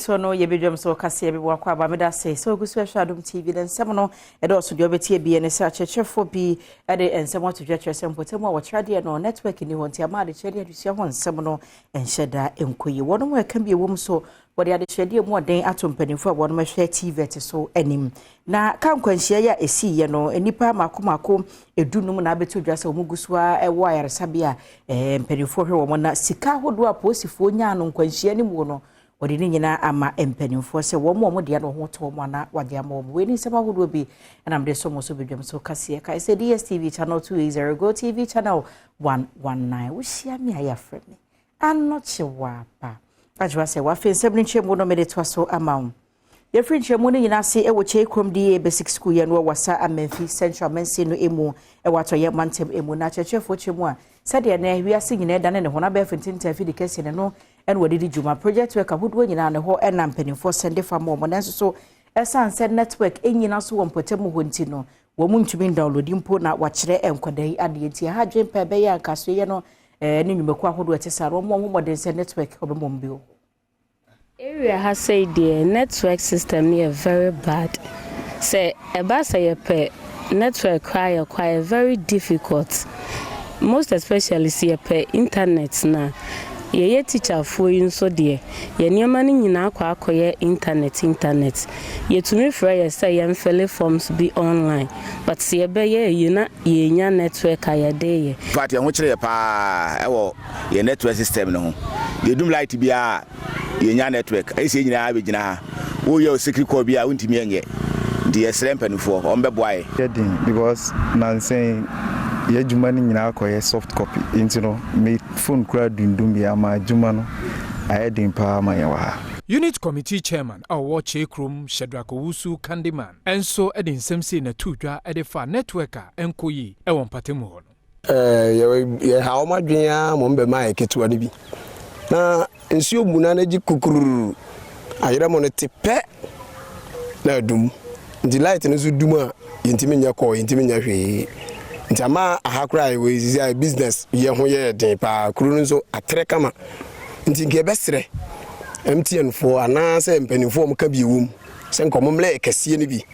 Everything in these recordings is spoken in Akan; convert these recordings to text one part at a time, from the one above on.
so no ye Badwam so kase ye bwa kwa ba meda say so gusu Adom TV den nsem no e do so de obetie bi ne sa chechefo bi e de nsem wato twetwe sem potem a wo trade no network ni won ti ama de chede adusua ho nsem no enhyeda enkoyi wono mo eka bi ewom so wode ade chede mu oden atompanifo a wono ma hwe TV te so anim na kan kwanhia ya esi ye no enipa makomako edunum na abeto dwa se omugusuwa e wo ayaresabia mpanifo hwe wo na sika hodo aposifo nya no kwanhia ni mu no wodi ni nyina ama empanimfo se wo mo de no ho to mo na wade ama wo ni sema hodo bi na mde so mo so Badwam so kase ka se DSTV channel 280 Go TV channel 119 wo hia me aya frɛ me anoche wa pa ajwa se wa fe nsɛm nche mo no me de to so ama ye frɛ nche mo ni nyina se e wo che krom di basic school ye no wasa Amemfi Central Mensi no emu e wato ye mantem emu na chechefo chemu a sade na wiase nyina da ne ho na be fintinta fi de kase ne no en wadidi juma project work ahodo nyina ne ho enam penifo sende fa mo nanso so esan said network enyina so won potem ho nti no wo mu ntumi download mpo na wa kire enkodai ade nti ha dwen pa be ya nkaso ye no ne nwumeku ahodo etesa ro mo modern se network obemom bio area has said the network system is very bad. Say about say network quite very difficult. Most especially see internet na. Ye teacher for you so dear. Ye niema ni nyina akoye internet. Ye to me frɛ say yem fill forms be online. But see be ye na ye nya network ayade ye. But ye ho kire pa ewo ye network system no ho. Ye dum light bia ye nya network. Ai se nyina abegina ha. Wo ye secret call bia untimi enye. The SLMPNFO on beboy. Because nan saying ye juma ni nyina akoye soft copy into no me phone kura dundum ya ma juma no ayedin pa ma yawa. Unit Committee Chairman our Chekrum Shedrack Owusu Candyman enso edi nsem se na tudwa edi fa networker enkoyi e won patemu ho no. Ye ha o madwen mo mbe ma eketua ni bi. Na nsuo muna na ji kukuru ayira mo ne tepe na dum. Ndi light no so dum a yintimi nya call yintimi nya hwe. Ntama ahakra we is business ye ho ye den pa kuru nso atre kama nti nke besre MTN for ana se mpanifo mo ka bi wum se nkomomle ekase ni bi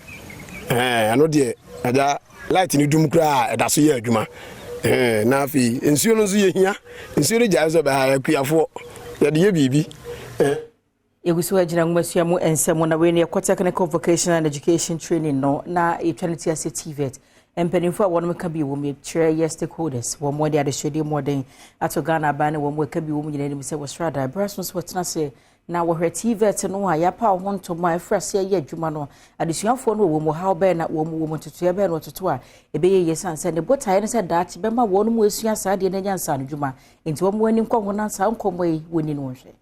ano de ada light ni dum kra eda so ye adwuma na afi nsuo no so ye hia nsuo ri jazo ba ha kuafo ye de ye bibi Yegusu ajina ngwasua mu ensemo na we ne technical vocational and education training no na eternity as TVET empanimfo a wono ka bi wo me kire stakeholders wo mo de adehwede modern ato Ghana ba ne wo mo ka bi wo nyina ni se wo strada brasons wotena se na wo hwe TVET no a ya pa ho ntoma efrase ye adwuma no adesuafo no wo mo how be na wo mo tutu be no tutu a ebe ye yesanse ne botae ne se daati be ma wo no mo esua saade na nyansa no dwuma enti wo mo ani nkwo na sa nkomo yi woni no hwe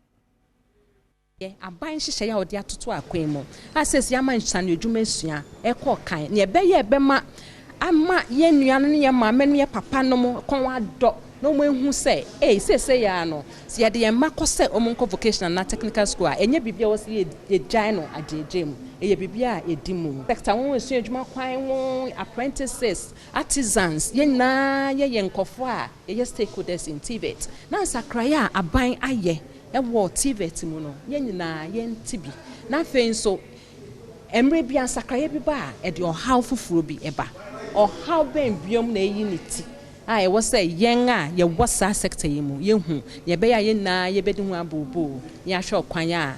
aban hihye ya odi atoto akwan mu asesi ama nhyane adwuma esua ekọ kan ne ebe ye ebe ma ama ye nuane ne ye maame ne ye papa no mo kon wadọ no mo ehu se sese ya no se ye de ye makose omonko vocational na technical school a enye bibia wo se ye gyan no ajeje mu eye bibia edi mu sector won esua adwuma kwan won apprentices artisans ye na ye nkofo a ye stakeholders in TVET na sakraya aban aye ewo TVET mu no ye nyina ye ntibi na fe nso emre bia sakraye bi ba e de ohaw fufuro bi eba ohaw ben biom na eyi niti a e wo se yen a ye wosa sector yi mu ye hu ye be ya ye na ye be de hu abobo ye ahwe kwan a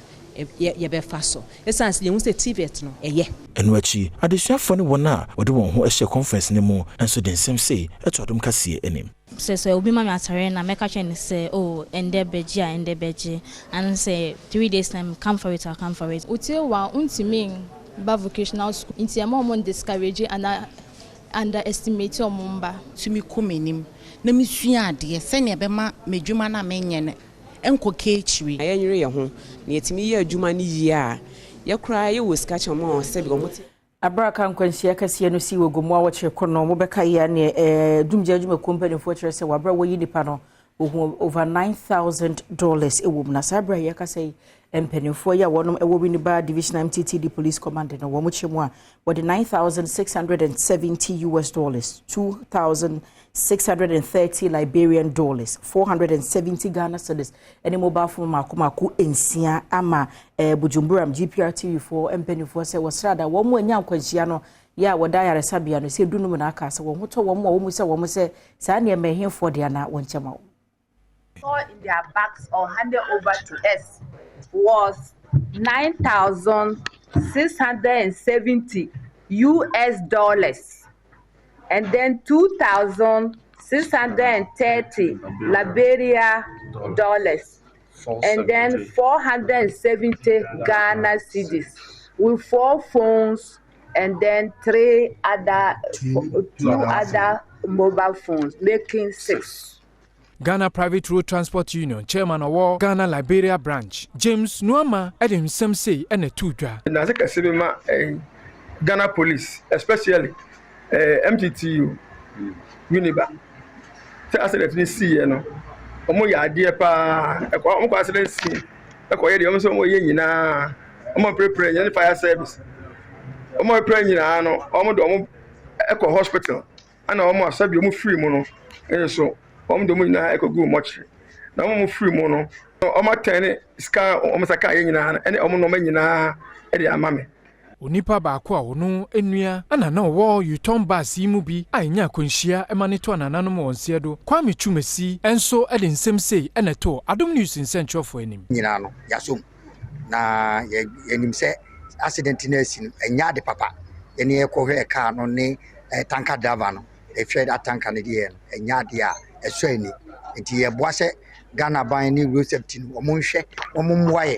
ye be fa so essence ye hu se TVET no eye enu achi adesuafo ne wona wode won ho ehye conference ne mu enso den sem sei eto adom kase enim so obi ma me atare na make chen say oh ende beji and say 3 days time come for it. Uti wa untimi ba vocational school inti am on discourage and underestimate omumba tumi komenim na misua ade se ne be ma medwuma na menye ne enko kechiri ayenwere ye ho na yetimi ye adwuma ni yi a ye kura ye wo ska chama o se bi go Abraka nkwanhyia kase no si wogomu a wo kire kono mo beka ya ne dumje adwuma company fo kire se wabra wo yi nipa no over $9,000 ewom na sabra ya kase empenifo ya wonom ewo Winneba Division MTTD Police Command na womo chemu a with $9,670 US, $2,630 Liberian dollars, 470 Ghana cedis, any mobile phone maku ensia ama Bujumbura GPRTV for empenifo se wasrada womo enya kwanhia no ya wadaya resabia no se dunu na aka se wo hoto wo se sa ne mehemfo de na wonchema wo in their bags or handed over to us was $9,670 US, and then $2,630 Liberia dollars, and then 470 Ghana cedis with 4 phones, and then two other mobile phones, making 6. Ghana Private Road Transport Union Chairman of Ghana Liberia Branch James Nuama Adam Semsey and a two-dra. Na seka sebema Ghana Police, especially MTTU Winneba. Say accident ni see no. Omo ya ade pa omo kwa accident see. E ko ye de omo so omo ye nyina. Omo prepare any fire service. Omo prepare nyina no. Omo do omo e ko hospital. Ana omo asabi omo free mu no. So do na ekogu much na mo free mo no o ma tene ska o ma saka nyina ene o mo no ma nyina e de amame onipa ba ko a wono enua ana na wo yuton bus yi mu bi anya konhia e ma ne to anana no wonse do Kwame Twumasi enso e de nsem sei e na to Adom News nsentwofo anim nyina no yasom na yenim se accident na sin enya de papa ene e ko hwe car no ne tanker driver no e fed atanka ne de enya de a esweni nti ye boase Ghana ban ni road safety no mo nhwe mo mwaye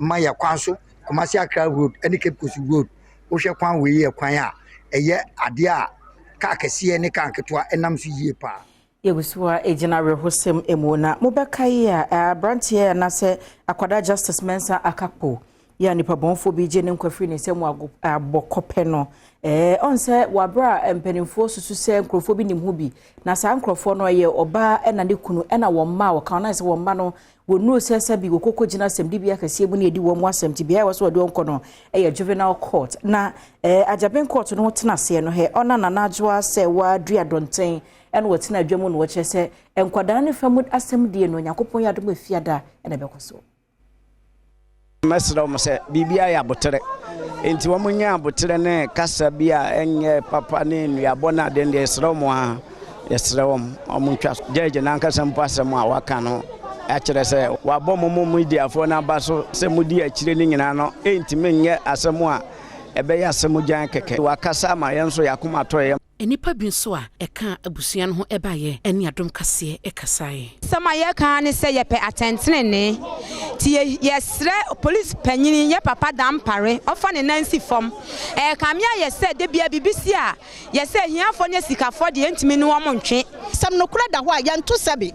maya kwanso Kumasi Accra road any Cape Coast road wo hwe kwan we ye kwan a eye ade a ka kese ne kan ketwa enam so yie pa Yegusua ejinare hosem emona mobekai a brantie na se akwada Justice Mensa Akakpo ya nipa bonfo bi je ne nkwafiri ne semu abokopɛ no onse wabra empenimfo susu se nkrofo bi nim hu bi na sa nkrofo no ye oba na ne kunu na womma wo kan na se womma no wonu sese bi kokoko gina sem di bia kase bu na edi wo mu asem ti bia wo so de onko no juvenile court na ajaben court no tena se no he ona na najwa se wa dua donten en wotina adwamu no wo chese enkwada ne famud asem die no yakopon ya dum afiada na bekoso Mesra mse bibia ya botere enti wamunya botere ne kasa bia enye papa ne nuabona de esra mo a esra wom omuntwa jeje na nkasa mpasa mo a waka no akire se wabọ mo media fo na baso se mudi akire ni nyina no enti menye asemo a ebe ya asemo jan keke wakasa ma yenso yakoma toye enipa bi nso a eka abusua no ho ebaye ene adom kase ekasae sama ye kan ne se ye pe atentene ne ti ye sre police panyini ye papa dampare ofa ne nansi fom kamia ye se de bia bibisi a ye se hiafo ne sikafo de entimi ne wo montwe sam no kura da ho a ye nto sebe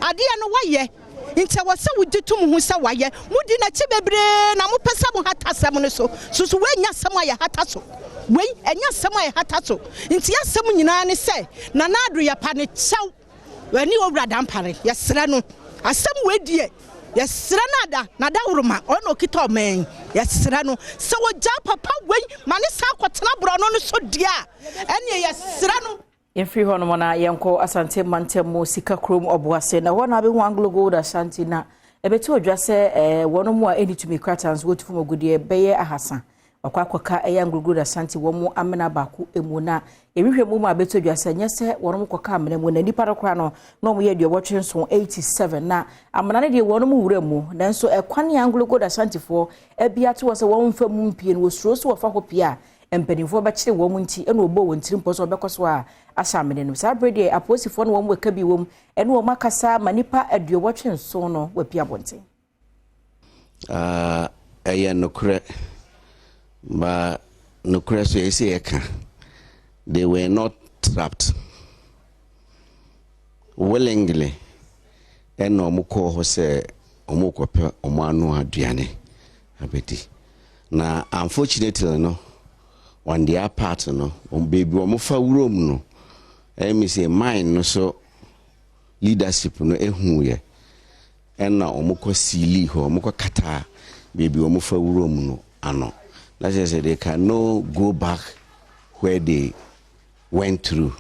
ade no waye ntia wose wuditum hu se waye mudi na chi bebre na mo pesa mo hatasem no so susu wenya sam aye hataso wei enya sam aye hataso ntia sam nyina ne se na nadu ya pa ne chew wani owura dampare ye sre no asam wedie ye sre na da uruma ono kita omen ye sre no se woja papa wei mane sa kwotena bro no so dia ene ye sre no Infri hono mona yanko asante mantemo sika krom obuase na wona be hu Anglo Gold Ashanti na ebeto odwa se wono mu a enitumi kratans wotufu mogudie beye ahasa akwakwaka Anglo Gold Ashanti wo mu amena baako emu na ehwehwe mu ma beto odwa se nyese wono mu kwaka amena mu na nipa dokra no no mu ye de wotwenso 87 na amena ne de wono mu wura mu nanso ekwan Anglo Gold Ashanti fo ebiato wo se wo mfa mu mpie no wosuro so wo fa hopia empenifo ba kire wo mu nti eno obo wo ntiri mposo obekoso a asamene no sa brede aposifo no wo mu eka bi wo mu eno wo makasa manipa aduo wotwenso no wapia bonte aya nokure ba nokure so ese eka they were not trapped willingly eno omuko ho se omukope omanu aduane abeti na unfortunately no on their part no baby omofa wurom no me say mine no so leadership no ehu ye na omukọ sili ho omukọ kata baby omufa room no ano. That's just they can no go back where they went through.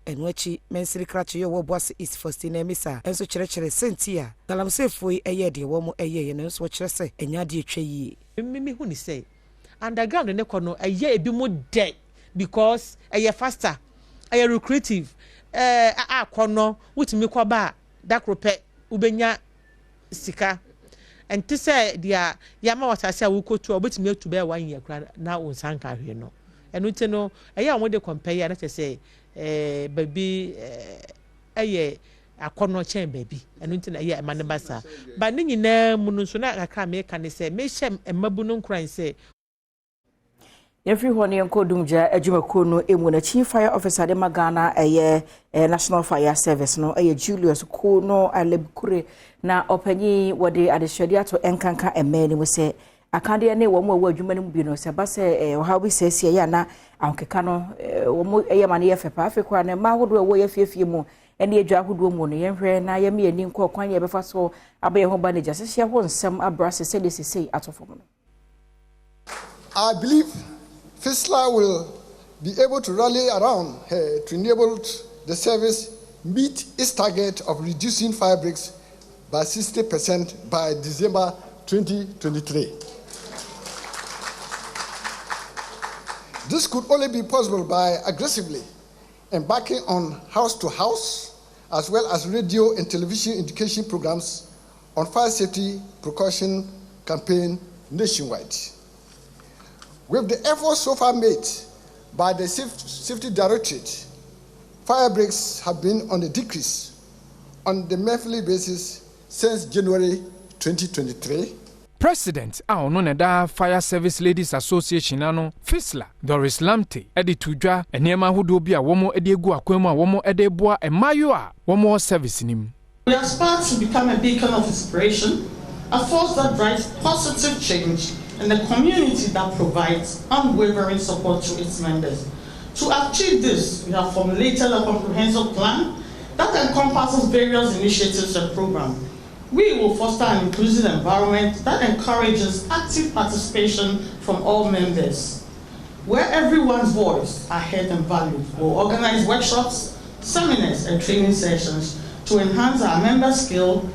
And wachi mensiri krachi yo boss is Faustina Misa enso kyerɛkyerɛ sentia galamsefo yi ɛyɛ de wo mo ɛyɛ no nso kyerɛ sɛ enya de atwa yi me hu ni say underground ne kɔ no ɛyɛ ebi mo dead because ɛyɛ faster ɛyɛ recreative akɔ no wutimi kɔ ba dakropɛ ubenya sika enti sɛ dia yama watase a wukotu obetimi atu bɛ 1 year kra na wonsanka hwe no ɛno nti no ɛyɛ a mo de compare na kyerɛ sɛ baby aye akono chen baby enu nti na ye emane basa ba ne nyina mu no so na kakra me ka ne se me hyem emabu no nkran se every one yankodumja adwumako no emu na chief fire officer de magana national fire service no Julius ko no alebkure na opanyi wode adehwede ato enkanka emeni mu se akande ne wo mo adwuma no bi no se ba se oha bi se ya na ankeka no wo mo eyema ne yefepa afekwa na ma hodo wo yefiefie mu ene adwa hodo mu no yenhwe na yemi ani nko kwan ye befa so abaye ho ba ne jasese ho nsem abrase se de sesei atofo no. I believe FISLA will be able to rally around her to enable the service meet its target of reducing fire breaks by 60% by December 2023. This could only be possible by aggressively embarking on house-to-house as well as radio and television education programs on fire safety precaution campaign nationwide. With the efforts so far made by the Safety Directorate, fire breaks have been on a decrease on the monthly basis since January 2023. President Aononeda Fire Service Ladies Association ano FISLA Doris Lamte edi tudwa enema hudo bi a womo edi egu akwemu a womo ede boa emayo a womo service nim. We aspire to become a beacon of inspiration, a force that drives positive change in the community that provides unwavering support to its members. To achieve this, we have formulated a comprehensive plan that encompasses various initiatives and programs. We will foster an inclusive environment that encourages active participation from all members, where everyone's voice are heard and valued. We'll organize workshops, seminars, and training sessions to enhance our members' skill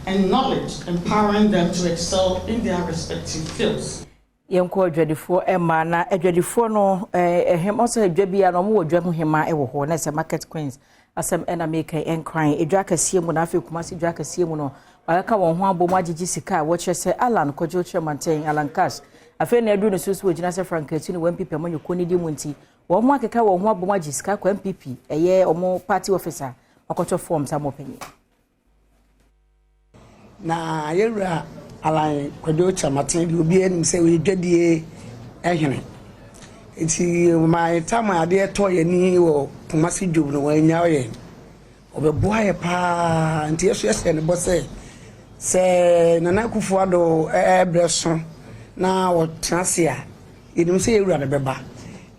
and knowledge, empowering them to excel in their respective fields. Yenko adwadifo ema na adwadifo no ehem also adwabia no mo wadwa hema ewo ho na se market queens asem ena make enkran edwa kasie mu na afi kumasi edwa kasie mu no aka won ho abom agigi sika wo kye se Alan Kojo Chairman Alan Cash afi na edu no susu wogina se Franketi no MPP amanyoko ni di mu nti wo ho akeka wo ho abom agigi sika kwa MPP eye omo party officer akoto form samopenyi na yewra Alan Kojo Chairman di obi enim se we dwadie ehene iti my time ade to ye ni wo Kumasi job no wanya ye obeboa ye pa nti yeso yese ne bose se Nana Akufo-Addo ebreso na wo transia enim se yewura ne beba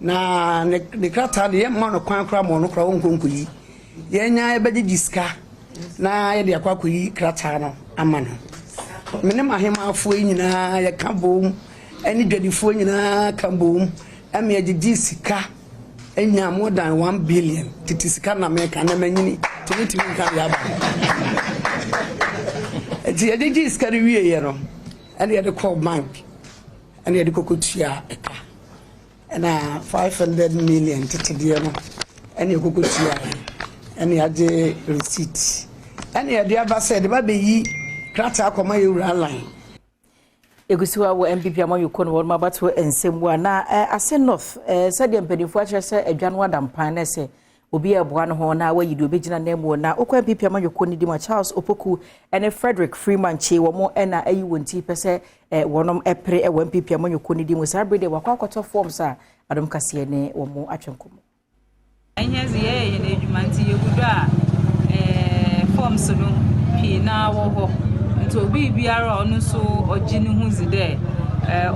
na ne krata de ye ma no kwan kra mo no kra wonkonkoyi ye nya ebedi diska na ye de akwakoyi krata no ama no mene mahema afo nyina ye kabom ani dwadifo nyina kabom ame agigi sika enya more than 1 billion titisika na America na manyini tumi nka ya ba eti agigi sika wie ye no ene ye de call bank ene ye de kokotua eka na 500 million titidie no ene ye kokotua ene age receipt ene ye de abase de ba beyi krata akoma ye wura line egusiwa wo MPP amanyoko no won abato ensembu na ase north said empenifo akere se adwan wadampan na se obi eboa no ho na wayidi obegina na emu na okwa MPP amanyoko ni dima Charles Opoku ene Frederick Freeman che wo mo na ayi wonti pese wonom epre wo MPP amanyoko ni dimo sabrede wakwa akoto forms a adom kase ne wo mo atwenkomo anyezi ye na edwumanti yegudo a forms no pi na wo ho to be biara onu so ogini hunzide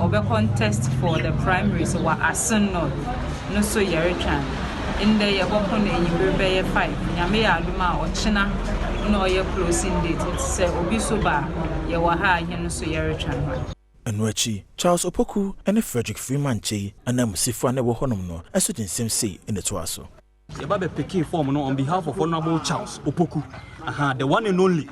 obe contest for the primaries wa asenno no so yeretwan in the yeboko na yibrebe ye 5 nyame ya aduma ochina no ye closing date say obi so ba ye wa ha ihe no so yeretwan Enwachi Charles Opoku and Frederick Freeman Che and Musifo and Wohonom as it in same say in the Twaso. Yababe picking form on behalf of Honorable Charles Opoku. The one and only.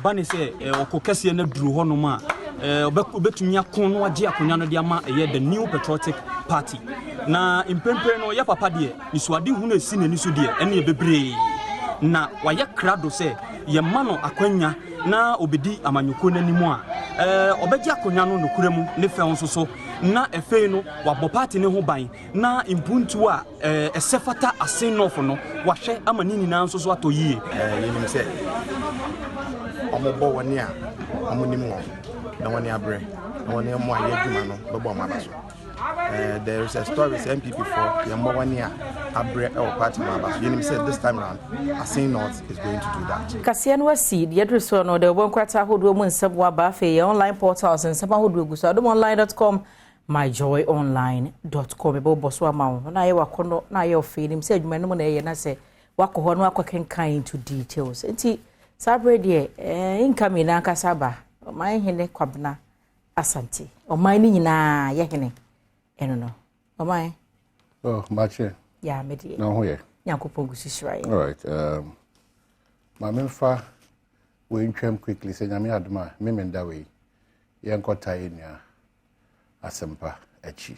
Bani say Okokesi and Drew Honoma. Obetumia Kono Dia Kunyano Diama, the new patriotic party. Na impempe no ya papa de isuade hu na si na nisu de ene bebre na waya krado se ye mano akwanya na obedi amanyuko nanimu a obeji akonya no nokure mu ne fe nso so na efe no wabo party ne ho ban na impuntu a esefata asenofo no wahwe amanini na nso so atoyie yenim se omobo woni a omonim wo na woni abre na woni mo aye djuma no bebo mabaso. There is a story with MPP for Yambawania, Abre or Party Mabas. You said this time around, Asin North is going to do that. Cassian was seed, yet return or the one quarter who do win Sabwa Buffet, online portals and some who do Adom.online.com, myjoyonline.com. About Boswama, na your condo, na your feeling, said Manumone, and I say, Wako can kind to details. And see, Sabre dear, incoming Nakasaba, or my hene quabna, Asante, or mining na yakene. I don't know. Am I? Oh, much. Yeah, maybe. No, here. Right. All right. My memfa we intram quickly say nyame adoma me menda we yenkota enia asempa echi.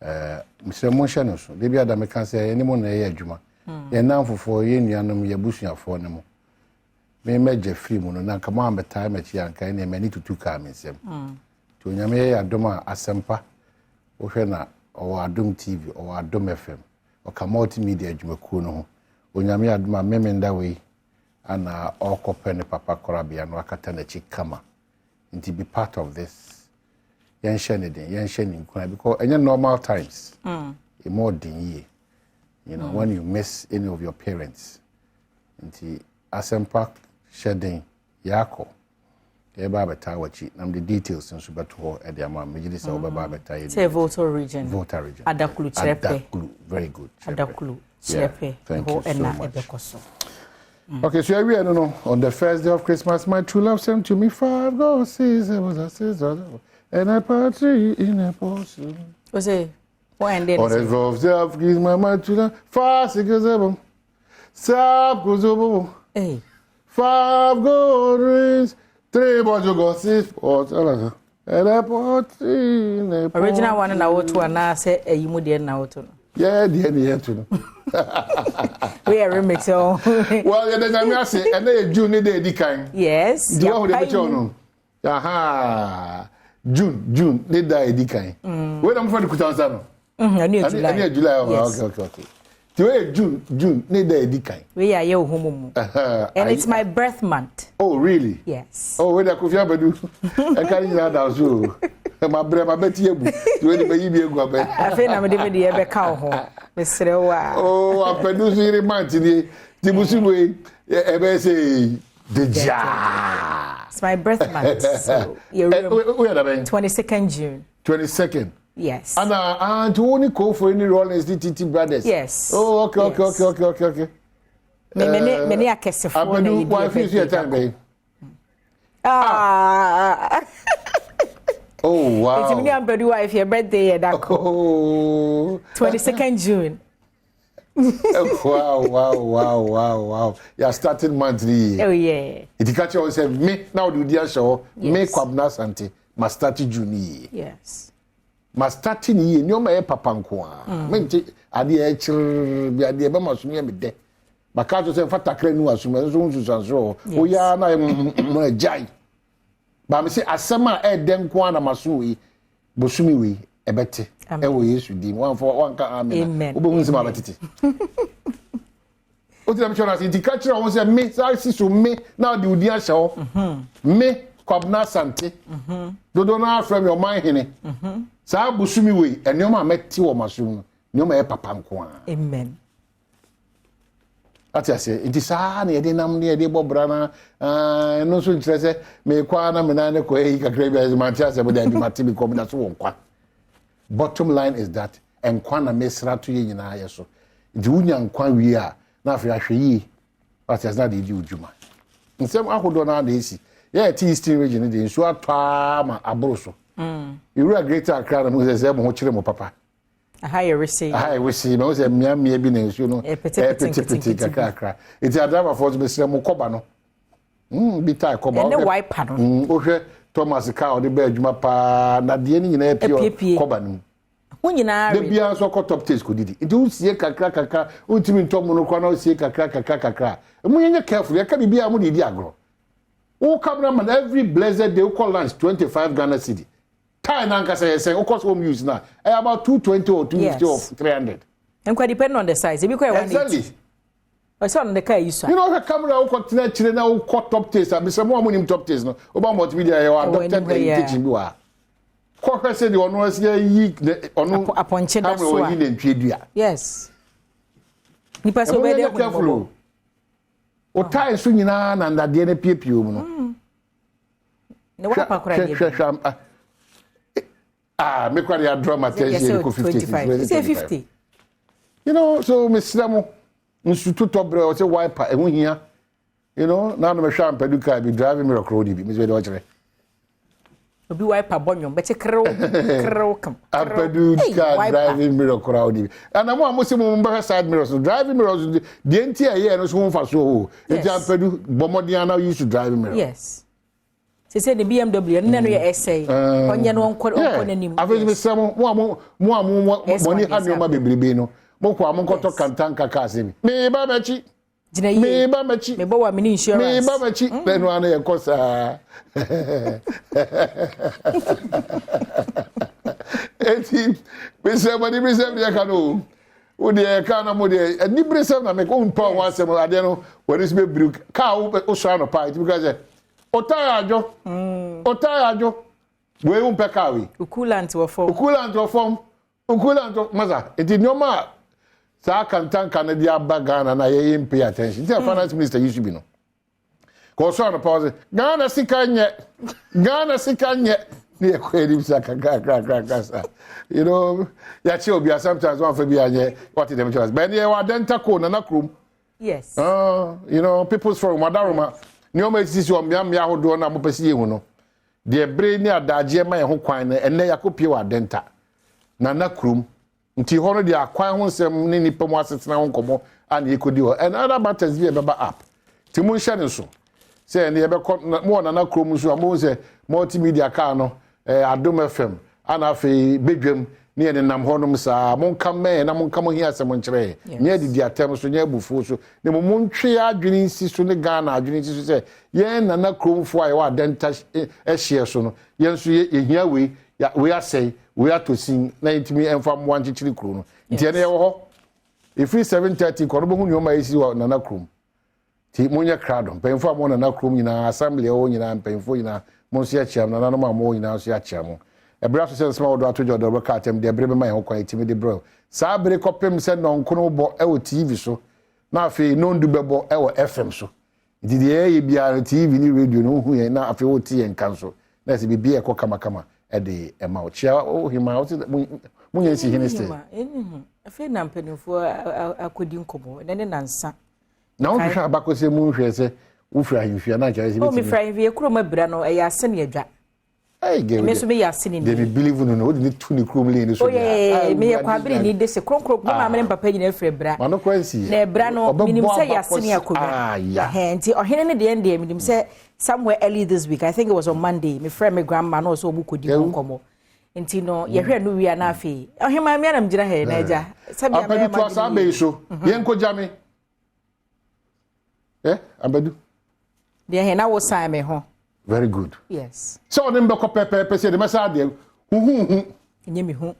Mr. Monsha no so. Debi ada me kan say any mo na ye adwuma. Ye nanfofo ye nuanom ye busuafo ne mo. Me meje free mu no na kama ambeta mechi anka ne mani tutu ka mensem. To nyame ye adoma asempa Oshena or Adom TV or Adom FM or multimedia Jumaku no. Onyame aduma memenda we and all kopene papa korabia no akatana chikama. Inti be part of this. Yen shenin because any normal times. More than ye. You know, when you miss any of your parents. Inti asempa shedding yako. Eba beta wachi nam the details nso beto e dia ma megidi se obeba beta ye say voter region adakulu chepe very good adakulu chepe ho ena ebekoso. Okay, so we no on the first day of Christmas my true love sent to me 5 roses and a party in a portion. Was it when did on the first day of Christmas my true love 5 goes hey 5 gold rings 3 bojo go 6 pot ala original one na woto na say eyimu de na woto no yeah de ne yeto no we are remix oh well the nyame ase and na June dey di kan yes do you dey becho no aha June dey die di kan we na mo fa di kutansa no ani July okay June ne da edikai. We are your home. And it's my birth month. Oh really? Yes. Oh we da Kofi Abadu. I carry you down so. My brother beti ebu. To any be bi egu abe. Afi na me de be e be ka ho. Mesre wa. Oh, apedu siri month ni. Ti busuwe e be say deja. It's my birth month. So you're 22nd June. 22nd. Yes. And to only call for any Rollins DTT brothers. Yes. Oh, okay. Many are kessel for me. Wife is your time, babe. Oh, wow. It's me and Badwam wife your birthday at oh 22nd June. Wow. You're starting monthly. Oh yeah. It catch you say me now do dia show me kwabna sante must start June. Yes. Must start in ye no me papa nko a mente ade e chir bi ade be masumi me de baka to say fata kra nu asumi so nsusanso o ya na mo jai ba me say asema e de nko ana maso yi bosumi we ebete e wo Yesu di wan ka amen obo hu nsema betete o ti na me chona say di ka chira won say me say so me na di odi a hye me kwabna sante dodo na from your mind hene sa busumi we enioma meti wo masum nioma e papa nko a amen ati ase nti sa na ye de nam ne ye de bobra na no so ntrese me kwa na me na ne ko e kakra bi mati ase bo da bi mati bi ko bi na so won kwa. Bottom line is that enkwa na mesra to ye nyina ye so nti wunya nkwa wi a na afi ahwe yi ati ase na de di ujuma nsem ahodo na esi Yeah, Eastern region dey nso atwa ma abroso. You are greater Accra na mo say mo chire mo papa. Higher receive. Higher receive. Me say mia bi na nso no. Peti kakra. It's a driver for me say mo koba no. Bi tai koba. And the wiper no. O hwe Thomas ka o de ba adwuma pa na de ni nyina pio koba no. Wo nyina de bia so ko top taste ko didi. Nti wo sie kakra untimi ntomo no kwa na wo sie kakra. Mo yenye careful. Ya ka bibia mo de di agro. Wo cameraman every blessed day call lunch 25 Ghana cedi. Time and say of course home use now about 220 or 250 or 300. And quite depend on the size. If you quite exactly. I saw on the car you You know the camera who continue chile now cut top taste and some more money top taste no. Oba multimedia you are adopted teaching you are. Ko say the ono say yi ono aponche da so. Yes. Ni pass over there careful. O tie so nyina na ndade na piepio mu no. Ne wa pa kura ni. Me quite a drama attention ko 50. Say 50. You know, so Miss Slamo nsutu tobre o say wiper e hu hia. You know, now no me hwa ampeduka be driving me rock road bi. Me say do kire. Obi wiper bonyo be krew kam. Ampeduka driving me rock road bi. And am say mo mba side mirrors, driving mirrors the entire year no so fa so. It ampedu bomodian now used to driving mirror. Yes. Say the BMW no no essay onye no onko nanim. Afezi be say mo money hanyo ma bebrebe no. Mo kwa mo nkoto kantanka ka asemi. Me ba machi. Me ba machi. Me ba wa mini insurance. Me ba machi. Benu ana ye kosa. Eti be say body be say dey kanu. O dey kana mo dey ni bre say na me ko npa wan say mo ade no when is be break. Ka o so no pa because Otayajo. We un pekawi. Ukulant wo form. Ukulant maza. It is normal. Sa kantan Canada bagana na ye pay attention. The finance minister used to be no. Ko so na pause. Ghana sikanye. Ni ekwedi saka gra. You know, ya chi obi sometimes one for be anye what them choice. But ye wa denta ko na krum. Yes. You know, people's from Madaroma. Nyoma sisi wa mia hodo na mo pesi ehu no de bre ni adaje ma ho kwan na enne yakopie wa denta na krum nti ho no de akwan ho nsem ni nipa mo asetena ho nkomo ana ekodi ho and other matters be beba app ti mo hye ne so say ne be mo na krum so mo say multimedia car no Adom FM ana fe bedwam ne ene nam ho no sa mo nkam me na mo nkam hi asem nkyere ne adidi atem so ne abufu so ne mo ntwe adwene nsi so ne Ghana adwene nsi so se ye na kromfo aye wa denta ehye so no ye nso ye hia we asay we atosin na intimi emfa mo ankyekiri kro no nti ene ye wo ho efri 7:30 ko no bo hu nyoma esi wa na krom ti mo nya krado pemfo mo na krom nyina assembly o nyina pemfo nyina mo nso ya chiam na no ma mo nyina nso ya chiam ebra so sense ma odo atojo do be ka tem de bre be ma ho kwan timi de bro sa bre kopem se no nkono bo e wo TV so na afi no ndu bebo e wo FM so didi ye bia TV ni radio no hu ye na afi wo tie nkan so na se bibia e ko kama e de e ma o chia o hima o mo nya si hini ste afi na mpanimfo akodi nkomo ne nansa na o hwa abakose mu hwe se wo fra himfia na kya se o mi fra himfia kuro mabira no e ya se ne adwa Hey, girl. Me so be yasini. They believe no no, they tuni kromle ni so. Oh yeah, me ya kwabiri ni de se kronkron ma ma papa nyina frɛ bra. Ma no kwansi. Na bra no minim sɛ yasini akoga. Ah yeah. Nti ɔhene ne de ende minim sɛ somewhere early this week. I think it was on Monday. Me frɛ me grandma no so omukodi nkomo. Nti no ye hwɛ no wia na afi. Ɔhema me anam gyina he na agya. Sabi am. Abadu to asa be so. Ye nkoja me. Abadu. De he na wo san me ho. Very good. Yes. So on mbeko pepe say the message there. Hu. Nyemi hu.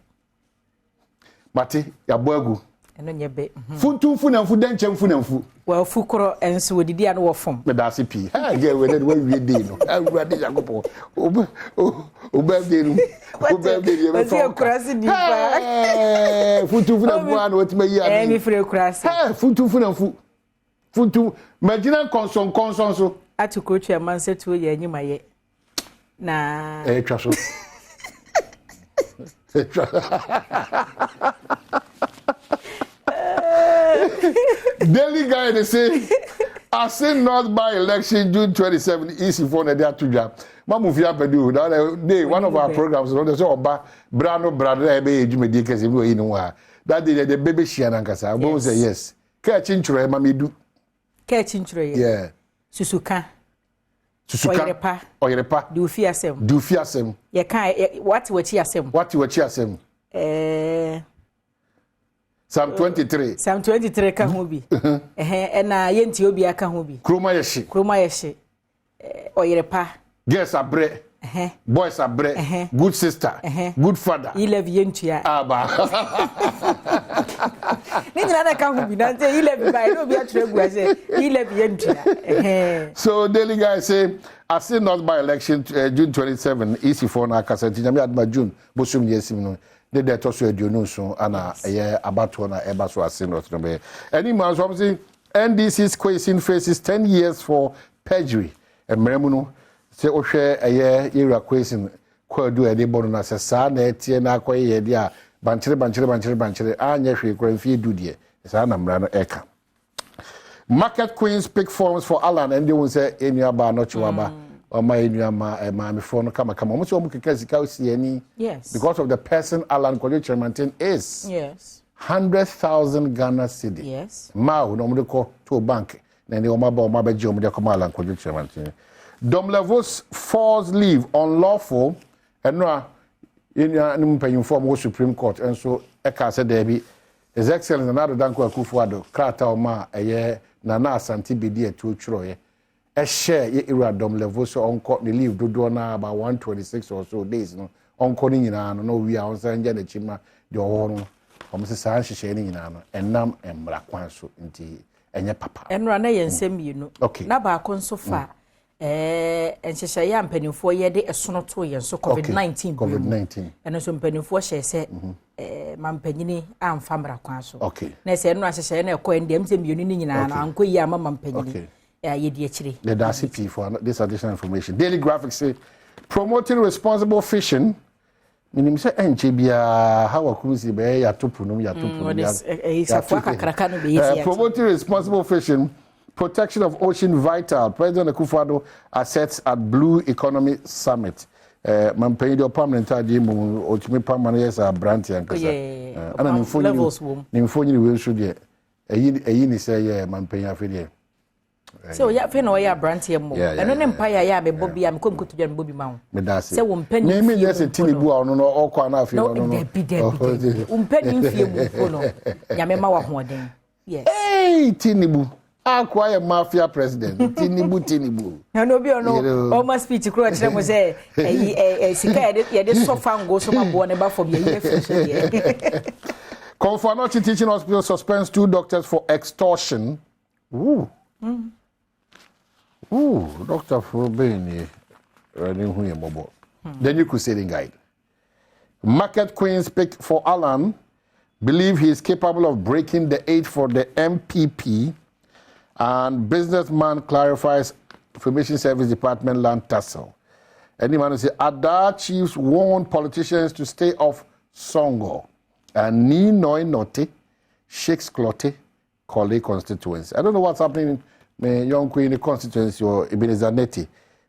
Mate ya boagu. Eno nyebe. Funtumfu na mfu denche mfu na mfu. Wa fukoro enso odidi an wo fom. Me da CP. Ha get we we dey no. Awurade Yakobo. Oba dey no. Oba dey dey me fom. Kurasi di pa. Funtumfu na mfu an wetima yi an. Mi frɛ kurasi. Ha funtumfu na mfu. Funtum magina konson so. Atukochu amanse tu ye anyima ye na twa so Daily guy they say Asin North by election June 27 easy for the day to job. Mamufia Pedu, that day, one of our programs, so Oba, Brano, brother, Jimmy Dickens, that day the baby Shianankasa. I will say yes. Catching tray, Mammy do. Catching tray. Yeah. Susuka. Susuka. Oyerepa. Do fiasem. Do fiasem. Ya kai what you chiasem. What you chiasem. Psalm 23. Psalm 23 ka ho bi. Na yenti obi aka ho bi. Kroma yeshi. Oyerepa. Girls are bre. Boys are bre. Good sister. Good father. 11 yentua. Aba. Ni na ka ho bi na say 11 by no bi atrebu say 11 yentua. So daily guys say I say not by election June 27 easy for na kaseti nyame adma June bosum yesim no. The data so eduno so ana abato na eba so ase not no be any man so say NDC's question faces 10 years for perjury and meremu no say ohwe area question kwadu e de bono na se sa na etie na akoye de a banchire anya hwe kranfie dudie sa na mra no eka market queens pick forms for Alan and they will say enya ba no chiwaba my phone come almost because of the person Alan Kojo Chairman is. Yes. 100,000 Ghana cedi. Yes. Now no mo ko to bank. Na the oma be jom de come Alan Kojo Chairman. Dom levels false leave unlawful and no in mpanyum form Supreme Court and so e ka say there be His Excellency Nana Danko Akufo-Addo krata o ma Nana Asante bedi e to churo a share Adom level so on court the leave do na about 126 or so days no on calling in no we are on sanja the chima the ono almost say share ni na no enam embra kwan so nti enye papa enra na yensem yi no na ba kon so fa enhyehyɛ ya mpanimfo ye de esono to yen so COVID-19 eno so mpanimfo hye se mampanyini amfa mbra kwan so na se enra hyehyɛ na ekɔ ndem se mienu ni nyina na anko yi ama mampanyini the DACP for this additional information. Daily Graphics say promoting responsible fishing. Minim say enchebia how akusi be ya topunum promoting responsible fishing, protection of ocean vital. President Akufo-Addo assets at Blue Economy Summit. Mampeni do permanent adimu otimi permanent yes a branch yankasa. Ana nimfoni we should ye. Eyi ni say mampeni afede. So ya fe no ya brand here mo eno ne empire ya be bobi am kom kutu dem bobi ma ho se wo mpani me yes Tinubu a no okwa na afi no mpani fie mu no ya me ma wa hoden yes hey Tinubu akwa ya mafia president Tinubu na obi ono o ma speech kro kire mo se sika ya de sofa ngo so ma bo ne ba for bi ya fi so ye Konfanochi Teaching Hospital suspends 2 doctors for extortion. Dr. Frobeni running who mobile. The new crusading guide. Market queens pick for Alan, believe he is capable of breaking the 8 for the MPP, and businessman clarifies Information Service Department land tussle. Anyone who say Ada chiefs warn politicians to stay off Songo and Ni Noi Note, Shakes Clotte, Kole constituency. I don't know what's happening. Me young queen in the constituency or Ebenezer Neti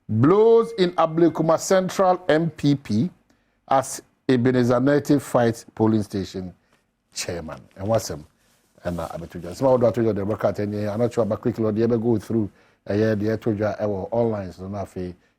blows in Ablekuma Central MPP as Ebenezer Neti fights polling station chairman. And what's him? And I bet you just small daughter the broadcast and I'm not sure about quickly or the ever go through the told you online so now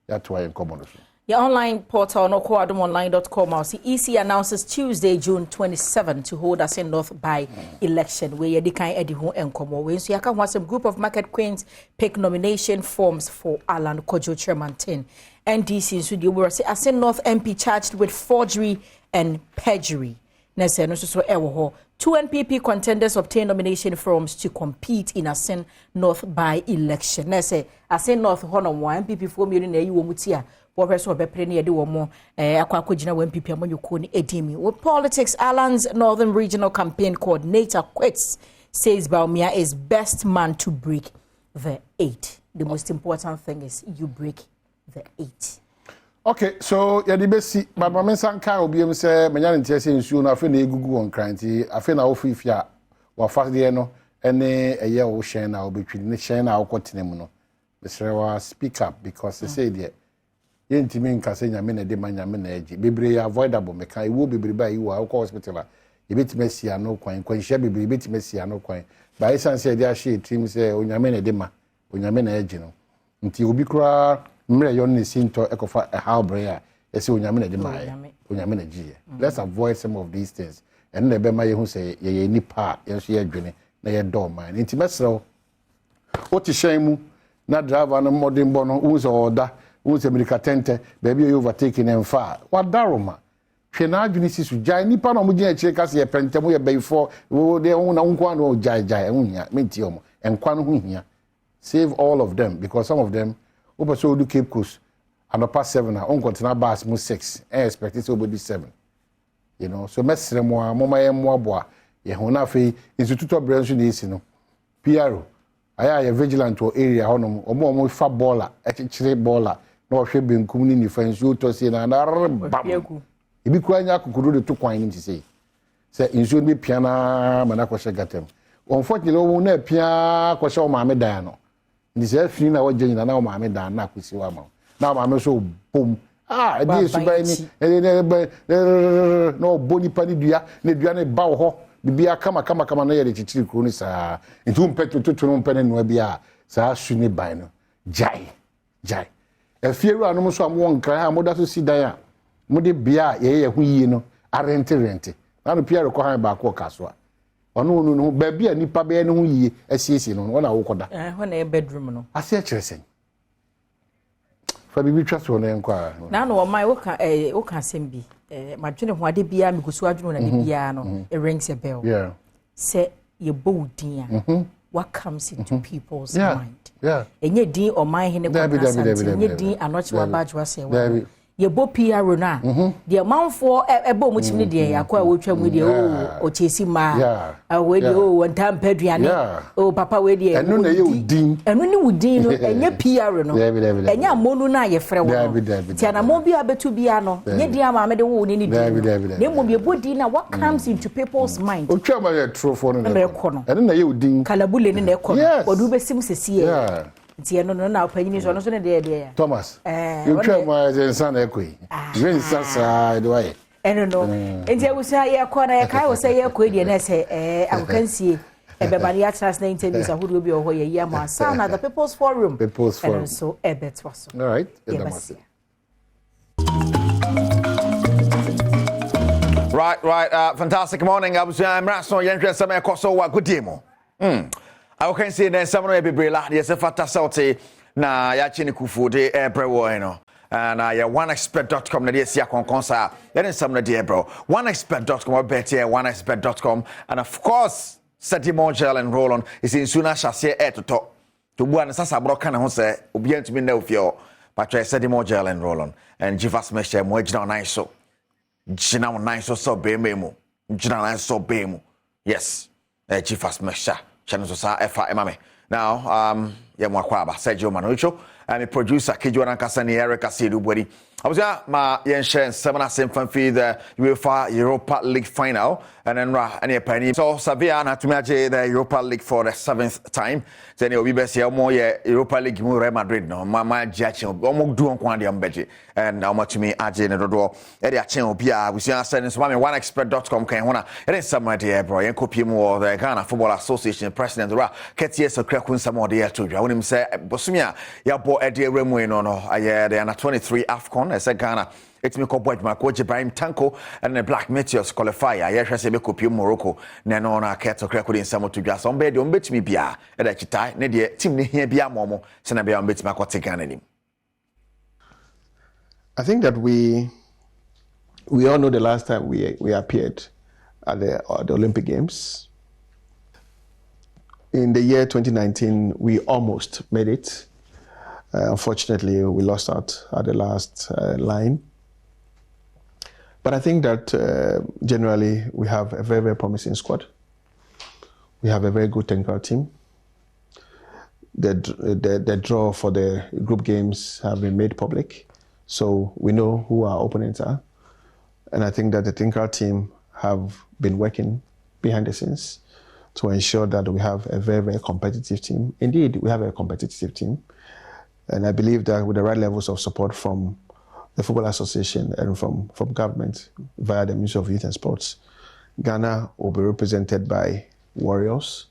that's why in common. Your online portal, adomonline.com, our EC announces Tuesday, June 27 to hold us in North by election, where you can edit home and come away. So you can watch some group of market queens pick nomination forms for Alan Kojo Chairman 10. NDC so you will say Asin North MP charged with forgery and perjury. Next, so 2 NPP contenders obtain nomination forms to compete in Asin North by election. Next, Asin North Honor 1 NPP 4 million mutia. Professor Bepreni de Womo, Aquacogina, when people Moyukuni Edimi. With politics, Alan's Northern Regional Campaign Coordinator quits, says Baumia is best man to break the 8. The most important thing is you break the 8. Okay, so ya di besi, Mama Sanka will be say, Manyan Tessin soon, I feel a Google on cranty, I feel na ofifia, or fast the eno, ene eye wo hyen na obetwi ne hyen na akotene mu no mesrewa speak up because they say there yentimi nkase nyame na de manyame na agi bebre avoidable meka iwo bebre ba iwo akọ hospital a yebetime sia no kwan hye bebre yebetime sia no kwan ba isanse de ahye team say onyame na de ma onyame na agi no nti obi kura mre yon ne sinto ekofa hawbre a ese onyame na de ma onyame na gie let's avoid some of these things and na be ma ye hu say ye nipa ye so ye dwene na ye do man nti mesrew o ti hyen mu na driver no modern bono unzo oda unse America tente baby you overtaking en fa wadaroma hwe na adwene sisu jai nipa na mo gina chire kase ye pentemu ye before wo de ho na nkwa no jai ehunhia menti omo enkwa no hunhia save all of them because some of them over so do Cape Coast and past 7 na on continent bus mo 6 expect it to be 7 you know so mesre mo mama ye mo aboa ye ho na fe institute of branch ni isi no PRO aya vigilant or area honom omo fa baller echichire baller na ohwe benkum ni nifansu otosie na bam ibi kwanya akukuru de to kwan ni sei se insu bi piana mana ko gatem unfortunately wo na pia ko se o maame dan no ndi se afini na wo gyina na o maame dan na akosi wa ma na o maame so bom edi su ba ni no boni pani dua na dua na ba wo ho bibia kama na yere chichiri kuro ni saa nti umpeto tutu no mpene no bia saa suni ban no jai efieru anu so amwo nkran ha moda so sidan a mode bia ye hu yie no arente na no pia rekọ han ba ko kaso a ono no ba bia nipa be ne hu yie asiesi no na wo koda ho na bedroom no ase a kyeresen fa bibi twaso na enkwa na no mai wo ka sembi madwene ho ade bia migusu adwene na de bia no it rings a bell say ye boldin what comes into people's mind enye din o man hene kwa enye din anochi wa badwa say wa ye bo PRO na de manfo ebo mu chimni de yakwa wotwa mu de o chesi ma we de o ntam paduane o papa we de enu na ye udin enu ni udin no enye PRO no enye amonu na ye frɛ wo ti ana mo bi abetu bia no nye din ama me de wo ni din na mo bi ebodi na what comes into people's mind o twa ma ye true for no enu na ye udin kalabule ni na ekono odu besim sesie tie no na opanyini so no so ne de Thomas you try my sense na ekoi you sense do I no enti awusa ye kona ye kai wo say ye ekoi de na say akokansie ebeba ya trust na interviews ahudu obi oho ye ya ma sana the people's forum and so ebetwaso all right right fantastic morning abusa mraso yenhwe sama ekoso wa godimo I can see then someone will be brilla. Yes, a fata salty na ya chini kufude ebrewo no. And ya oneexpert.com na yes ya konkonsa. Then is some na bro. Oneexpert.com or better oneexpert.com and of course Setimo gel and roll on is in sooner chassis air to talk. To one sasa broken and say obedient to me no fio. But try Setimo gel and roll on and Jivas mesh mo jina nice so. Jina nice so bemo. Jina nice so bemo. Yes. Jivas mesha. Channel sa efa emame now ya mwakwaba Sergio Manucho and the producer Kijo Nankasani Eric Asidu Bwedi abuja ma yenshen 7 semfanfi the UEFA Europa League final and then any penny so Sevilla na tumaje the Europa League for the 7th time then obi be say omo ye Europa League mu Real Madrid no ma jache omo du onko ade ambeje and how much me aje ne dodo e de achen obi a busia send so ma oneexpert.com kan hona it is some idea bro yen copy mu the Ghana Football Association president ra ketie sekrakun samo de to dwa wonim say bosumia ya bo e de remu no aye the under 23 AFCON as a Ghana it's me called my coach Ibrahim Tanko and the Black Meteors qualifier yes say be copy Morocco na no na keto krakun samo to dwa so be de ombetimi bia e da chitai ne de team ne hia bia momo se na bia ombetimi akote Ghana nim. I think that we all know the last time we appeared at the Olympic Games. In the year 2019, we almost made it. Unfortunately, we lost out at the last line. But I think that generally we have a very, very promising squad. We have a very good technical team. The draw for the group games have been made public. So we know who our opponents are. And I think that the technical team have been working behind the scenes to ensure that we have a very, very competitive team. Indeed, we have a competitive team. And I believe that with the right levels of support from the Football Association and from government via the Ministry of Youth and Sports, Ghana will be represented by warriors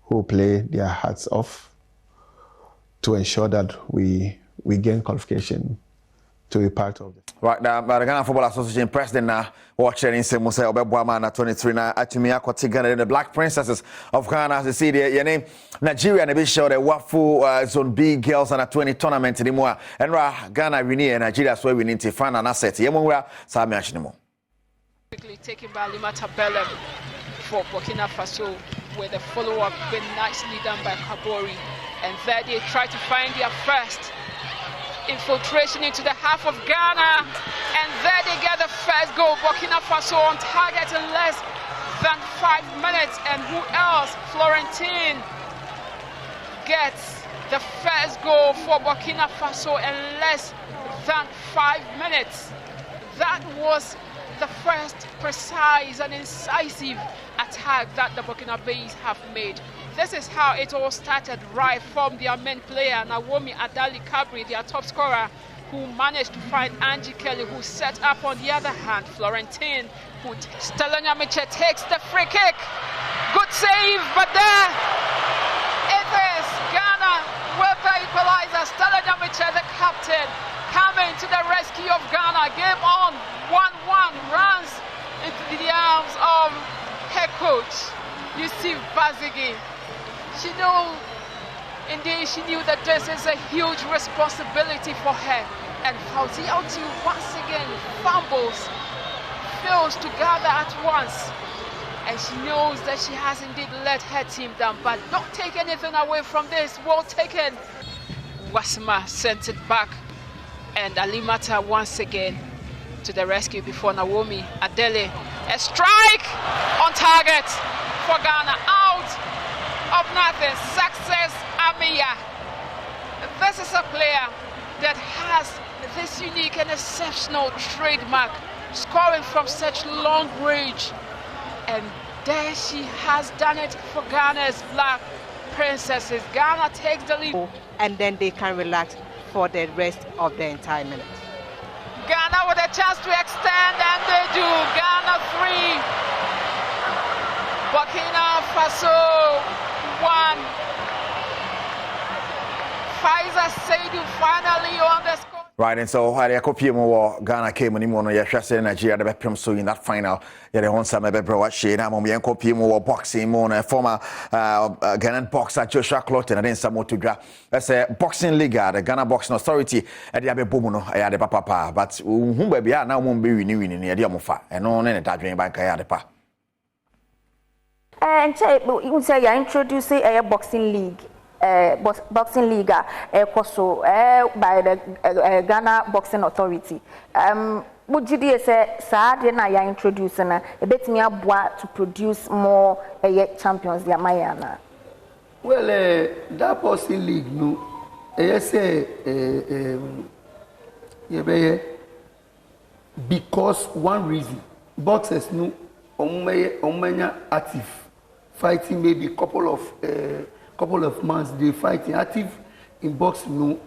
who play their hearts off to ensure that we gain qualification to be part of it. Right now, the Ghana Football Association president now watching in Semusa Badwam na 23 na Atumia Kwati Ghana, the Black Princesses of Ghana, as you see there, your name Nigeria and a bit show the Wafu Zone B girls and a 20 tournament anymore. And Ghana winning and Nigeria so we need to find an asset. Yemwa Sami Ashinimo. Quickly taken by Limata Belem for Burkina Faso, where the follow-up been nicely done by Kabori, and there they try to find their first infiltration into the half of Ghana, and there they get the first goal. Burkina Faso on target in less than 5 minutes, and who else? Florentine gets the first goal for Burkina Faso in less than 5 minutes. That was the first precise and incisive attack that the Burkinabés have made. This is how it all started, right from their main player, Naomi Adali Kabri, their top scorer, who managed to find Angie Kelly, who set up on the other hand, Florentine, who Stelania Miche takes the free kick. Good save, but there it is. Ghana with the equalizer. Stelania Miche, the captain, coming to the rescue of Ghana. Game on, 1-1, runs into the arms of her coach, Yusuf Bazigi. She knew that this is a huge responsibility for her. And Fauzi Auti once again fumbles, fails to gather at once. And she knows that she has indeed let her team down. But don't take anything away from this. Well taken. Wasima sent it back. And Alimata once again to the rescue before Naomi Adele. A strike on target for Ghana. Out of nothing. Success Amia. This is a player that has this unique and exceptional trademark, scoring from such long range. And there she has done it for Ghana's Black Princesses. Ghana takes the lead. And then they can relax for the rest of the entire minute. Ghana with a chance to extend, and they do. Ghana 3, Burkina Faso 1. Pfizer Seidu finally on the score. Right, and so I copy more Ghana came on Imono, Yasha, Nigeria, the Beprim so in that final. Yeah, the one summer Bebro, she and I'm copy more boxing, more former Ghanaian boxer Joshua Clotten, and then some more to draft. That's a boxing league, the Ghana Boxing Authority, at the Abe Bomuno, I had a papa, but whom baby are now won't be renewing in the Adiamofa, and on any time by Kayadepa. And you say you're introducing a boxing league. Boxing league by the Ghana Boxing Authority. Would you say sad na ya introduce na a bit me to produce more champions the Mayana? Well, that boxing league no because one reason boxers no omenya active fighting maybe couple of months they fighting active in boxing no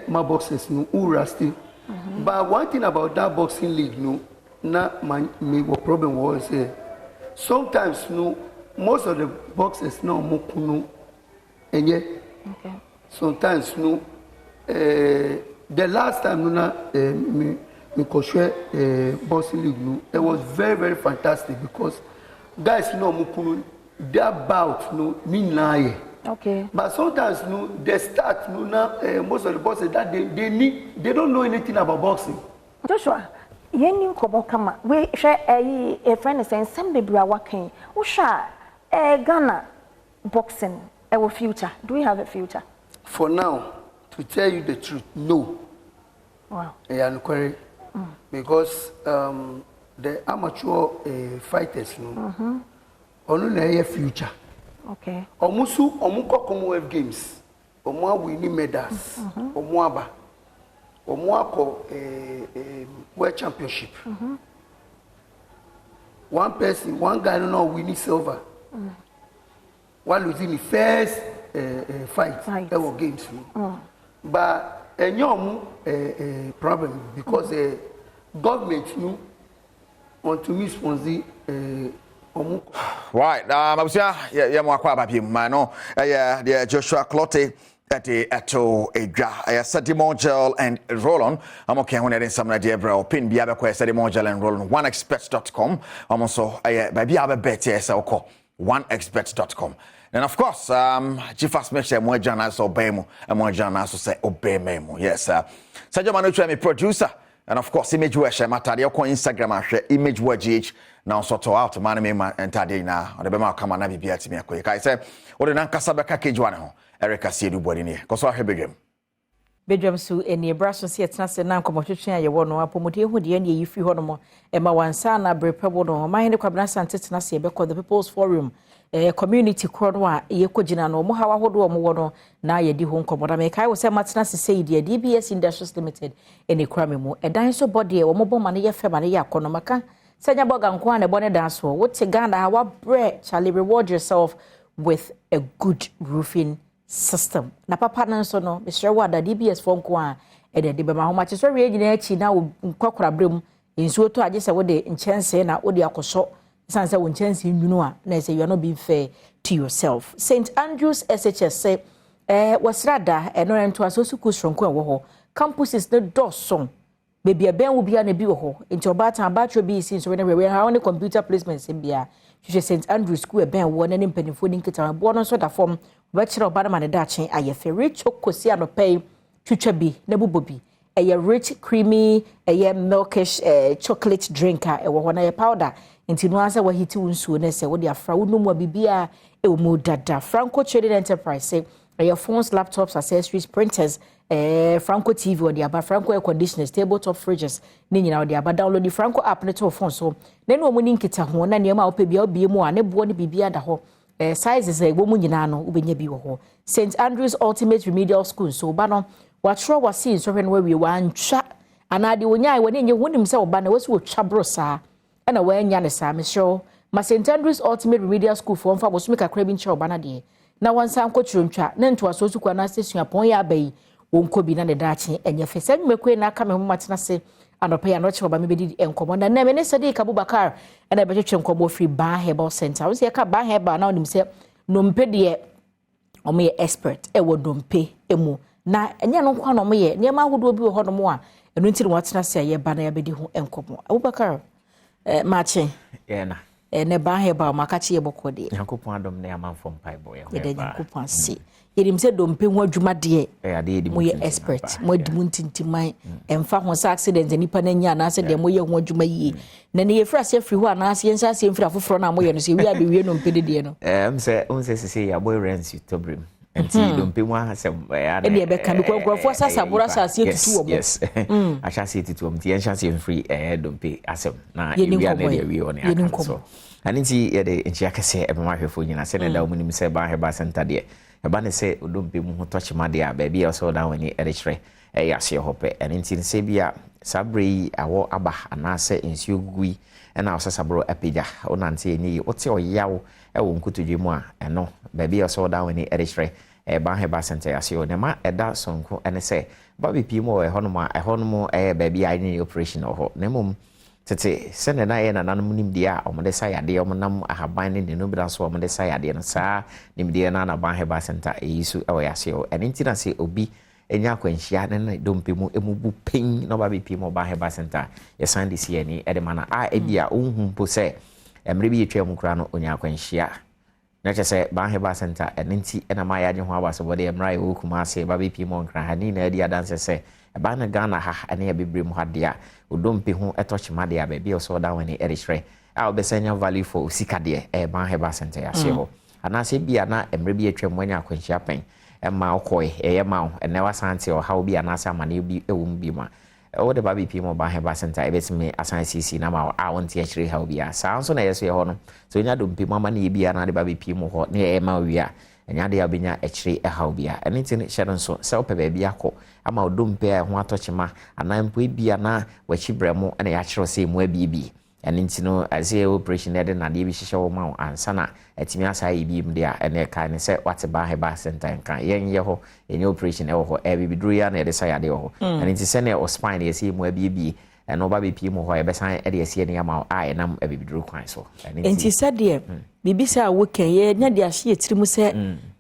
my boxers no urasti. But one thing about that boxing league no na me what problem was sometimes no most of the boxers no mo kuno enye sometimes no the last time no na me coach boxing league no it was very, very fantastic because guys no mo kuno that bout no mean lie. Okay. But sometimes no they start no now most of the boxers that they don't know anything about boxing. Joshua, you kobo kama we share a friend saying some baby are working. Usha Ghana boxing our future. Do we have a future? For now, to tell you the truth, no. Wow. Because the amateur fighters no. Only a future. Okay. Omuko Commonwealth Games. Omwa winning medals. Omwaba. Omwako World Championship. one person, one guy no winning silver. One losing the first fight. Ever games. But a young problem because government want to miss sponsor. Right, Mabusia, yeah, more quite about him, no, yeah, Joshua Clotte at the Eto Edra, Sedimon Gel and Roll-On. I'm okay when I some idea, bro. Pin Biaba Quest, Sedimon Gel and Roll-On, oneexperts.com. I'm also, baby, I have a bet, yes, I'll call oneexperts.com. And of course, Jifas Mesha, more journalists obey me, and more journalists say obey me. Yes, sir. Sajo Manuchu, I'm a producer. And of course, image where share matter, you can Instagram and share image where GH now sort out man me and today now. Or the bema come and be at me a quick. I say, what the Nankasaba package one, Erica see the body near. Because I have a game. Badwam so eni braso se etna se na nkomotwetwe aye wo no apomodie hu de ne yifi ho no mo e ma wansa na brepebo no ma hene kwabna sante tena se be call the People's Forum community kro a ye kogina no mo hawa hodo mo wo no na ye di ho nkomoda me kai wo se matena se sei de DBS Industries Limited eni krame mu edan so body e wo mo boma ne ye fe ma ne ye akono maka senya boga nko an e bone dan so wo te Ghana hawa bre Charlie, reward yourself with a good roofing system. Na papa nan so no be sure wada DBS fo nko a e de be ma ho ma che so re nyina achi na kwakora brem ensuo to age se wo de nchense na wo de akoso sanse wo nchense nwunu a na say you are not being fair to yourself. St Andrews SHS say wasrada no ento asosu kusronko e wo ho campuses the doson baby a ben wo bia na bi wo ho enti obata battery bi sin so we ha on computer placements bia hwehwe St Andrews school e ben wo na ne mpanifo ni nkita bo no so da form bachelor obada man da chen ayefe rich okosi anopay twitwa bi na bubobi eye rich creamy eye milkish chocolate drinker e wo ho na ye powder enti no ansa wa hiti unsuo na se wo de afra wo no mu bibia e wo mu dada Franco Trading Enterprise say eye phones, laptops, accessories, printers Franco TV or the aba Franco air conditioners, tabletop fridges ni nyina or the aba download the Franco app ne to phone so na no mu ni nkita ho na ne ma wo pe bia obie mu a ne bo ne bibia da ho sizes wo mu nyina no ubenya bi wo ho St Andrews Ultimate Remedial School so ba no watro wasi so hwe no we wantwa anade wonya we ne nye wonim se wo ba na wasi wo twabro saa na wanya ne saa me show ma St Andrews Ultimate Remedial School for mfa bosumi kakra bi nche wo ba na de na wansa nkochuruntwa na nto aso su kwa na sesua pon ya abai wonko bi na ne dache enye fese mmekwe na aka me ho matena se anopa ya no che wo ba me bedi enkomo na na me ne Sadiq Abubakar na be twetwe enkomo free Ban Herbal Center wo se ka Ban Herbal na onim se nompe de omo ye expert e wo dompe emu na enye no kwa no mo ye ne ma hodo bi wo ho no mo a enu ntiri watena se ye ba na ya bedi ho enkomo Abubakar mache na ne Ban Herbal makachi ye bokode Yakopon Adom ne amanfo mpaibo ye de Yakopon se yerim se dompe ho adwuma de mo ye expert mo adimu ntintimai emfa ho sa accident nipa na nya na se de mo ye ho adwuma yi na ne ye fra se free ho na se yensa se mfira foforo na mo ye no se wi abewie no mpede de no se se ya boy rents tobrim enti dompe mo asem ya e be ka bi kwafo sasa bora sasa etutu wo yes acha se etutu wo mti yensa se free dompe asem na wi na de wi on ya so aninti ye de enchi akase e be ma hwefo nyina se ne da wo nim se Ban Herbal Center de eba ne se odompe mu hotoche made a baabi a so da wani erechre ya se hope aninti se bia sabrei awo aba anase ensio gui na osasabro apija onante ni wote oyawo e wo nkutudwe mu a eno baabi a so da wani erechre Ban Herbal Center ya se o ne ma eda sonko ene se babi pi mo e hono mo baabi a ni operation ho ne mum tete sene na ye na nanum nimdia omode sayade omonam ahaban ne no bra so omode sayade no saa nimdia na Ban Herbal Center eyisu ewo yase o enti na se obi enya kwanhia ne dompe mu emubu pen no ba bi mo Ban Herbal Center ye sande si ani e de mana a ebia ohun po se emre bi etwa mu kra no onya kwanhia na chese Ban Herbal Center enti na ma ya je ho abaso bode emra ye okuma se ba bi mo nkra hani na edi adanse se eba na Ghana ha ane ya bebre mu hadia odompe ho etochima de abia so da wani erechre a obesanya value for sikade Ban Herbal Center ya se ho ana se bia na emre bi etwa mu anya kwanhia pen ma okoi ma ene wasante o ha obi ana sa mane bi ewum bi ma o de ba bi mo Ban Herbal Center ebetime asan cc na ma a wonte achire ha obi a sa so na yeso ye ho no so nya dompe mu ama na bi ana de ba bi mo ho na ma wi a enya de abenya achire ha obi a ene tin hyere nso se ope ba bi akọ ama odompe ho atochima ana mpo bia na wachi bremo na ya chiro se mu abibi and into no as a operation that na de bi hihye wo ma ansa na atimi asa yi bi mde a ene ka ne se what ba he ba center nka yen ye ho any operation e ho e bi duru ya na de sa ya de ho and into se na o spine ye see mu abi and oba be pie mu ho e be san e de ase ne ya ma a enam abi duru kwan so enti se de bibi sa wo ken ye nya de ahye tiri mu se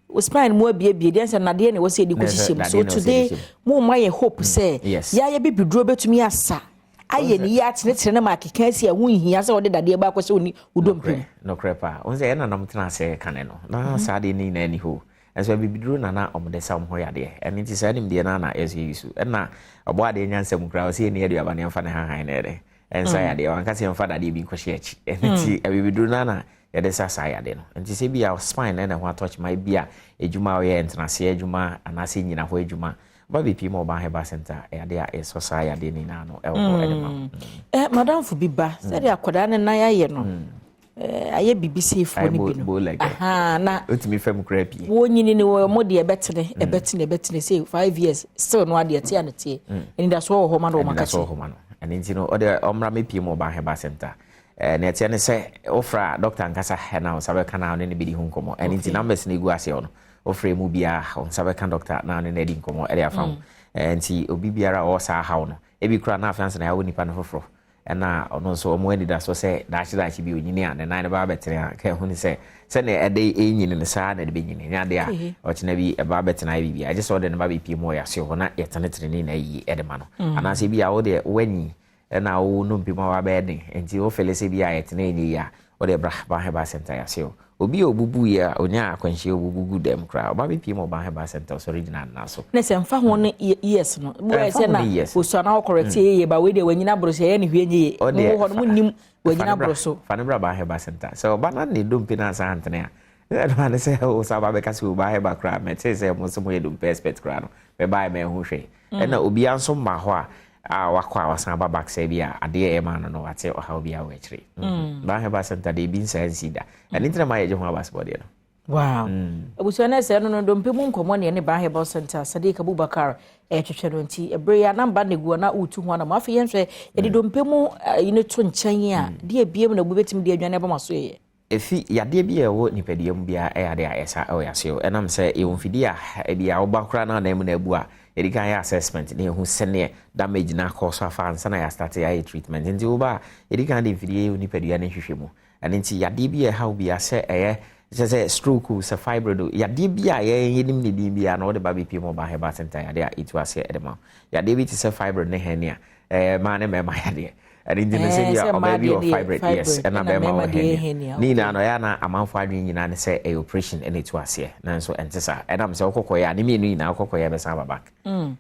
o spine mu abi de nsa na de ne wo se di ko hihye so today mu ma ye hope say ya ye bi duru betumi asa aye ni ya tene na makeka asi a hunhia se wode dade ba kwese oni udompem no crepa on say na nam tena se kane no na sade ni na ni ho enso bibiduru na omde sam ho yade eni ti sade mde na yesu na obo ade nyansam kra o se ni ade abane mfa ne han na ede enso yade wanka se mfa dade bi kwhye achi eni ti bibiduru na yade sasa yade no enti se bia spine na ho touch my bia ejuma o ye entena se ejuma anase nyina ho ejuma Baby Pimo Baheba Center, Adia is society ni nano, Madame Fubiba, said Akodana Naya Yeno. I BBC for na ultimate fem crappy. One in the modi a betting, say 5 years, still no idea, and that's all Homan or Macaso. And in no other Omrami Pimo Baheba Center. Netiane say, Ofra, Doctor Ankasa Hena, Sabakana, and anybody whom come, and in numbers negotiation. Ofre mu bia on sabe kan doctor na ne di nkomo e dia fam enti obi biara o sa hawo no e bi kura na afiance na yawo nipa no foforo e na ono so omo eni da so se da chi bi onyini a ne nan ba betere ka hu ni se ne e de enyini ne sa na de be nyini nya de a o chena bi e ba betere bi bia je so de ne ba bi pi mo ya se ho na ye tenetere ni na yi e de ma no ana se bia wo de wanyi e na wo no bi ma wa be de enti o fele se bia ye tene ni ya o de bra ba he ba center ya se obi obubu ya onya akwanhye obugu dem kra oba be pimo ba he ba center original na so na se mfa ho no yes no bo se na oso na correct ye ba we de wanyina bro se ye ne hwe nye mo ho no nim wanyina bro so fa ne bra ba he ba center so oba na ne dompe na sa antene a na ne se o sa ba be ka se ba he ba kra me te se mo so mo ye dompe expert kra no be ba me ho hwe na obi anso ma ho a wakwa wasan ba back say bia ade e ma no wate o ha bia we kire ba he ba center de bin sense da and intra ma ye je ho abasbody no wow abuso na se no dompe mu nkomo ne ne ba he ba center Sadiq Abubakar twetwe no nti ebre ya namba ne guo na utu ho na ma afi yenhwe ye de dompe mu ine to nchen a de abiem na bubetim de adwane ba maso ye efi yade bia wo nipediem bia e yade a esa o yaseo enam se e wonfidi a e bia wo ba kra na na mu na abu a edikan ya assessment ne hu sene damage na cause afa ansa na ya start ya treatment nti wo ba edikan de mfidi e nipadua ne hwehwemu and nti yade bia how bia se se stroke se fibroid yade bia ye yenim ne din bia na wo de ba BP mo ba he ba center yade a itu ase edema yade bi ti se fibroid ne henia ma ne me ma yade and in the city of baby or fibroid yes and na ma ni na no ya na amanfo adwen nyina ne say a operation and it was here na so entesa and am say okokoya ni me ni na okokoya be sa back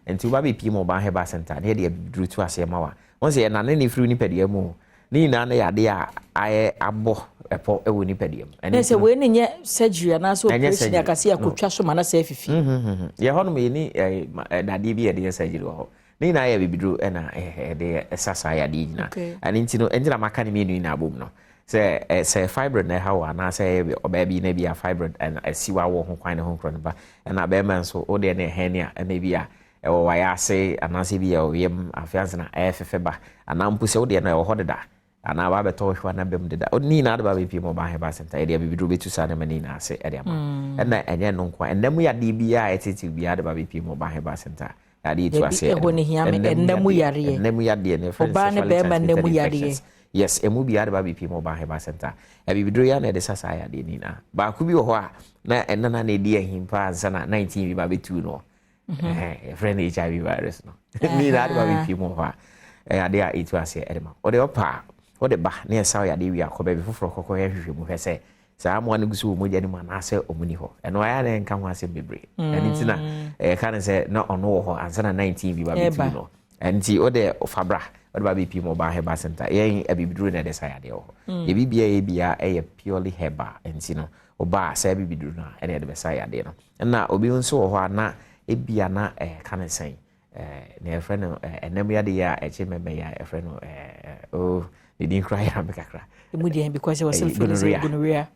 enti wo ba be pimo ba he ba center na de duru to ase ma wa won say na ne firi ni pedia mu ni na na ya de a aye abo epo ewo ni pedia mu and say we ni nye surgery na so operation akase akotwa so ma na say fifi ye hono me ni dade bi ye de surgery ho ni na ya bibidru na de sasa ya di na ani ntino enjina maka ni menu na abom no se fibroid na ha na se oba bi na bia fibroid and asiwa wo ho kwan ne ho kro ne ba na be man so o de na hernia na bia e wo wa ya se anase bia o yem afiance na efefe ba ana mpu se o de na wo hodeda ana ba be to hwa na bem deda o ni na de ba bi mo ba he ba center e de bibidru betu sa na mani na ase e de ama na enye no nkwa enemu ya di bia etiti bia de ba bi mo ba he ba center yadi to ase enemu yare ne oba ne be ma enemu yare yes emu bi yare ba bi mo ba he ba center e bi bidro ya na de sasa yade ni na ba ku bi ho a na enana na di ahimpa ansa na 19 bi ba betu no friend HIV virus no ni na ba bi mo ho a yade a itu ase e de ma o de opa o de ba na esa yade wi akoba bi foforo kokko ya hwehwe mu hwese saa mo ane gusu mo jani ma na se omuni ho eno aya na nka ho ase bebre eni tina ka ne se na ono ho ansa na 19 bi ba bitu no enti o de fabra o de ba BP mo ba he ba center yen abibidru na de sa yade ho ye bibia ye bia e purely heba enti no o ba sa abibidru na ene de be sa yade no na obi nso ho na e bia na ka ne sen na e friend enem yade ya e che meme ya e friend o they didn't cry kakra immediately because it was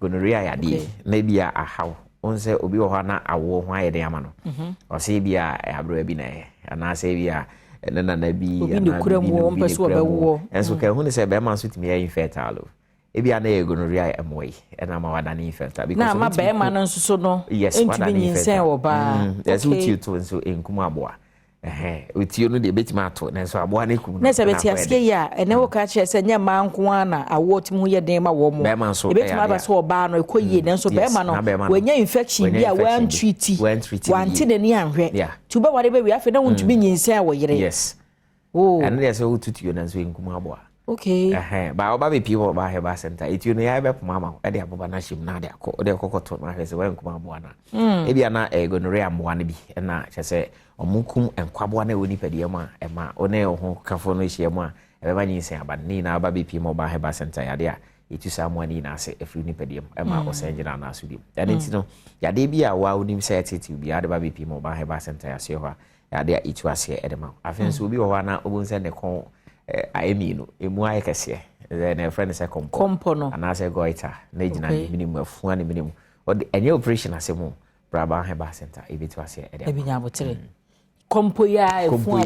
gonorrhea ya di maybe a how on say obi ho na awo ho ayede ama no o say bia abro bi na ana say bia ene na na bi obi ne kura mu on pese obewo enso ka hu ne se be man so timi ya infertile ebi ana ye gonorrhea amoi ena ma wada ni infertile because na ma be man nso so no entimi nyinsen oba yes uti to nso enkuma aboa uti no de betima ato na nso aboa na ekum na se beti asie ya ene wo ka che se nya ma nko ana awo tim ho ye den ma wo mo e betima ba so oba no ekoyie na nso be ma no wanya infection bi a wan treat wanti de ni anhwe tuba wade be wi afi na wontumi nyinsen wo yire yes and there so ututu na nso enkuma aboa okay ba oba be people ba he ba center itu no ya be poma ma e de aboba na shim na de kokoto na hwese wan kuma aboa na e bia na gonorrhea aboa na bi na kyese omunkum enkwabo na woni pade ma e ma one ho kafo no hie ma e be ba nyinsen aba ni na aba be people ba he ba center ya de a itu samu ni na ase efri ni pade e ma o senjina na asudi ya de ntino ya de bia wa onim say tete bia de ba be people ba he ba center ya se ho ya de itu ase e de ma afenso obi ho na obunse ne kon aemi no emu aye kese na friend say kompo no ana say goita na gina minimum afu na minimum enye operation asemu braba he ba center ebitu ase e de ebinya botere kompo ya efu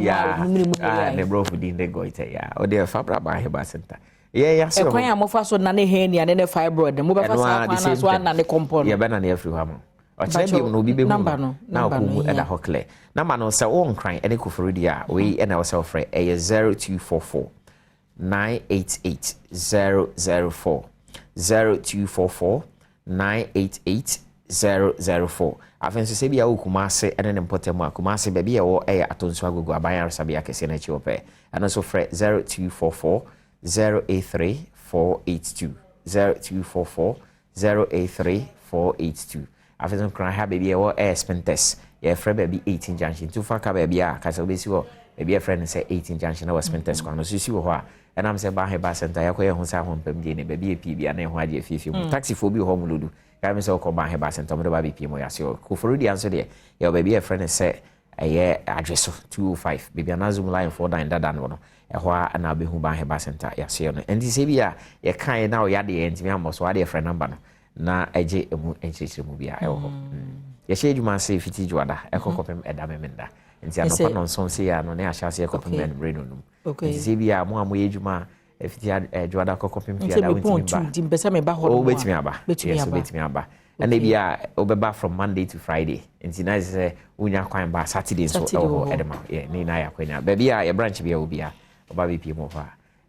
minimum ya na bro fudi de goita ya o de fa braba he ba center ya so ekwan amofa so na ne hernia ne fibroid mo be fa sa kwa na so na ne kompo no ya be na ne afri ha mo ọchịrị bi no bi be mu na okumu eda hokle na ma no se won kran ene kofurudi a we ena wo se ofre e 0244 988 004 0244 988 004 afenso se bia okuma ase ene ne mpotemu akuma ase be bia wo e atonso agogo abanya sabia kese na chi ope ana so frɛ 0244 083 482 0244 083 482 after cry ha baby or air spentest yeah friend baby 18 junction to faka baby a kasa obesi wo baby a friend say 18 junction na spentest kwa no so si wo ho a and am say ba he ba center ya koye ho sa ho mpam die ne baby pi bia na ho ade afiefi mu taxi fo bi ho mu lodu ka me say ko ba he ba center mo ba pi mo ya se ko forudi answer de ya baby a friend say aye address 205 baby na zoom line for down dada no no ho a na be hu ba he ba center ya se no enti se bia ye kan na o ya de enti me am so ade friend number no na eje emu enchechire mu bia eho ye she adwuma se fiti jwada ekokopem eda memenda nti anopa no nson se ya no na ahyase ekopem men breno num nti se bia mo amoye adwuma fiti jwada kokopem fia da wentimi ba nti mpesa me ba ho o betimi aba yes betimi aba and bia obeba from Monday to Friday nti na se unya kwan ba Saturday so eho edema ni na ya kwanya ba bia ye branch bia obia oba be pi mo fa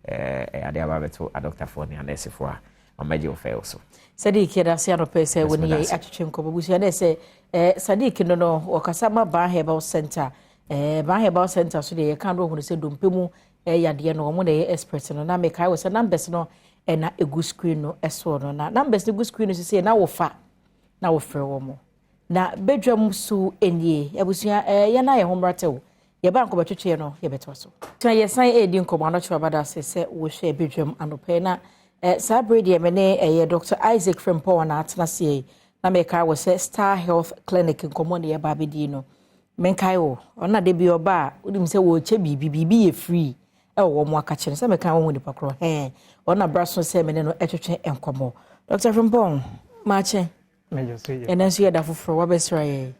ade aba beto a doctor for ni anese for amaje ofail so Sadiq da se anopese woni ye atwetwenko babusu na se Sadiq no okasa ma ba herbal center ba herbal center so de kan do hunu se dompemu yade no mo na ye expert no na me kai wo se numbers no na egu screen no eso no na numbers egu screen no se na wo fa na wo frɛ wo mo na bedwam so enie abusu ye na ye homratew ye ba nko betwetwe no ye beto so twa ye san edi nkomo no chwa bada se wo hwe bedwam anope na Sabrina mene Dr. Isaac Frimpo na atnase na meka wo se Star Health Clinic nkomo ne ba bedi no menkai wo ona de bi oba udim se wo che bibi ye free wo mo aka kire se meka wo ni pakro ona braso se mene no etwetwe enkomo Dr. Frimpo ma che mejo se ye enanso ye da foforo wa besra ye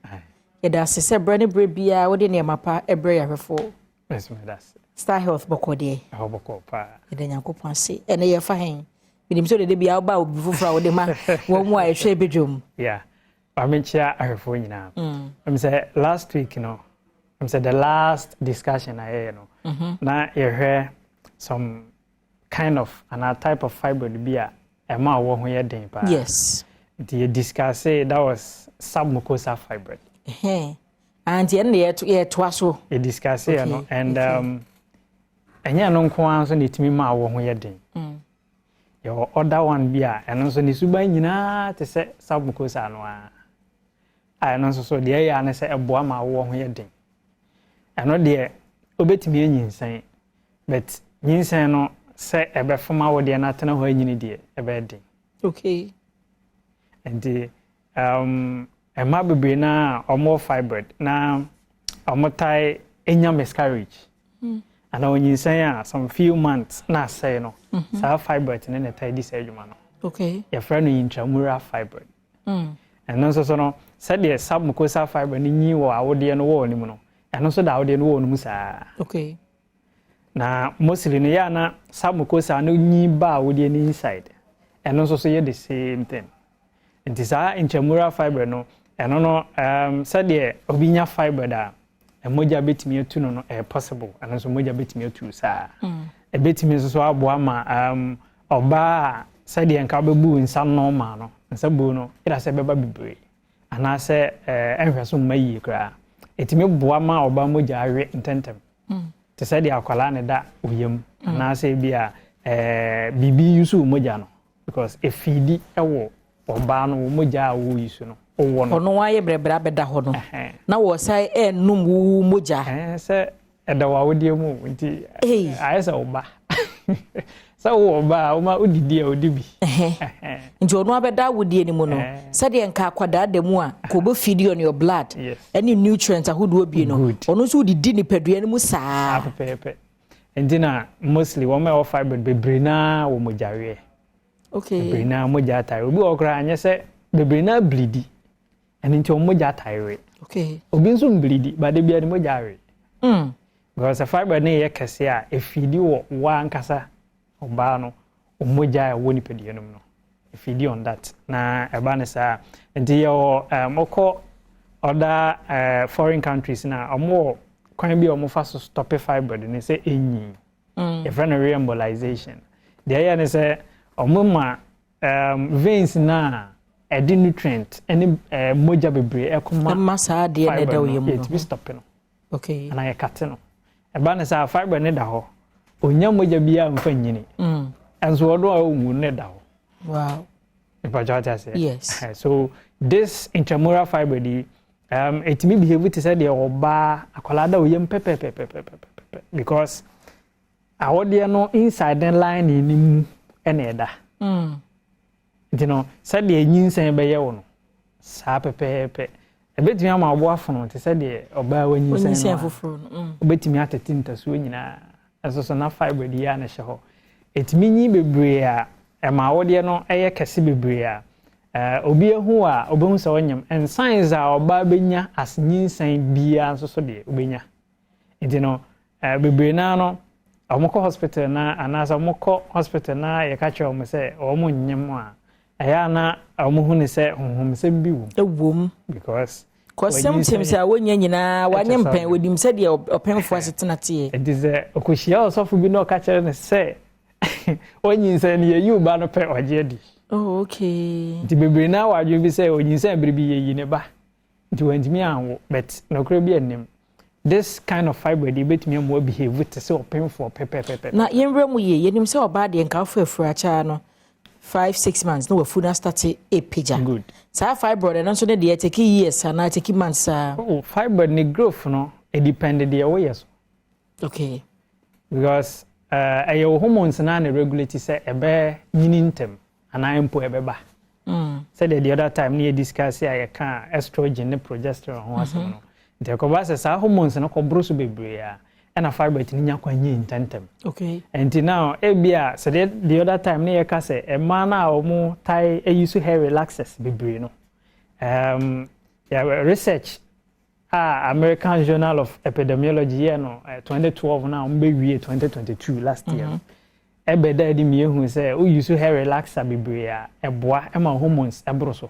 ye da se brane bre bia wo de ne mapa ebre ya hwefo yes me das Star Health bokode boko pa ede nyankopon se ene ye fa hen bidim so de bia oba obi foforo wo de ma wo mu a ehwe bedwom yeah amenchia ahwefo nyina say last week say the last discussion I had na ehwe some kind of a type of fibroid bia ema wo ho ye den pa yes the discuss that was submucosal fibroid and ye to aso e discuss and enya no nko an so netimi ma wo ho ye den your other one bia eno so ni suba nyina te se submucosal no a eno so de ya na se eboa ma wo ho ye den eno de obetimi anyinsan but nyinsan no se ebe foma wo de na tena ho anyini de ebe den okay and ema bebre na omo fibroid na omo tai enya miscarriage and onyinsan some few months na say no sa fibroid ne na tai dis adwuma no okay your friend intramural fibroid and no so no said the submucosal fibroid ni wo awode no wo ni mu no ɛno so da wo de no wo no musa okay na mostly no ya na samukosa no nyi ba wo de ni inside ɛno so ye the same thing nti saa intramural fiber no ɛno no said de obinya fiber da emoja betimi atu no possible ɛno so moja betimi atu saa ebetimi so aboa ma oba said de nka bebu nsa no ma no nsa bu no ira se beba bibre ana se enhwe so mayi kra etimi boa ma oba moja awe intentem te said de akwala ne da oyem ana se bia bibi yusu moja no because efidi ewo oba no moja wo yusu no owo no ono waye brebra beda ho no na wo sai enum wo moja se eda wa wodie mu nti ayesa oba sa wo ba o ma odidi a odibi nti ono abeda wodie ni mu no said de nka akwada da mu a ko bo feed on your blood any nutrients ahodo bi no ono so odidi ni padua ni mu saa pepe nti na mostly wo ma fiber bebre na wo mojawe okay bebre na moja tai obi okra anye se bebre na bleedi and nti wo moja tai okay obi nso bleedi ba de bia ni mojawe because fiber na ye kese a efidi wo wa nkasa oba no omoja wo ni pedie no no efidi on that na eba ne sa nti yo moko other foreign countries na omo kwan bi omo fa so stop fiber ne say enyi e friend reembolization the ya ne say omo ma veins na edi nutrient any moja bebre ekoma masa de ne da oyem no it be stop no okay na ye cut no eba ne sa fiber ne da ho onya moja bia mfa nyini enso odo a omu ne da ho wow yes so this intramural fiber di it may behave to say the oba akola da oyem pepe because awode no inside the line ni mu ene eda you know said the nyinsen be ye wo no sa pepe ebetimi ama abo afono te say the oba wa nyinsen foforo no obetimi atetinta so nyina so na fiber di ya na hye ho etimi nyi bebre a ema awode no eye kese bebre a obi ehu a obehu se onyem and signs a oba benya as nyinsan bia so de obenya enti no bebre na no omoko hospital na anasa omoko hospital na ye ka che se omo nyem a aya na omohu ne se honhom se bi wo ewom because symptoms a wonya nyina wanyem pen wodim se de openfo asetena tie it is okohia osofu bi no ka che ne se onyinsan ne yi uba no pe oje di oh okay nti bebre na wadwe bi se onyinsan berebi ye yi ne ba nti wantimi anwo but no kra bi anim this kind of fiber dey betimi am behave to say openfo pepe na yenwra mu ye yenim se oba de nka afu afuracha no 5-6 months no wafu na start a pija good sa fiber de no so de take years and take months fiber ni growth no it depend the way so okay because ayo hormones na na regulate say ebe nyini ntem ana empo ebe ba said the other time near discuss here ka estrogen ne progesterone ho asem no de ko ba sa hormones no ko bro so bebre ya na fiber tin nya kwa nyi intentem okay and now ebia said the other time near ka say e ma na omo tai use hair relaxers bebre no research American Journal of Epidemiology no 2012 now mbe wie 2022 last year ebe da di mi ehun say o use hair relaxer bebre a eboa ema hormones ebro so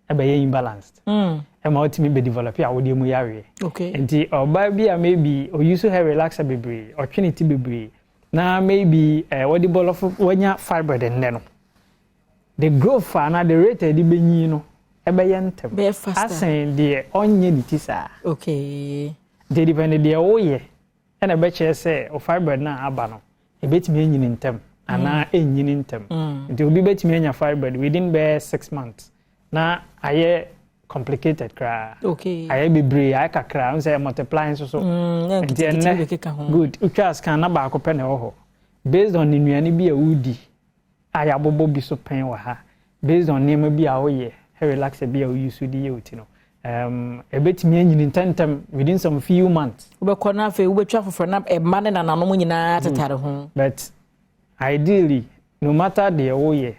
ebe ye imbalanced ema otimi be develop ya wodi mu yawe okay enti oba bi a maybe o use hair relaxer bebre o trinity bebre na maybe wodi ball of wanya fiber den ne no the growth na the rate di benyi no ebe ye ntem be faster asen de onye di tisa okay they depend de oye na be che say o fiber na aba no ebetimi enyini ntem ana enyini ntem nti obi betimi enya fiber within be 6 months na aye complicated cra okay aye bebre aye kakra on say multiplying so good utwas kan na ba akopɛ na ho based on nuane bi a wudi aye abobo bi so pen wa ha based on name bi a oye relax bi a use di yoti no ebetimi enyini ntentem within some few months ubekɔ na afa ubetwa foforo na ema ne nananom nyina tetare ho but ideally no matter the oye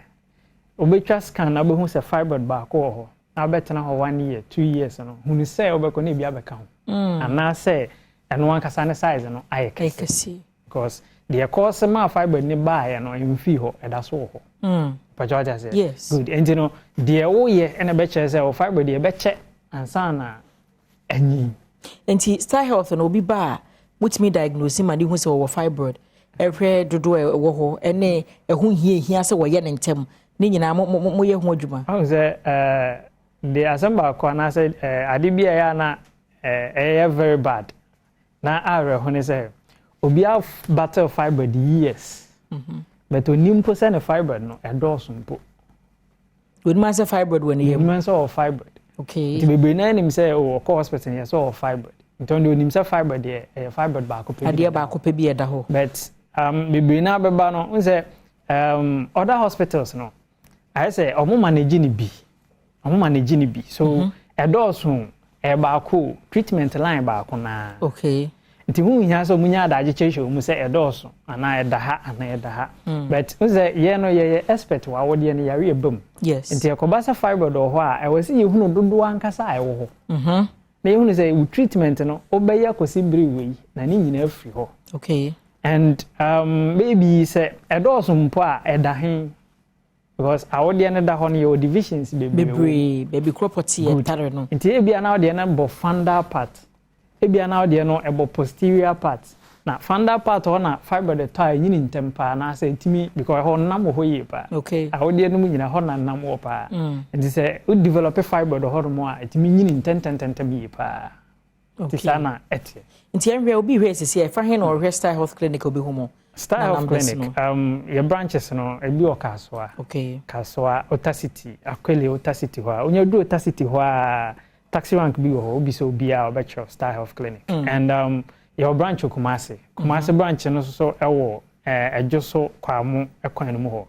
obetwa scan na behu se fiber ba ko ho na betena ho 1 year 2 years no hunu se obekɔ na bi abeka ho And now say and one can size no I can see because the course ma fiber ni buy no in fee ho and that's all. But Georgia said yes. Good. And you know the oh yeah and a betcha say or fiber the betcha and sana any. And Star Health and Obi Bar which me diagnose him and he was over fibroid. Every do a woho and a who here say we yen and tem. Nina mo ye ho adwuma. I say the assemble corner said adibia na very bad. Na are when he say obi have battle fiber the years. But onim po say na fiber no endorse mpo. When man say fibroid when you man say fibroid. Okay. Ti be na him say o call hospital here so fibroid. Nton onim say fibroid there fibroid ba ko pe. Ade ba ko pe bi eda ho. But be na beba no we say other hospitals no I say omo manage ni bi. Omo manage ni bi. So endorse ba ko treatment line ba ko na. Okay. Nti hu hia so munya adaje chesho mu say endorse ana edaha ana edaha. But we say ye no ye expert wa wo de ne yare ebam. Yes. Nti ekobasa fiber do ho a e wasi ye hunu dodo ankasa a e wo ho. Na ye hunu say treatment no obeye akosi bri we na ni nyina afri ho. Okay. And maybe say endorse mpo a edahin because our the another one your divisions baby property and tare no nti e bia na the na bo fundal part e bia na the no ebo posterior part na fundal part na fiber the tie nyini ntempa na say ntimi because ho nam ho yi pa okay our the no nyina ho na nam wo pa nti say we develop fiber the ho mo a ntimi nyini ntenten yi pa okay sana ete nti enwe obi hwe sisi e fa he no Star Health Clinic obi homo Star Health Clinic your branches no ebi o Kaswa okay Kaswa Otacity Akwele Otacity ho onye do Otacity ho taxi rank bi ho obi so bia obecho Star Health Clinic and your branch Kumasi branch no so ewo ejoso kwamu ekwan no ho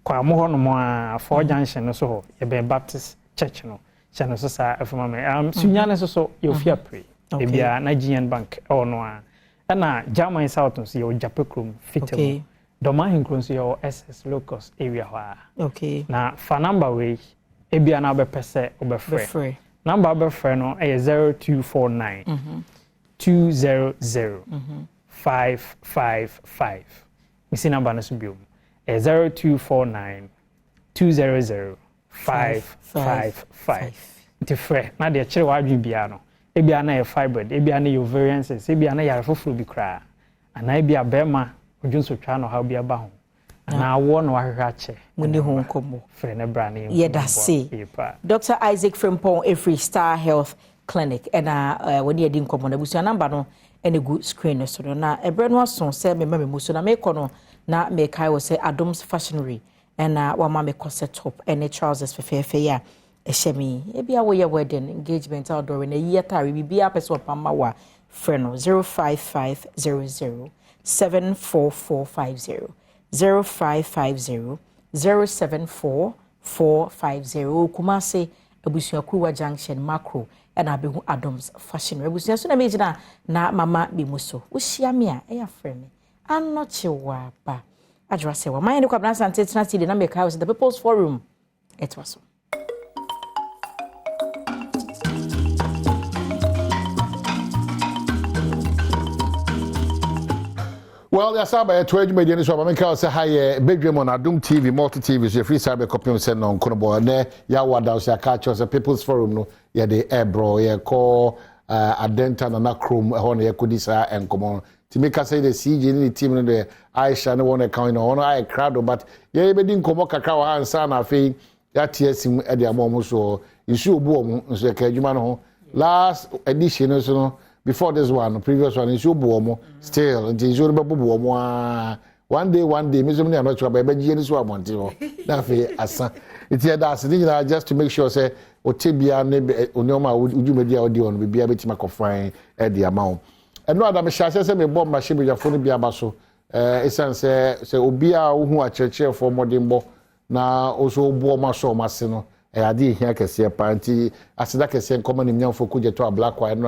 kwamu ho no mo a Four Junction no so ho ye be Baptist Church no chano so sa efoma me sunyane so you fear pray ebia Nigerian Bank o no a na German South no your Japekrum fitem okay. Doma hinkron so your SS locus area ho okay na fa number we ebia na be pese obefre number obefre no 0249 200 555 misi number no so biom 0249 200 555 ntifre na de kire wa adwen bia no ebia na fibroid ebia na ovarian cyst ebia na yare foforo bi kra ana ebia bema odwunso twa no ha bia ba ho ana wo no ahwehwe ache muni ho nkomo fre ne bra ne yeda se Dr. Isaac Frimpong Every Star Health Clinic ena woni edi nkomo na busu number no ene gu screen so na ebre no aso se me muso na me kono na me kai wo se Adom's Fashionary ena wa ma me corset top ene trousers fefe ya Eshemi, ebia wo ye wedding engagement outdoor na year tare bibia person pamma wa freno 05500 74450 0550 074450 Kumase Abusuakuwa Junction Macro and Abehu Adams Fashion Rebusia so na mejina na mama bimuso wo hia me a eya freme anoche wa ba adwase wa man ne kwabna sante tena ti de na make house the People's Forum it was so. Well, that's about a 12 million. So I'm going to say hi, Badwam on Adom TV, multi TV. So free cyber copy of send on Konobo. Ne ya wada us ya catch us a People's Forum no. Ya the bro ya call Adenta na na chrome hon ya kudisa and come on. To make us say the CG ni team no the Aisha no one account no ono I crowd but ya be din komo kakra wa ansa na fe ya tiesim e dia mo so isu obu omu nso ka adwuma no ho. Last edition so no before this one, previous one, is your boom still until you boom. One day, Miss Mini, I'm not sure about Genius one month. Asa. It's here that's just to make sure, say, or Tibia, Unoma, would you media audio and be able to make a fine at the amount. And no other machine says, me bomb machine with your phone be a basso. It's say, Obia, who are church for Modimbo, now also Boma so Massino. I did hear can see a party as that can say common in young for Kuja to a black one.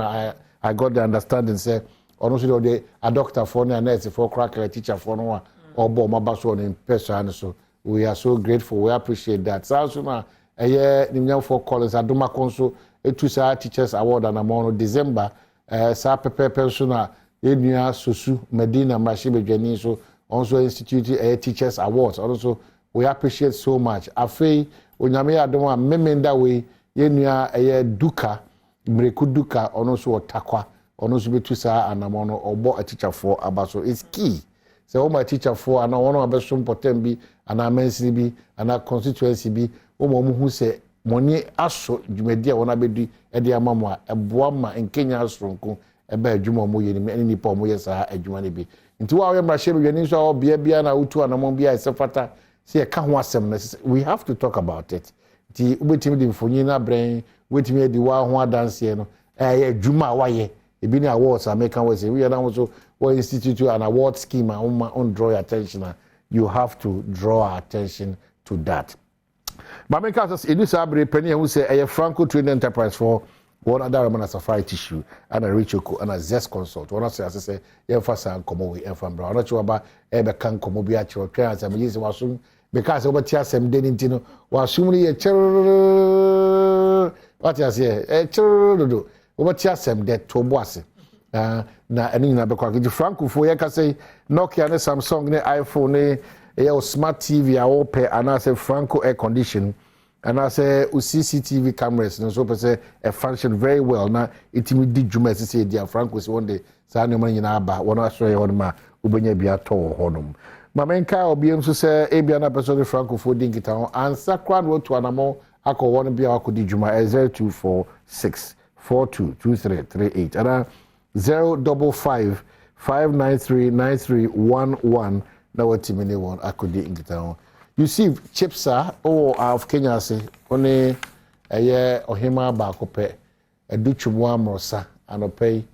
I got the understanding say honestly a doctor for a nurse for cracker a teacher for no or bomb basso in person so we are so grateful we appreciate that so soon a year for Collins Adoma Consul to say teachers award and amount of December sa pepepe so na enua sosu Medina Mashibedwani so also institute teachers awards also we appreciate so much afei onyame adom a memenda we yenua duka mreku duka ono so otakwa ono so betu sa anamo no obo a teacher for abaso is key so my teacher for ana ono abesom potem bi ana mansi bi ana constituency bi o mo hu se moni aso dwumadi a wona bedi e de amamo a eboa ma nkenya asronko ebe adwuma mo yeni eni nipa mo yesa adwuma ne bi nti wa we mrahye beni so obia bia na utu anamo bia esefata se e ka ho asem na we have to talk about it nti ubetimi di mfonyi na brain wetimi di wa ho adanse no adwuma a waye ebi ni awards American we say we are now also we institute an award scheme on draw your attention. You have to draw our attention to that. But make us Edu Sabre Penny who say a Franco Trading Enterprise for one other Roman Safari tissue and a Richoko and a Zest consult. One of us say Enfasa and Komo we Enfam Brown. Not sure about Ebe can Komo be at your parents and use wasum because over Tiasem Denintino was assuming a what you say a churro over Tiasem de Toboase. Na eni na bekwa ki Franco fo ye ka say Nokia ne Samsung ne iPhone ne smart TV a ope ana say Franco air condition ana say CCTV cameras no so say function very well na itimi di djuma say dia Franco say one day sa no man nyina aba wona so ye wona ma ubenya bia to honum mamenka obiem so say e bia na person Franco fo di nkita ho ansa kwa no to anamo akọ wona bia akodi djuma 0246 422338 ana 055-593-9311 na watimene won akodi ingita. You see chipsa of Kenya say one ohima ba kope educhmu amrosa anopai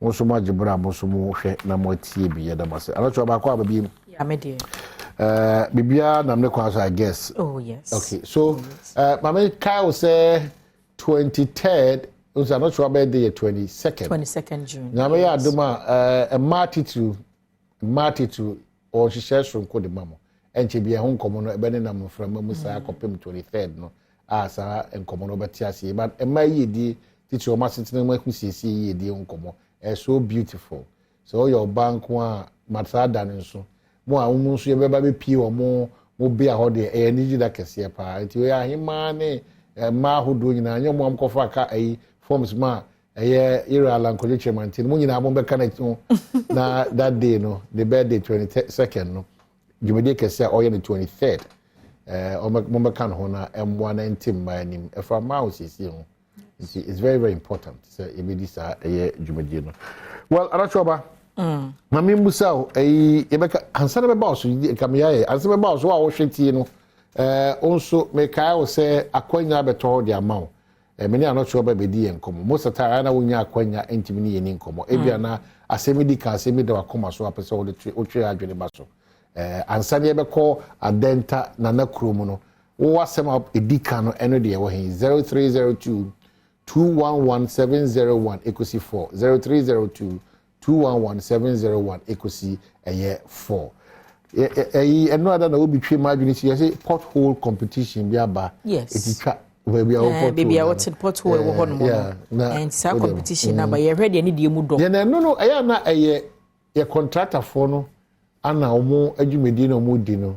mosoma jibra mosomo hwe na motie bi yedamase anocho ba kwa babi ya medie bibia namne kwa so I guess. Oh yes. Okay, so mama Kyle say 23rd. I'm not sure about the 22nd June. Now, I adoma a marty to or she shares from Code Mammo. And she be a home common Benham from Musa Copim 23rd, no, as and common over Tiasi, but a my ye teach your master who see ye the uncommon, and so beautiful. So your bank one Matsadan and so more almost your baby pee or more be a holiday, and need you that can see a party. We are him, man, ma who doing a young mom coffee a forms ma era Lancolin Chairman, Munina Bomba Connect na that day, no, the birthday 22nd, no, you may say, or the 23rd, or Momba Can Hona, M1 and Tim by name, if a mouse is, you know, it's very, very important. So, it be this a Jumedino. Well, Arachoba, Mammy Musao, a answer about Camia, answer about so I was shaking, also, make I say, a coin abator the amount. Many are not sure about the income. Most of the time, I will not quenya intimini in income. Ebiana, a semi-dica, semi-dawakoma, so episode the tree basso. And Sunday call a denta nana crumono. Or sum up a decano energy away 0302 211 701 equity 4 0302 211 701 equity a year 4. Another will be between my unity. I say pothole competition. Yes. It is baby I what's in pothole and some competition now, but you're ready. I need you mudo. No, I am not a contractor for no. Anna omo adwumedino mudino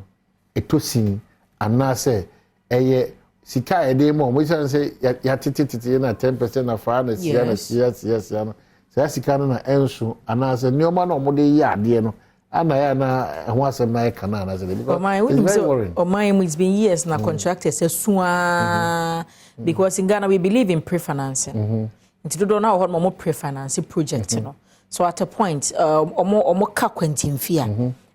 etosin anase eye sika ede mo we say ya tititi na 10% na fa na sia na yes ya no say sika na enso anase neoma na omo de ya ade no ana ya na ho asem na kana na say because it's very worrying. Mine it's been years na contractors say suwa because in Ghana we believe in pre-financing. Nti do na ho mo pre-financing project no. So at a point omo ka kwantin fia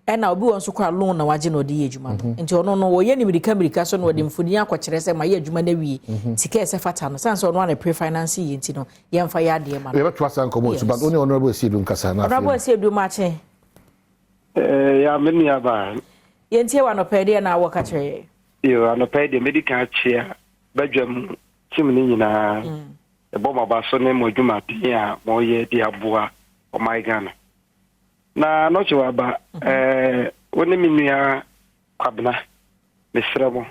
and now be so kwa loan na waje no de adwuma no nti ono no wo ye ni mirika so no de mfuni akwakere se ma ye adwuma na wi tike se fata no sanso ono na pre finance yi nti no ye mfa ya de ma we beto asan komo so but only honorable Sidu nkasa na honorable Sidu ma che ya meni aba ye ntie wa no pede na wo ka kire yo ano pede medical chia badwam chimni nyina e bo ma ba so ne mo adwuma pin a mo ye di aboa o my Ghana na no chiwa ba woni minua kwabna mesremo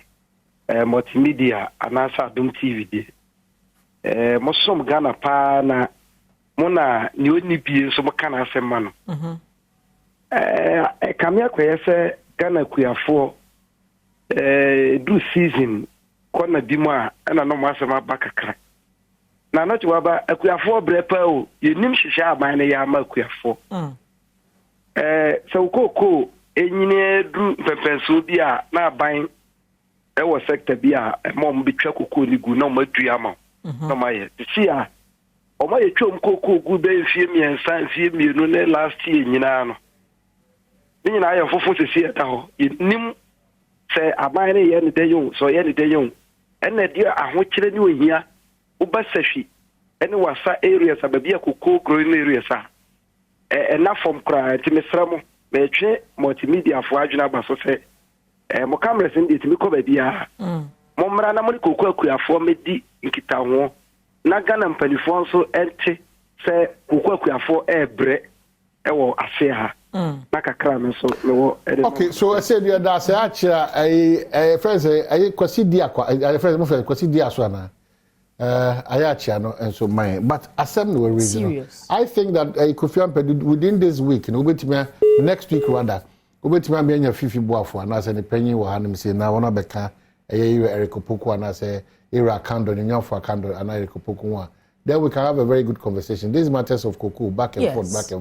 multimedia anasa Adom TV di mosom Ghana pa na Mona, you need be so kind of same man. Come here, say, Ghana Kuya for do season, corner Dima, and I know my back a crack. Now, not you about a Kuya for brepo, you name Shisha by a Yama Kuya for. So, Coco, engineer drew Pepensubia, now buying. There was sector be a mom be Chaco Nigu, no more Driama. No, my see, or my chum Coco, good day, see me and sign see me, no, last year, you know. Then I have for to see it now. It nim say, I buy any day young, so any day young. And that dear, I want you to here, Ubasashi, and was areas of a beer cocoa growing areas. Enough from cry to Miss Ramo, may multimedia for Ajina Basso say. Mo cameras in it me ko ba bia momra na mo ko akuafo medi nkita ho na Ghana mpanifo so ente se ko akuafo ebre ewo ase ha na kakra me so me wo okay so I said you da say achira ai friends ai kwasi dia kwa ai friends mo friends kwasi dia so na ai achira no enso mine but asem no reason I think that Kofi Ampedu within this week no betime next week rather Obetima be anya fifi boafo ana se ne panyin wo hanim se na wona beka eyeyo Eric Opoku ana se era candle nyafo candle ana Eric Opoku a then we can have a very good conversation. These matters of Cocoa back and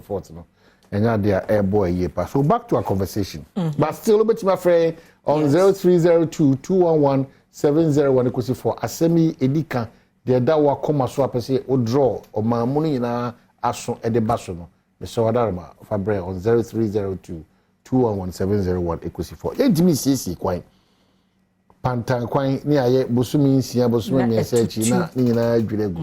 forth no enya dia air boy yepa. So back to our conversation. But still Obetima free on 0302 211 701 equals for asemi edika de da wa koma so apese o draw o mamunu nyina aso e de baso no me so wadarma fabre on 0302 211701 equals for. Let me see kwan. Pantan kwan ni aye bosumi nsia bosumi message na nyina adwiregu.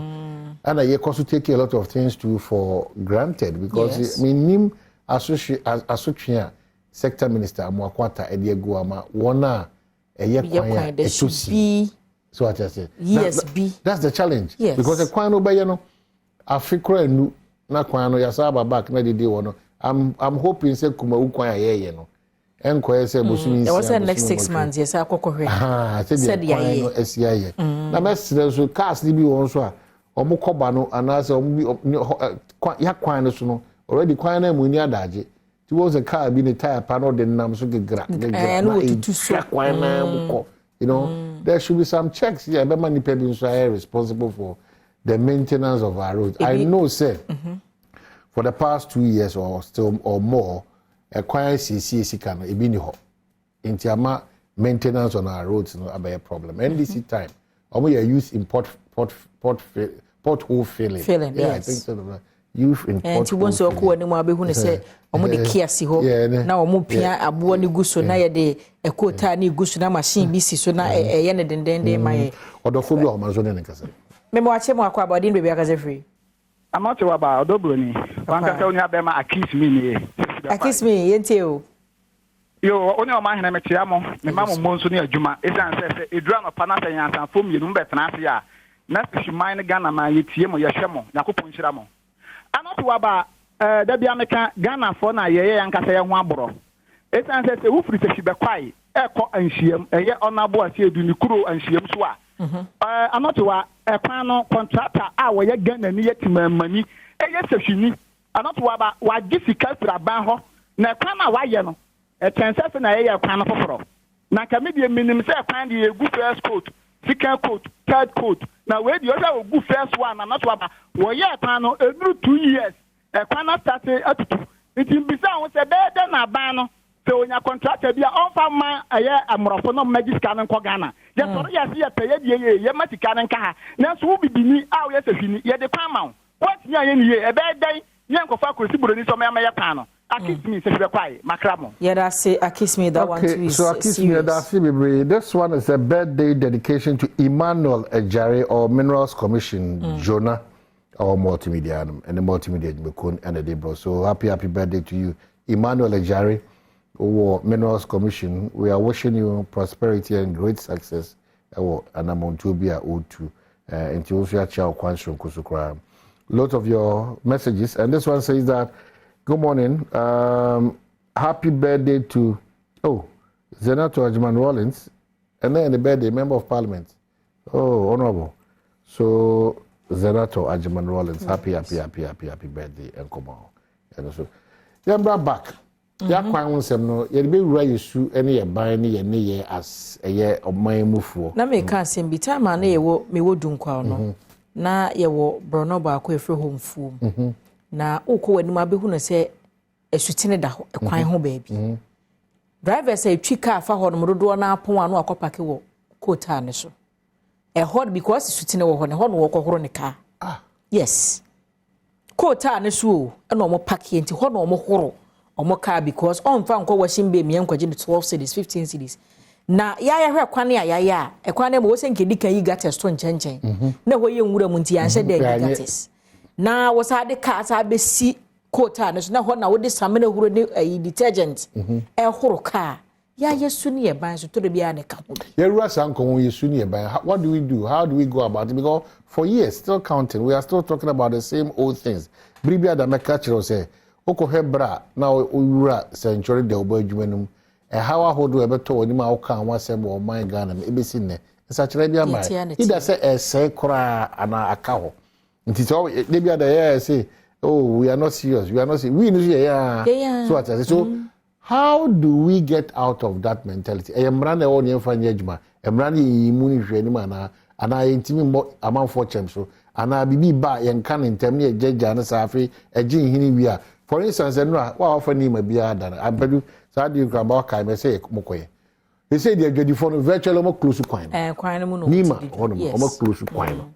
And I also take a lot of things too for granted because I mean nim associate sector minister Amwakwata Ediegu ama wona eye kwan etusi. So what I say. Yes, that's the challenge. Yes. Because the kwan obeye no afikro enu na kwan no yasaba back na dede wono. I'm hoping say kuma ukwan ayeye no. Enko say bosumi nsia. There was the next 6 months yes akokohwe. Said ye esiaye. Na mesre so cars ni bi won so a omo koba no anase omo ya kwan no so no already kwan na mu ni adaje. Ti was a car bi ni tire pa no de nam so gegra. No to so kwan na mu ko. You know, there should be some checks here. Be many people are responsible for the maintenance of our roads. I know say for the past 2 years or still or more, a quiet CCC can be ni ho. Intiama maintenance on our roads no be a problem. NDC time, we use import pothole filling. Yeah, yes. I think so. Youth in and to want to go anymore be who say omo de kiasi ho na omo pia abo ni guso na ye de ekota ni guso na machine bi si so na ye ne dendende mai odofo bi o ma so ne nkasa me mo ache mo akwa body be akaze free amate wa ba odobro ni wanka se oni abema accuse me ni accuse me yente o yo oni o ma hene me tia mo me ma mo nso ni adwuma esan se edura no pa na se yansan fom yenu be tena se ya na si mine Ghana ma yetie mo ye hwe mo yakopon hira mo anọtụ waba da bia meka Ghana for na ye yankasa ye ho aboro esan se wufiri se shibekwai ekọ anhiem eye onabo ase edu ni kuro anhiem so a anọtụ wa ekwan no contractor a wo ye Ghana ni yetimamani eye sehwini anọtụ waba wa gisika firaban ho na ekwan na wa ye no etense na ye ekwan no foforo na kamedie minim se ekwan de egu first coat second coat third coat na we di oja ogu first one na not waba wo ye pan no enuru 2 years e pan na start atutu nti mbisa ho se be na ban no se onya contractor bia onfa ma aye amrofo no magic no nko Ghana ye soro ye se ye peye die ye matika no nka ha na so bibini a wo ye se fini ye de pan ma what nya ye ni ye e be dai ye nkofa kurisi buroni so ma ye pan no Accuse me, Makramo. Yeah, that's it. Accuse me, that one too is so accuse me, that's it. This one is a birthday dedication to Emmanuel Ejare or Minerals Commission, Jonah, or Multimedia, and the Multimedia and the Debro. So happy birthday to you, Emmanuel Ejare, or Minerals Commission. We are wishing you prosperity and great success. And I'm on Tubia O2. And to also share Kwanshu Kusukra. Lot of your messages, and this one says that. Good morning. Happy birthday to Senator Ajman Rollins, and then the birthday member of Parliament. Oh, honorable. So Zenato Ajiman Rollins, happy birthday, and come on. And so, you're back. Ya kwan nsem no ye be wura yesu ene ye ban ne ye ne ye as ye oman mufuo na me ka asem bi time na ye wo me wo dunkwa no na ye wo brono ba ko efre home fuo na ukọ wani ma behu no se esutine da ho ekwan ho baabi driver say twi car fa ho no dodo na apon anu akopake wo kota ne so e hot because esutine wo ho ne ho no wo kohoro ne car yes kota ne so e no mo pack enti ho no mo horo omo car because on fa nko washing be me nkwaje 12 cities 15 cities na ya hwe kwane ya e kwane mo se nke dikan yi gates to nchenchen na ho ye nwura mu nti ya hye de gates na wo sa de car sa be si kota no na ho na wo de samene huro ni detergent e horo car ya yesu ni e ban so to de bia ne ka ho ye rura sanko yesu ni e ban. What do we do? How do we go about it? Because for years still counting, we are still talking about the same old things. Bribia da meka chiro say oko hebra na owura century de obo adwumanum e hawa hodo ebeto onima oka anwasem o man Ghana na ebesi ne nsachire bia mai ida say ese kora ana aka ho nti so de bia da ya say oh we are not serious, we are not serious. We know yeah. So what I say, so how do we get out of that mentality? Emra na won yemfa nyejuma emra na yimu ni hwe ni mana ana intimi mo amanfo chem so ana bibi ba yenka ne ntem ne jeja na safi eji hini wi a. For instance, wa offer ni ma bia dan abadu sa di kra ba kai me say mokoye. They say they get for virtually mo close kwan. Kwan no ni ma hono mo close kwan no.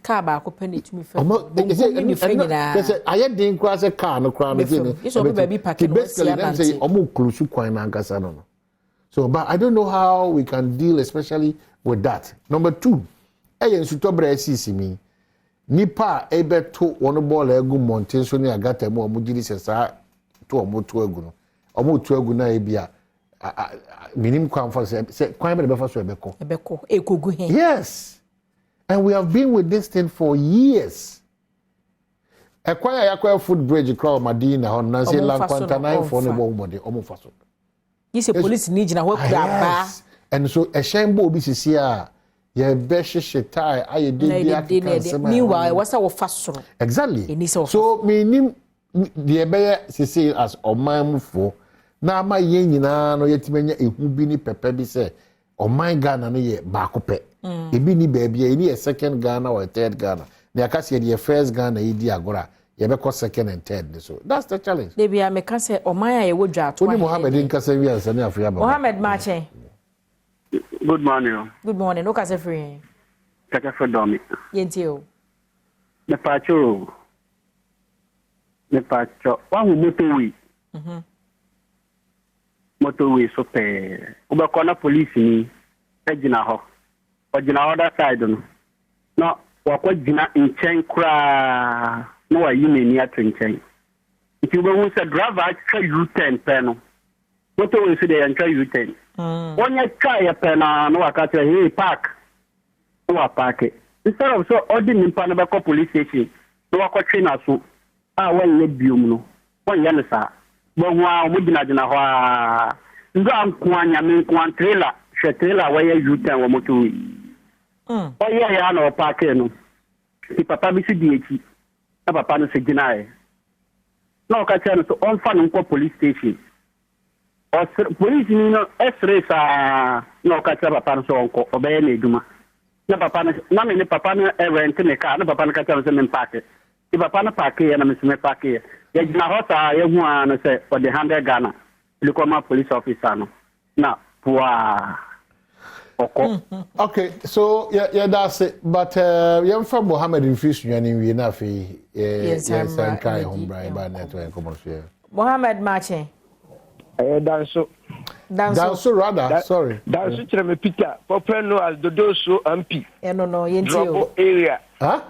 Car ba ko pene tumi fa. They say ni say aye din kra say car no kra no say. So baby parking no say omo close kwan na nkasa no. So but I don't know how we can deal especially with that. Number 2, nsuto bra sisi mi. Nipa ebeto wono ball egu mountain so ni agata mu omugiri sesa to omoto egu no omoto egu na ebia minim kwan for say kwan be befa so ebeko ekogu he. Yes, and we have been with this thing for years. Ekwan ya yakwa foot bridge crowd Madina on na say la kwanta 9 for no body omofaso. You say police need na work ba. And so a shame obi sisi a ye beshe shetai aye de meanwhile what's our fast exactly so meaning the ebeye sisi as omamfo na ama ye nyina no yetimenya ehu bi ni pepe bi se oman Ghana no ye baakope ebi ni baby ni a second Ghana or a third Ghana na akase the first Ghana yidi agora ye be ko second and third so that's the challenge dey be am ka se oman aye wodwa ato oni Mohammed nkasa wi ansa ni afia ba Mohammed Mache. Good morning. Good morning. No kase free. Kaka for domi. Yentio. Me pacho. Wa hu motorway. Motorway so pe. Oba kona police ni ejina ho. Ojina other side no. No, wa kwa jina nchen kra no wa yime ni atwenchen. If you want to drive try U10 pe no. Motorway so dey try U10. Onye try pena no akata hey park no park instead of so ordinary nimpa na be police station no akotwe na so when ye biom no when ye nsa bo ho a mo gina ho a ndo anko anya me nko trailer she trailer we ye U10 wo moto wi oye ya na park no ti papa bi si di eki na papa no se gina e na akata no so on fa no police station police ni no esresa no kacha papa so onko obeye na eduma na papa na me papa na rent me car na papa na kacha so me park ti papa na park ya na me me park ya gina hota ya hu an say for the 100 Ghana likoma police officer no na poa oko okay so yeah that's it but from Mohammed infuse nyani wi na fi yes kai hombra ba network commercial Mohammed Mache. Danso rather sorry Danso chere Peter popeno as dodoso MP no yentio Drobo area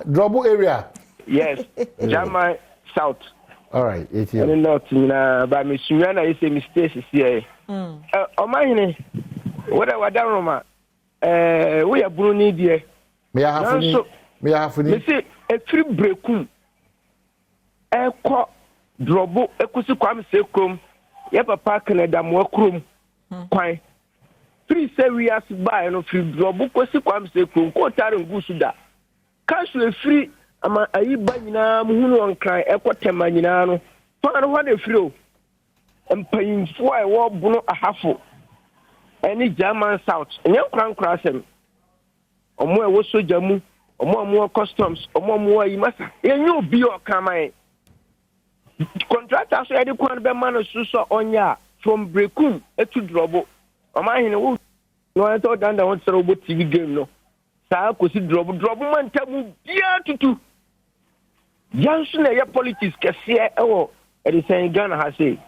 Drobo area yes Jama South all right it's here not na ba me sunya na ise mistake here o mahine wada Roma we ya buru ni die me ya hafuni me say e free breakum ko Drobo ekusi kwam sekom ye papa Canada mo krom kwan free say we as buy no free Drobo kwesi kwam sekom ko tare ngusu da council free ama ayi ba nyina mu hunu on kan ekotema nyina no fa no de free o empayinfo a wo bunu ahafo any German South enye krankra sem omo e wo soja mu omo customs omo imasa enye obi o kaman contractor so yede kwan be man so onya from Brekum etu drobo omo ahine wo no ento danda won sero bo TV game no sa ko si drobo man tamu bia tutu yansu na ye politics kese ewo e de sen Ghana ha say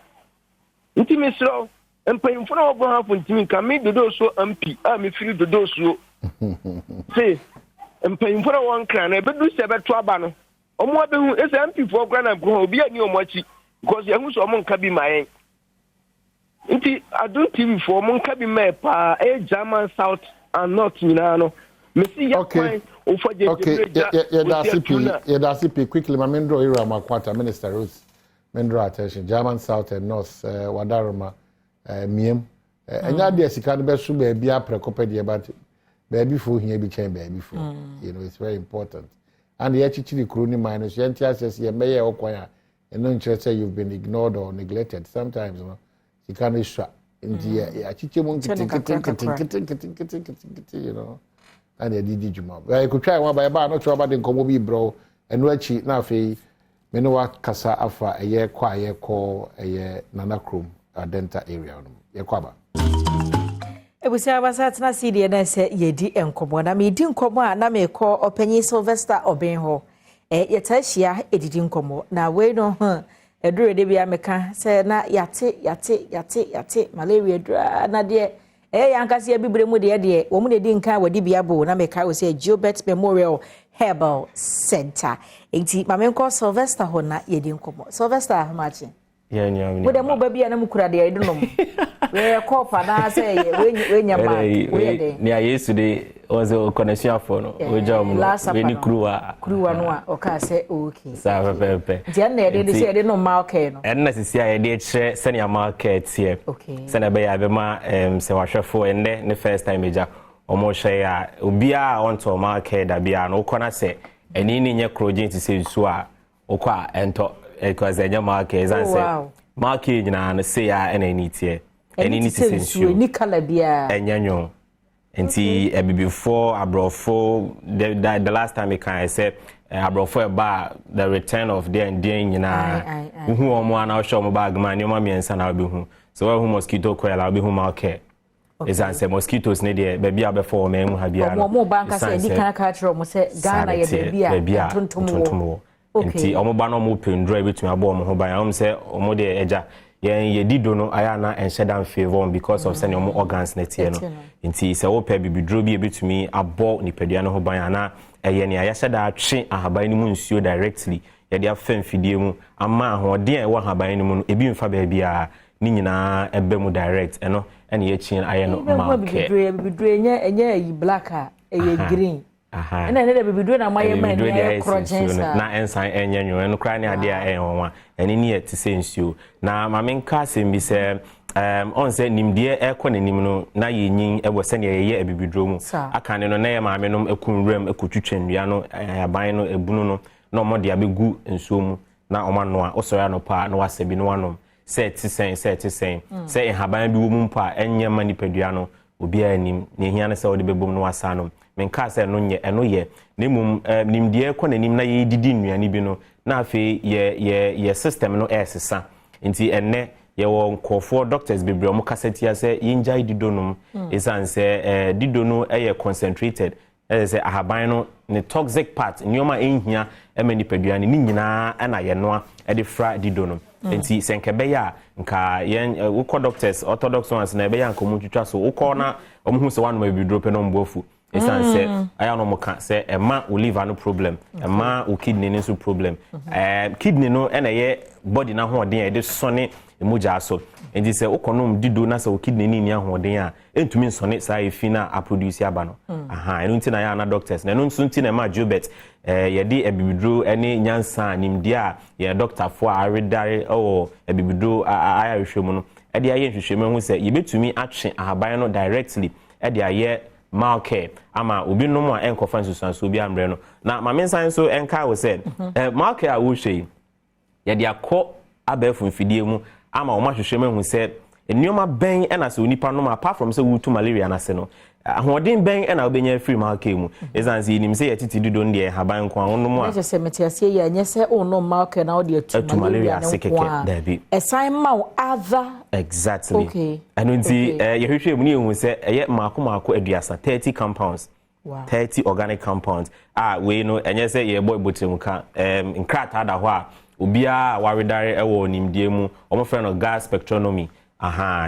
nti misro empayimfo na obo ha fontimi ka me dodo so MP a me firi dodo so say empayimfo na won kran na bedu se beto aba no omo abehu ese MP for Ghana go obi ani omo achi because yahu so omo nka bi mayen nti Adom TV for omo nka bi me pa German South and North nyina no me see ya kwan ofaje that's it quickly my mendro ira makwata Minister Rose mendro attention German South and North wadaroma miem enya de sika no beso ba bia prekopedie but baby for here be chain baby for you know it's very important and the chichiri kroni minus yentia says ye meye okwan and no interest say you've been ignored or neglected sometimes you know you can't issue in the chichi mon you know and the did juma I could try one by ba no sure about the nkomo bi bro and wachi na afei me no kasa afa eye kwa ye call eye nana krom adenta area no ye kwaba ebusia basa tena CD na se yedi enkomo na me di nkomo a na me call opanyi Sylvester Obenho ye tashia edidi nkomo na we no edure de bia meka se na yate malaria dura na de yankase bibre mu de wo mu de di nkan wadi bia bo na meka wo se Gilbert Memorial Herbal Center enti mamenko Sylvester ho na yedi nkomo Sylvester hamachi yeah nyam wo de mu ba bia na mu kura de edonom we kopa na say we nyama we de ni ayesu de ozo connection for no we jam no we ni kruwa no a o ka say okay sa pepe dia na de say de no market no en na sisi aye de kire senior market here okay sena be ya be ma se wahwefo ende ne first time eja omo hwe ya obia on to market da bia no kona say eni ni nye krojin ti say su a okwa ento because enya market zan say market nyina na say ya ena ni tie eni ni ti say ni kala bia enyanyo enti before abrofo the last time I can say abrofo ba the return of their nyina hu omo ana show mo bag man nyoma miensa na be hu so hu mosquito coil abi hu market is answer mosquitoes ne de baby abefo me mu ha bia no mo banka say di kan ka tro mo say Ghana ye baby a tontomo enti omo ba no mo pendro ebetumi abo omo ho ban am say omo de eja ye dido no aya na enshedam favor because of sending omo organs net here no nti se wo pe bibidro bi ebetumi abo nipadua no ho ban ana eye ne aya sheda atwe ahaban ni mu nsuo directly ye de afam fidie mu ama ahoden e wo ahaban ni mu no ebi mfa ba bia ni nyina ebe mu direct eno ene ye chin aya no ma ke bibidro enye yi black a eye green aha na ne bibidro na maye man ne crojensa na ensan enyanyo eno kra ne ade a enwa ene ne yeti sensuo na mamenka sembi se on se nimdie ekọ ne nim no na yenyin ebo se ne ye bibidro mu aka ne no na ye maame no ekunrem ekotwetwendua no aban no ebunu no na omode abegu nsuo mu na omano a osoro no pa na wasebi no wanom se tisen se ehaban bi wo mu pa enye manipadua no obi anim ne hia ne se ode bebom no wasanom menka se no nye eno ye nemum nimdie ekọ ne nim na ye didi nnuane bi no na afi ye system no esesa nti enne ye wo nkofo doctors bebre omo kasetia se yinjai didonum esan se didono eye concentrated se ahaban no ne toxic part nyoma enhia emani paduane ni nyina ana ye noa de fra didonum nti senkebe ya nka yen wo doctors orthodox ones na be ya nka mutwitwa so wo na omo hu se wanoma bidro pe no mbofu esan se aya no mo ka se ema o liver no problem ema o kidney no problem kidney no na ye body na ho den e de sone emoja so enti se ukonom dido na se o kidney ni ahoden a entumi nsone sa efi na a produce aba no aha enu nti na ya na doctors na enu nti na ma Gilbert ye di ebibidro ene nyansa nimdi a ye doctor fo aredare o ebibidro aya hwehwemu no e de aye hwehwemu hu se ye betumi atwe ahaban no directly e de aye malcare ama obi no mu a enkofa nsusuanso obi amre no na ma mensan so enka wo said malcare a wo hwe ye de akọ abefu mfidie mu ama wo ma hwehwe mahu said enioma ben ena se onipa no apart from say wutu malaria na se no ahoden ben ena obenya free malcare mu ezanzi nim say yetiti dido ndie haban kwa wono mu a na se metiase ye anye se ono malcare na odi atu malaria sekeke dabi esan ma other exactly okay anu nti ye hwehwe mu ne hu say eye maako aduasa 30 compounds. Wow. 30 organic compounds we no enye say ye boy botem ka nkrata da ho a obia waredare ewo nimdie mu omo friend no gas spectronomy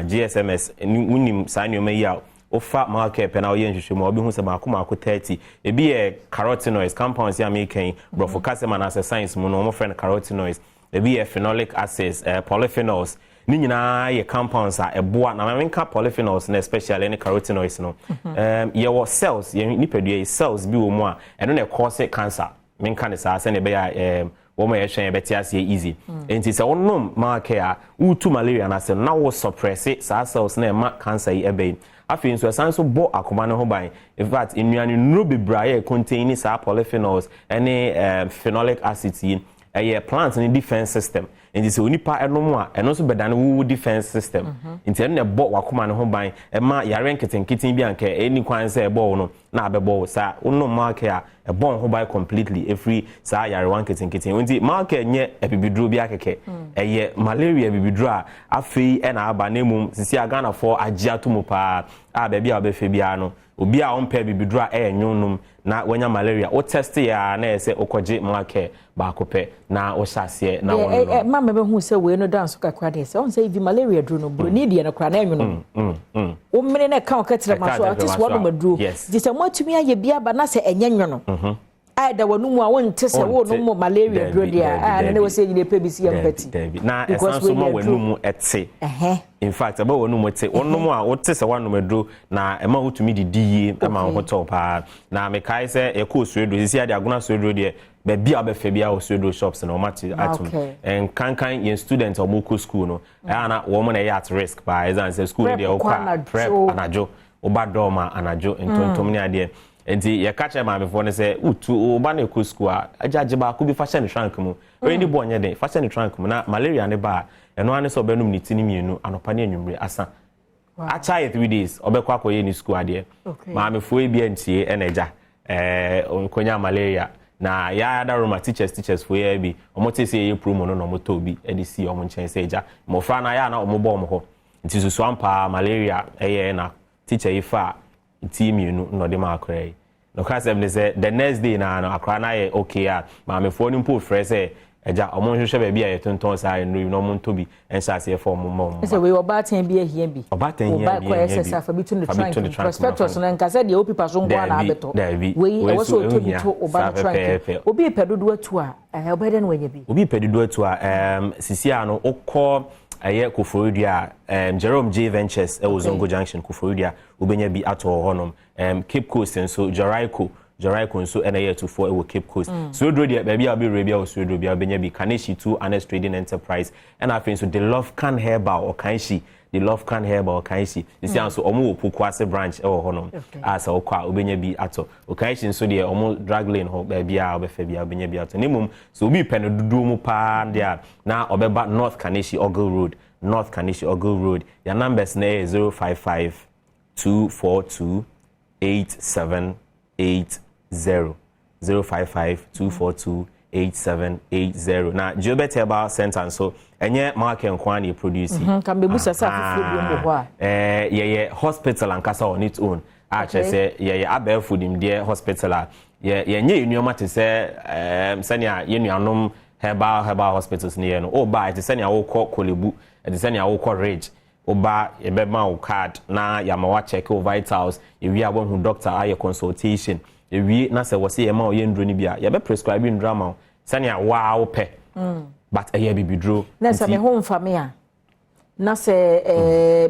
GSMS unim sanyo me ya ofa malcare pe na oye nhwehwe mu obi hu se maako 30 ebi e carotenoids compounds ya making brofocase man as science mu no omo friend carotenoids ebi e phenolic acids polyphenols ni nyina ye compounds a eboa na menka polyphenols na especially any carotenoids no ye wo cells ye nipadua cells bi wo mu a eno na cause cancer menka ne sa se ne be ya wo ma ye hwen beti ase easy enti se wonom malcare utu malaria na se na wo suppress sa cells na ma cancer yi ebe afi nso esan so bo akoma ne ho ban in fact enuane no bebraye contain sa polyphenols any phenolic acids yi plant in defense system and this onipa enom a eno so bedane wo defense system nti eno ne bo wakoma ne ho ban e ma yare nketenketen bi anka eni kwan se ebo no na abebo sa onno malcare a bon ho ban completely every sa yare wan nketenketen nti malcare nye ebibiduro bi akeke malaria bibiduro a afei e na aba na mum sisi agana for agya to mu pa a ba bia obefe bia no obi a ompa bibiduro a enwonum na wanya malaria o test ya na ese okoje malcare ba kope na o hyase na wono ma me be hu se we no dance kakra de se on say if malaria duro no bro ni de na kra na enwono o mene na ka o katira ma so atis wono maduro di se mwatumi aye bia ba na se enye nwono da wonu mu a wonte se wo no mo malaria duro dia na we say nyine pebisi empathy na esanso ma wonu mu ete in fact aba wonu mu ete wonu mu a wote se wanu maduro na ema wotumi didi ema ho topa na me kai se e ko suedo sisi ade aguna suedo de be bia be fe bia o suedo shops na o mati atum en kankan yen students o moko school no na wo mo na at risk by exam say school de o kwa prep anajo obadoma anajo entontom ni ade enti ye catch ma me for ne say utu oba na ko school a ajaje ba ko bi fashion trunk mu we ni bo nya den fashion trunk mu na malaria ne ba eno ane so obenum ni tini mienu anopa ne anwumre asa acha 3 days obekwa koye ni school ade ma me fo e bi antie eneja onkonya malaria na ya da roma teachers fo ya bi omote se ye promo no moto bi edisi omo nchen se eja mo fra na ya na omo bo mo ho nti susu ampa malaria na teacher ifa team you no de ma akrai no ka say the next day na akra na ye okay a ma me fo ni mpo frɛ sɛ eja omo hwehwɛ ba bi a yetonton sa no mo nto bi ensa se fo mo say we obaten bi ehia bi obaten hia bi oba ko ssa bi to the trunk prospectus na nka say de opi paso ngwa na abeto we e so to bi to oba trunk obi pedodo atu a obede no wanya bi obi pedodo atu a sisi ano okọ aye Koforidua Jerome J Ventures Zongo Junction Koforidua ubenya bi ato honom Cape Coast nso Jaraiko nso na year to 4 ewo Cape Coast so do dia ba bia be bia so do bia benya bi Kaneshi 2 Honest Trading Enterprise and afin so the Love Can Herbal or Kanshi the Love Can Herbal or Kanshi this is so omo Opokuase branch ewo honom asa okwa ubenya bi ato o Kanshi nso de omo drug lane ho ba bia obefa bia ubenya bi ato nemum so obi pen dudu mu pa dia na obeba North Kaneshi Ogle Road your numbers na 055 242 8780 055-242-8780 na Jobet Herbal Center so enye market nkwani produce kan be busa sa fufu bi mbo ho ye hospital ankasa on its own ache say ye abefu dim de hospital a ye nye enuoma te say senia ye nuanom herbal hospitals ne ye no o ba te senia wo kọ Kolebu te senia wo kọ Ridge oba ebema wo card na yamawa check o vitals ewi abon hu doctor aye consultation ewi na se wose ye ma o ye ndro ni bia ye be prescribe ndro ma sania wa wo pe but eye bibidro na se me ho mfame a na se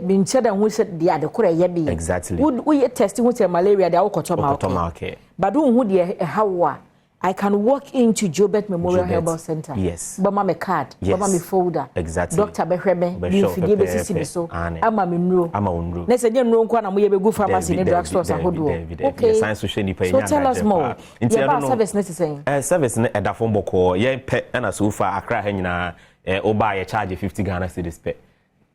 binche da hu se dia de kore ye bi exactly wo ye test hu se malaria da wo koto ma okay badu hu de hawa I can walk into Jobert Memorial Herbal Center. Yes. Bama me card. Yes. Bama me folder. Exactly. Doctor Behrebe. Bifidie be sisi me so. Ama me nro. Ama unro. Na se je nro nkwa na mo ye be go pharmacy ne drugstores ahodo. Okay. Science social ni pa so tell us more. Yeah, service ne saying. Service ne edafo mboko. Ye pe na so far Accra ha nyina oba ye charge 50 Ghana cedis pe.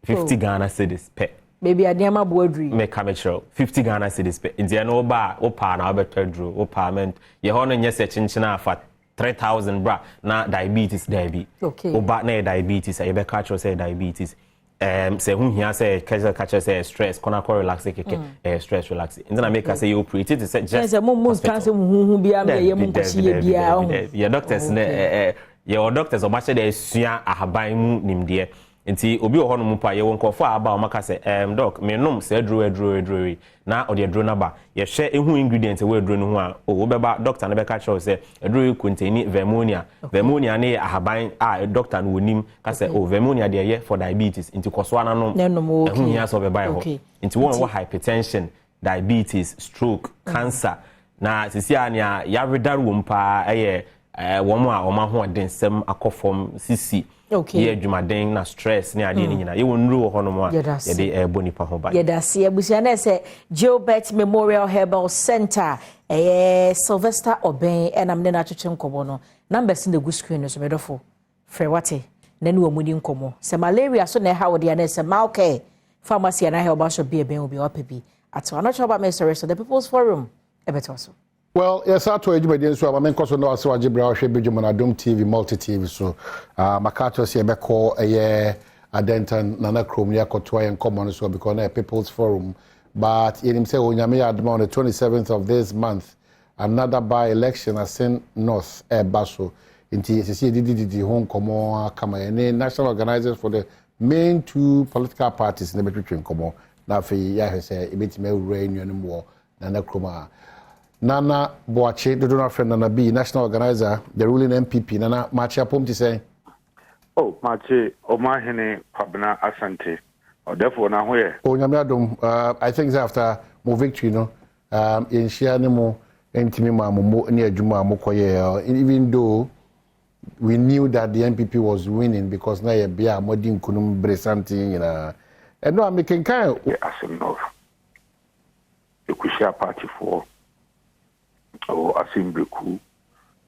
50 Ghana cedis pe. Baby adiama boadri. Me kamechro 50 Ghana cedis pe. Ntia no oba opa na obetedro opa ye ho no nye se chinchina afa 3,000 bra na diabetes okay oba na diabetes e be catch say diabetes say hu hia say catch say stress kona ko relax keke stress relax ntina make say you operate it say just say mo plan say hu bia me ye mu kosi ye bia your doctors your doctors oba say dey sua ahaban mu nimde nti obi wo ho no mu pa ye won ko fa aba o maka say doc me nom say adro na o de adro na ba ye hwe ehu ingredient we adro no ho a o be ba doctor na be ka che say adro contain vermonia ne ahaban doctor no wonim ka say vermonia de ye for diabetes nti koso ana no ehu hia so be ba ho nti won wo hypertension diabetes stroke cancer na sisi ania ya redar wo mpa wo mo a o ma ho adensem akofom sisi okay ye adwumaden na stress ne ade ni nyina ye wonru wo hono mo a ye de bonipa ho ba ye da se abusia na se Gilbert Memorial Herbal Center Sylvester Oben enam ne na twetwe nkomo no numbers in the good screen no so medofo frɛ wate na ne womudi nkomo se malaria so na ha wo de na se malke pharmacy na herbal shop bi ben obi opebi ato anocho about me so the people's forum ebeto so. Well, yes, I told you, but so I'm because no so Ajibra Badwam on Adom TV, multi TV. So, Makato say be call a Adentan Nana Chrome ya kotwa and common so because a people's forum. But in himself, Onyame Adom on the 27th of this month, another by-election at St. North Basso. Inti see did home komo kama any national organizers for the main two political parties in the between komo. Na fe ya say ebetime reunion anymore Nana Chrome. Nana Boache, the donor friend Nana B, national organizer, the ruling MPP. Nana Machi Apom to say. Oh, Machi, Omahene, Pabna Asante. Or therefore now where? Oh, Yamadum, I think after more victory, in Shianimo, Intimima, near Juma Mokoye, even though we knew that the MPP was winning because now you're Bia Modin Kunum Bresanti, and no, I'm making kind of. Yes, enough. You could share party for. Or assembly coup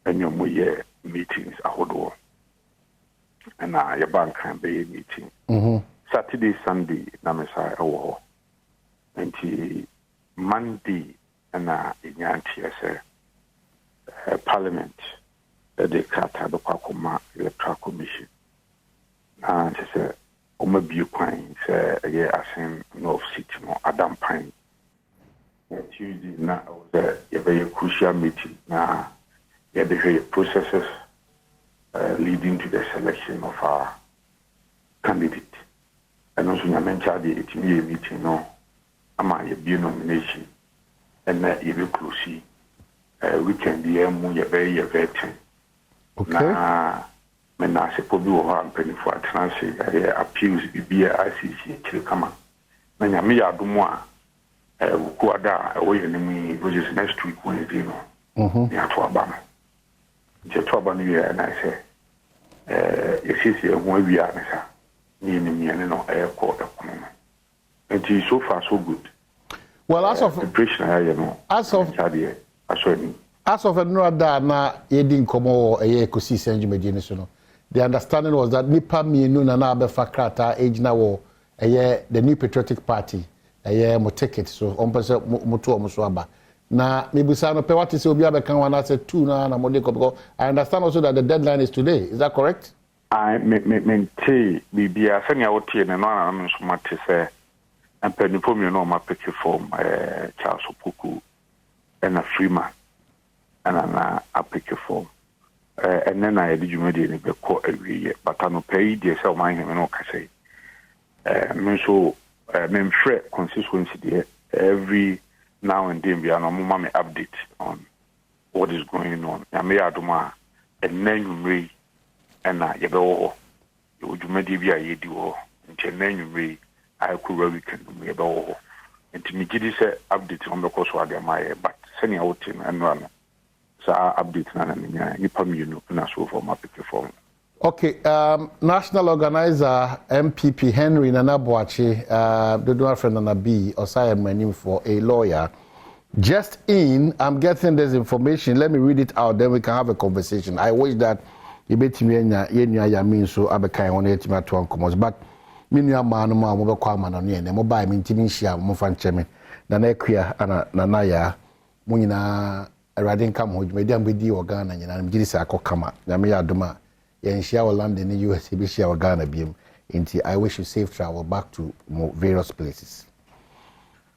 and your meetings ahodo and your bank can be meeting Saturday Sunday na mesa ewo and Monday and inyanti say parliament the kata do kwakoma electoral commission and say o ma bi kwan say asem North City no Adam Pine Tuesday na was a very crucial meeting na the processes leading to the selection of our candidate. And also you mentioned the meeting no ama be nomination and na you close weekend the very ten. Okay. Na men na se pobi wo ha mpani for transfer appeals bi ICC kire kama. Na nyame ya adomo a Kuada away which is next week Wednesday no. Ya to abana. Je to abana we and I say if you one we are na ni no court ekono. And so far so good. Well, as of as of no da na yedi nkomo ekosi senjumedi so no. The understanding was that nipa mienu na abefa krata age wo the New Patriotic Party. Mo ticket so on person moto mo so aba na mebusa no pe what is obi abekan wana say 2 na mo dey because I understand also that the deadline is today. Is that correct? I me bibia sanya wotie ne no na so mate say ampani po mi no ma pick form Charles Opoku and a Freeman and na applique form and then I did you made ni be ko awie but no pay dey say o man him no ka say me so memfrɛ constituency there every now and then we are no mama me update on what is going on. Ya me adoma and nanumre and yɛbɛwɔ hɔ odwumadi bi a yɛdi hɔ nti nanumre ayɛkɔwa weekend mu yɛbɛwɔ hɔ nti megye di sɛ update on bɛkɔ so ade ama yɛ but sɛnea wote no ɛnoa no sa update na nya nipa mienu na so for my pick form. Okay, national organizer MPP Henry Nana Boache, the donor friend Nana B, Osai Manim for a lawyer. Just in, I'm getting this information. Let me read it out, then we can have a conversation. I wish that you bet me ya mean so abekai on it my two commons, but minya man ma mo bekwa ma no ne mo bai min timi hia mo fa ncheme na na akua ana na ya mo nyina awrade nka mo dwumadi ambedi Ghana nyina na mgiri sa akokama na me ya adoma ya nhia wo London in US be hia Ghana biem inti I wish you safe travel back to various places.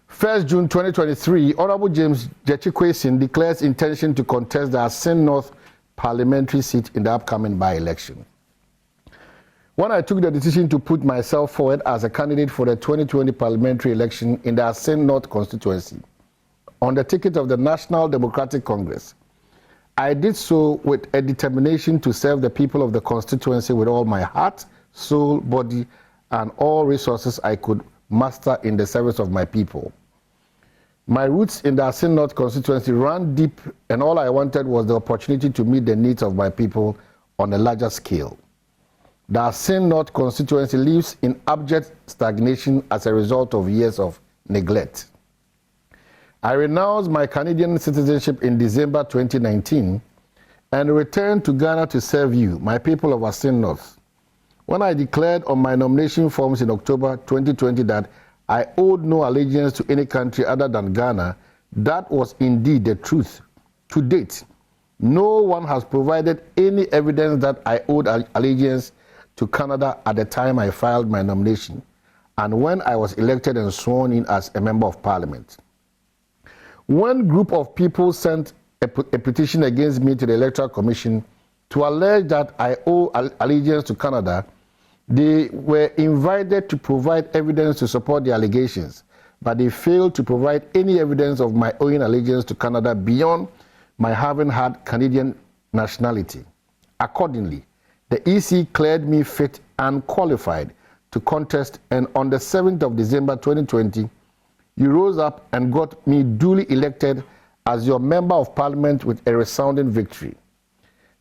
1st June 2023, Honorable James Jechikwesin declares intention to contest the Asin North parliamentary seat in the upcoming by-election. When I took the decision to put myself forward as a candidate for the 2020 parliamentary election in the Asin North constituency on the ticket of the National Democratic Congress, I did so with a determination to serve the people of the constituency with all my heart, soul, body, and all resources I could muster in the service of my people. My roots in the Asin North constituency ran deep, and all I wanted was the opportunity to meet the needs of my people on a larger scale. The Asin North constituency lives in abject stagnation as a result of years of neglect. I renounced my Canadian citizenship in December 2019 and returned to Ghana to serve you, my people of Asin North. When I declared on my nomination forms in October 2020 that I owed no allegiance to any country other than Ghana, that was indeed the truth. To date, no one has provided any evidence that I owed allegiance to Canada at the time I filed my nomination and when I was elected and sworn in as a member of parliament. One group of people sent a petition against me to the Electoral Commission to allege that I owe allegiance to Canada. They were invited to provide evidence to support the allegations, but they failed to provide any evidence of my owing allegiance to Canada beyond my having had Canadian nationality. Accordingly, the EC cleared me fit and qualified to contest, and on the 7th of December 2020, you rose up and got me duly elected as your member of parliament with a resounding victory.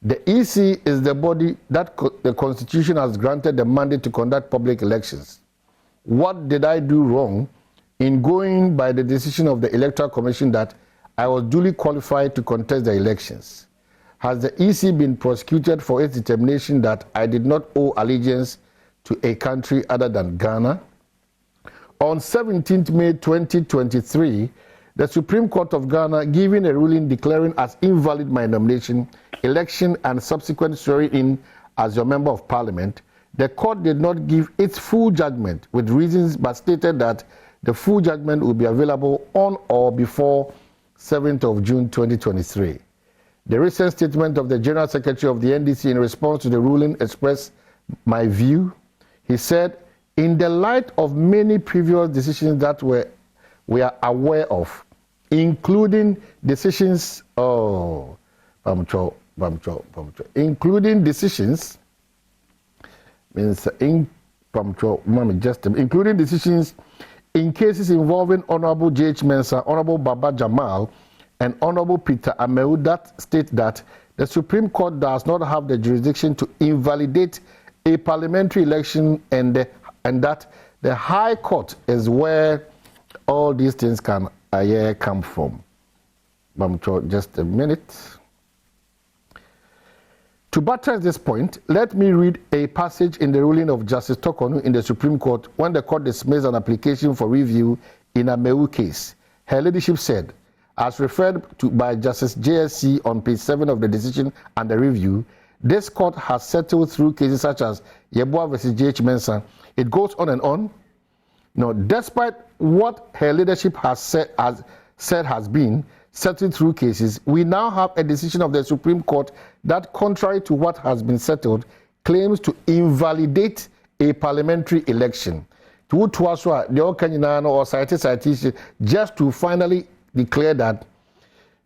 The EC is the body that the Constitution has granted the mandate to conduct public elections. What did I do wrong in going by the decision of the Electoral Commission that I was duly qualified to contest the elections? Has the EC been prosecuted for its determination that I did not owe allegiance to a country other than Ghana? On 17th May 2023, the Supreme Court of Ghana, giving a ruling declaring as invalid my nomination, election, and subsequent swearing in as your member of parliament, the court did not give its full judgment with reasons but stated that the full judgment will be available on or before 7th of June 2023. The recent statement of the General Secretary of the NDC in response to the ruling expressed my view. He said, in the light of many previous decisions that we are aware of, including decisions, including decisions in cases involving Honorable J.H. Mensah, Honorable Baba Jamal, and Honorable Peter Amewu that state that the Supreme Court does not have the jurisdiction to invalidate a parliamentary election and that the High Court is where all these things can come from. Just a minute. To buttress this point, let me read a passage in the ruling of Justice Tokonu in the Supreme Court when the court dismissed an application for review in a Amewu case. Her ladyship said, as referred to by Justice JSC on page 7 of the decision and the review, this court has settled through cases such as Yeboah versus J.H. Mensah. It goes on and on. Now, despite what her leadership has said has been settled through cases, we now have a decision of the Supreme Court that, contrary to what has been settled, claims to invalidate a parliamentary election. Just to finally declare that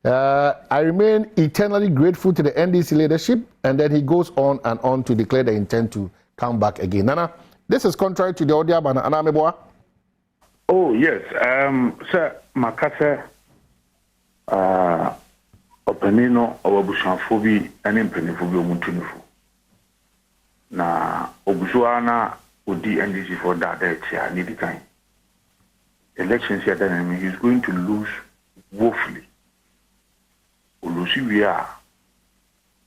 I remain eternally grateful to the NDC leadership, and then he goes on and on to declare the intent to come back again. Nana, this is contrary to the audio. Oh, yes. Sir, Makasa, Openino obusanfo bi ene mpenifo bi omutunifo na obusuana odi NDC for that tia ni dikan elections here then he's going to lose woefully. Olusiwia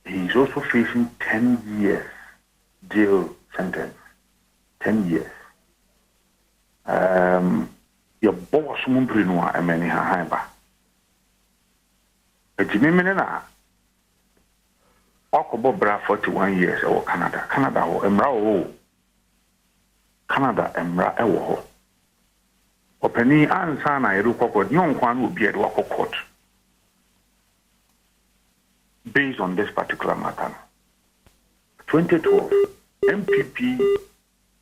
he is also facing 10 years jail sentence. 10 years. Your boss mumprinwa emeni haiba. Ejimimene na okobo bra 41 years ewo Canada. Canada ho emra ho. Canada emra ewo ho. Openi ansa na yeru kokot nyonkwa na obi edo kokot. Based on this particular matter. 2012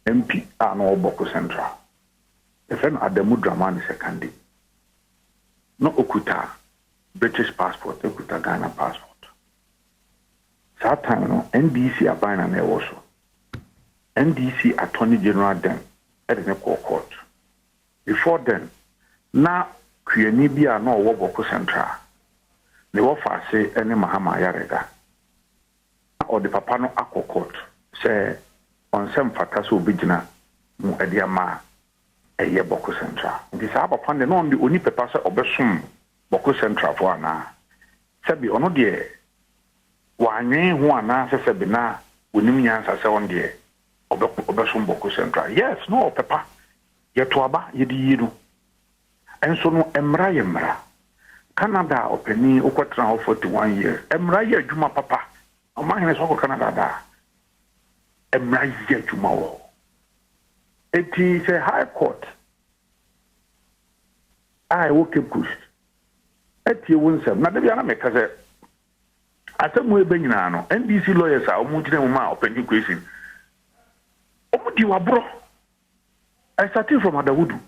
MP ano Boko Central. If an Adamu Dramani second no okuta British passport, okuta Ghana passport. That time no NDC abina na also. NDC Attorney General then at the court. Before then, na kuyeni bia no Boko Central. Ne wo fa se ene Mahama Yarega. Or the papa no akokot say on some factors will be jina mu ediama eye Boko Central. Nti sa papa ne no ndi oni pepa se obesum Boko Central fo ana. Sebi ono de wanwe ho ana se sebi na onim nyansa se on de obesum Boko Central. Yes, no pepa. Yeto aba yedi yidu. Enso no emra yemra. Canada openi okotra 41 years. Emra ye adwuma papa. Omahene so Canada da. Emra ye adwuma wo. It is a high court. I woke up push. Eti wonsem na debia na meka se atemu ebe nyina no NDC lawyers a omunjire mu ma openi question. Omudi wabro. I started from Adawudu.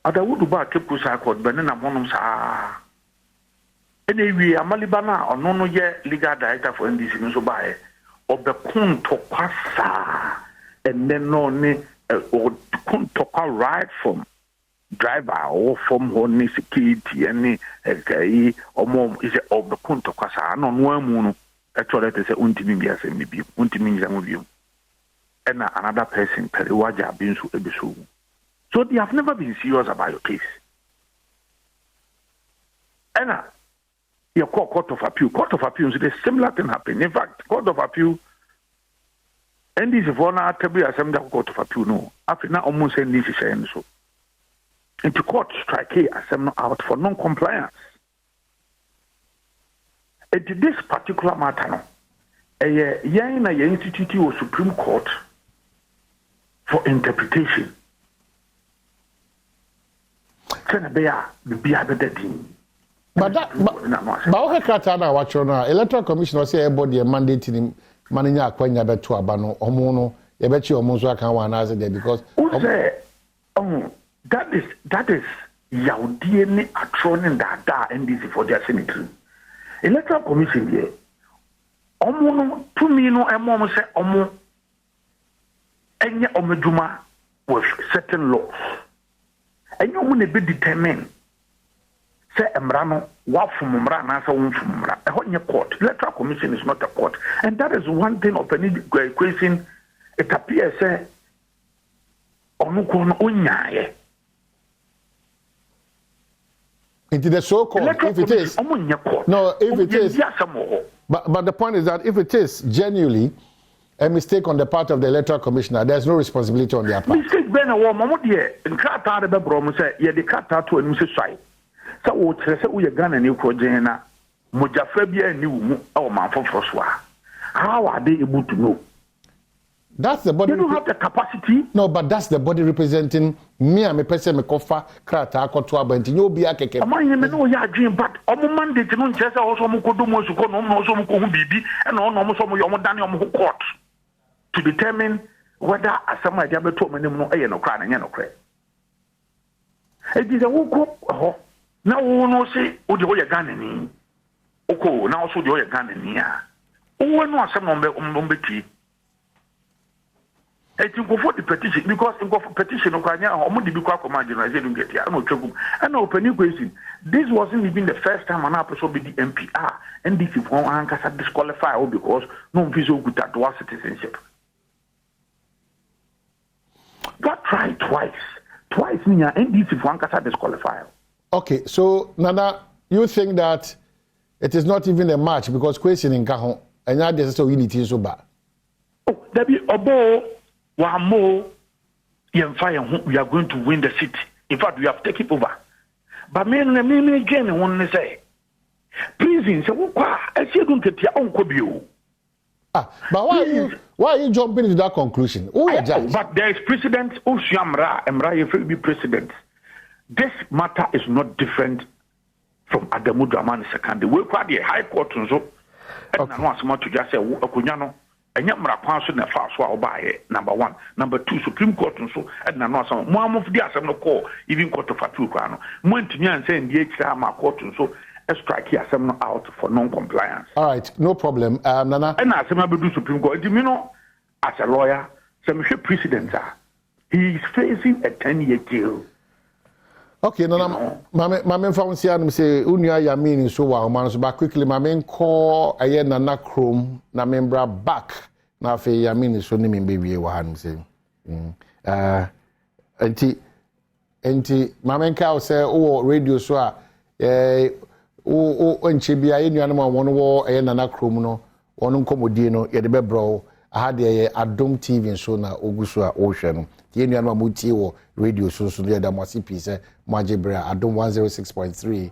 Adawudu ba Cape Coast High Court benena monum sa. Anyway, Amalibana or no ye legal director for NDC no so by of the Kuntokasa and then no ne or Kuntoka right from driver or from honey security any or more is of the Kuntokasa no one actually they say untimi as maybe untimi and another person periwaja being so ebisu. So they have never been serious about your case. And your court of appeal. Court of appeal, so the similar thing happened. In fact, court of appeal, and this is for now, assembly court of appeal, no. After now, almost saying this is saying so. Into court strike here, assembly out for non-compliance. And this particular matter, no, a institute or Supreme Court for interpretation. Can be a better thing. But okay, Katana, watch on electoral commission say everybody a mandate in mananya akwanya beto abano omono e bechi omonzo aka wan as there because that is yaudie ni atronin da NDC for their senate. Electoral commission here omono tumi no emom say omo enye omeduma with certain laws. Enye omo ne be determine say emrano wafum mra na say wonfum mra ehonye court. Electoral commission is not a court, and that is one thing of any question. It appears say onuko no onyaye into the so-called if it is no if it is but the point is that if it is genuinely a mistake on the part of the electoral commissioner, there's no responsibility on their part. Mistake ben a wo mo de nkrata de bebro mo say ye de krata to anu se swai so wo kire se wo ye Ghana ni ko gen na mojafa bia ni wo mu e wo manfoforo so a how are they able to know? That's the body. You don't have the capacity. No, but that's the body representing me and me person me kofa krata akoto abenti nyo bi akeke. Amanye me no ya adwen but omo mandate no nchese also mo kodo mo suko no mo so mo ko hu bibi e no mo so mo yo mo dane mo court to determine whether asama dia beto mo nim no e ye no kra na nye no kra. E di se wo ko ho na wo no se wo de wo ye Ghana ni. Oko na wo so de wo ye Ghana ni a. Wo no asama mo be ti. It's go for the petition because in go for petition omo di bi kwa command general say don't get here no twegum and open question. This wasn't even the first time an person be the MPR and this if one ankasa disqualify or because no visa good at dual citizenship. Got tried twice me and this if one ankasa disqualify. Okay, so Nana, you think that it is not even a match because question in Kahon and now there's so unity so bad. Oh, there be obo one more we are going to win the city. In fact, we have taken over. But me again want to say prison so I see don't get your own cobio. But why are you jumping into that conclusion? But there is precedent. Emra if be precedent. This matter is not different from Adamu Dramani Sekande. We quite the high court so and I want someone to just say Okunyano. And yet, Marapanso na fast wa obaye. Number 1, number 2, Supreme Court so. And na no some. More of the assembly call even court of fatu krano. When to me and saying the extra court so. Strike here assembly out for non-compliance. All right, no problem. Nana. And assembly do Supreme Court. You know, as a lawyer, some precedent. He is facing a 10-year jail. Okay, Nana. Mama found say Unia Yamin so wa man so back quickly. Mama call aye Nana Chrome na membra back. Na fe Yamin so ni me baby wa han say. Enti Mama ka say o radio so a o enche bia enuanom a won wo aye Nana Chrome no won nkomodi no ye de bebro aha de Adom TV so na oguso a o hwe no. Ye nuanom muti wo radio so de da mo sipi say Majibra Adom 106.3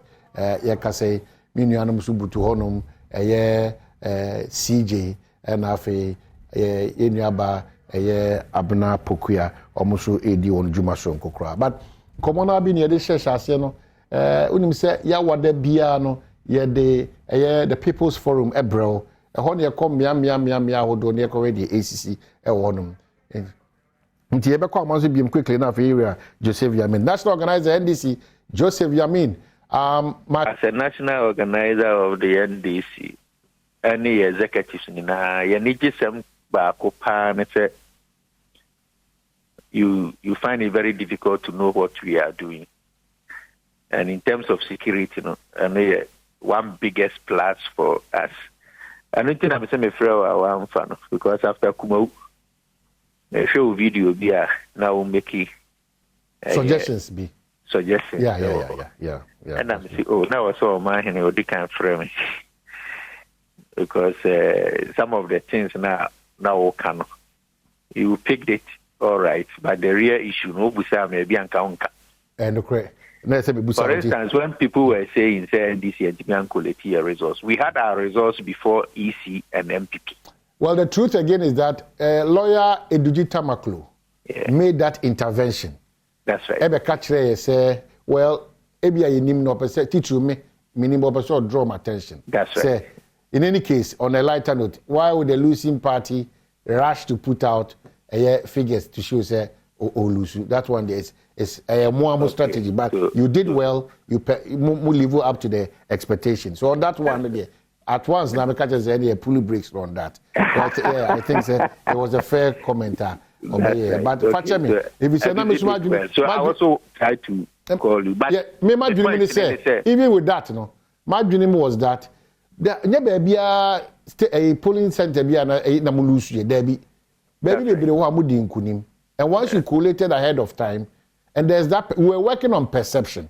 ye ka say me nuanom so butu honum CJ and afi ye nuaba Abna Pokuya omuso edi on djuma so nkokra but komona bi ne de hyehyase no unim say ya wada bia no ye de the People's Forum ebrel ho ne kom mia hodo ne ko ready ACC honum nti ebe kwa manzo biem quickly na for area Joseph Yamin national organizer NDC Joseph Yamin as a national organizer of the NDC any executives na ye ni gisem ba ko pa ne say you find it very difficult to know what we are doing, and in terms of security and one biggest plus for us and I think I'm saying me one fan because after Kumau show video be now make suggestions be suggestions. Yeah. And I'm saying, oh, now I saw my hand or can frame because some of the things now can you picked it all right, but the real issue no busa maybe anka. And for instance, when people were saying this and quality results, we had our results before EC and MPP. Well, the truth again is that lawyer Eduji Tamaklo made that intervention. That's right. Ebe kachre say, well, ebi ayenim no pese teach me minimum pese draw my attention. That's right. Say, in any case, on a lighter note, why would the losing party rush to put out figures to show say lose? That one is a more strategy, but you did well. You live up to the expectation. So on that one, at once, now catches any pulley brakes on that. But, I think it was a fair commenter. But Fachemi, if you say so I also try to call you. But me dream say even with that, my dream was that there be a polling center be na mulusu there be the one who didn't kunim. And once you collated ahead of time, and there's that we were working on perception.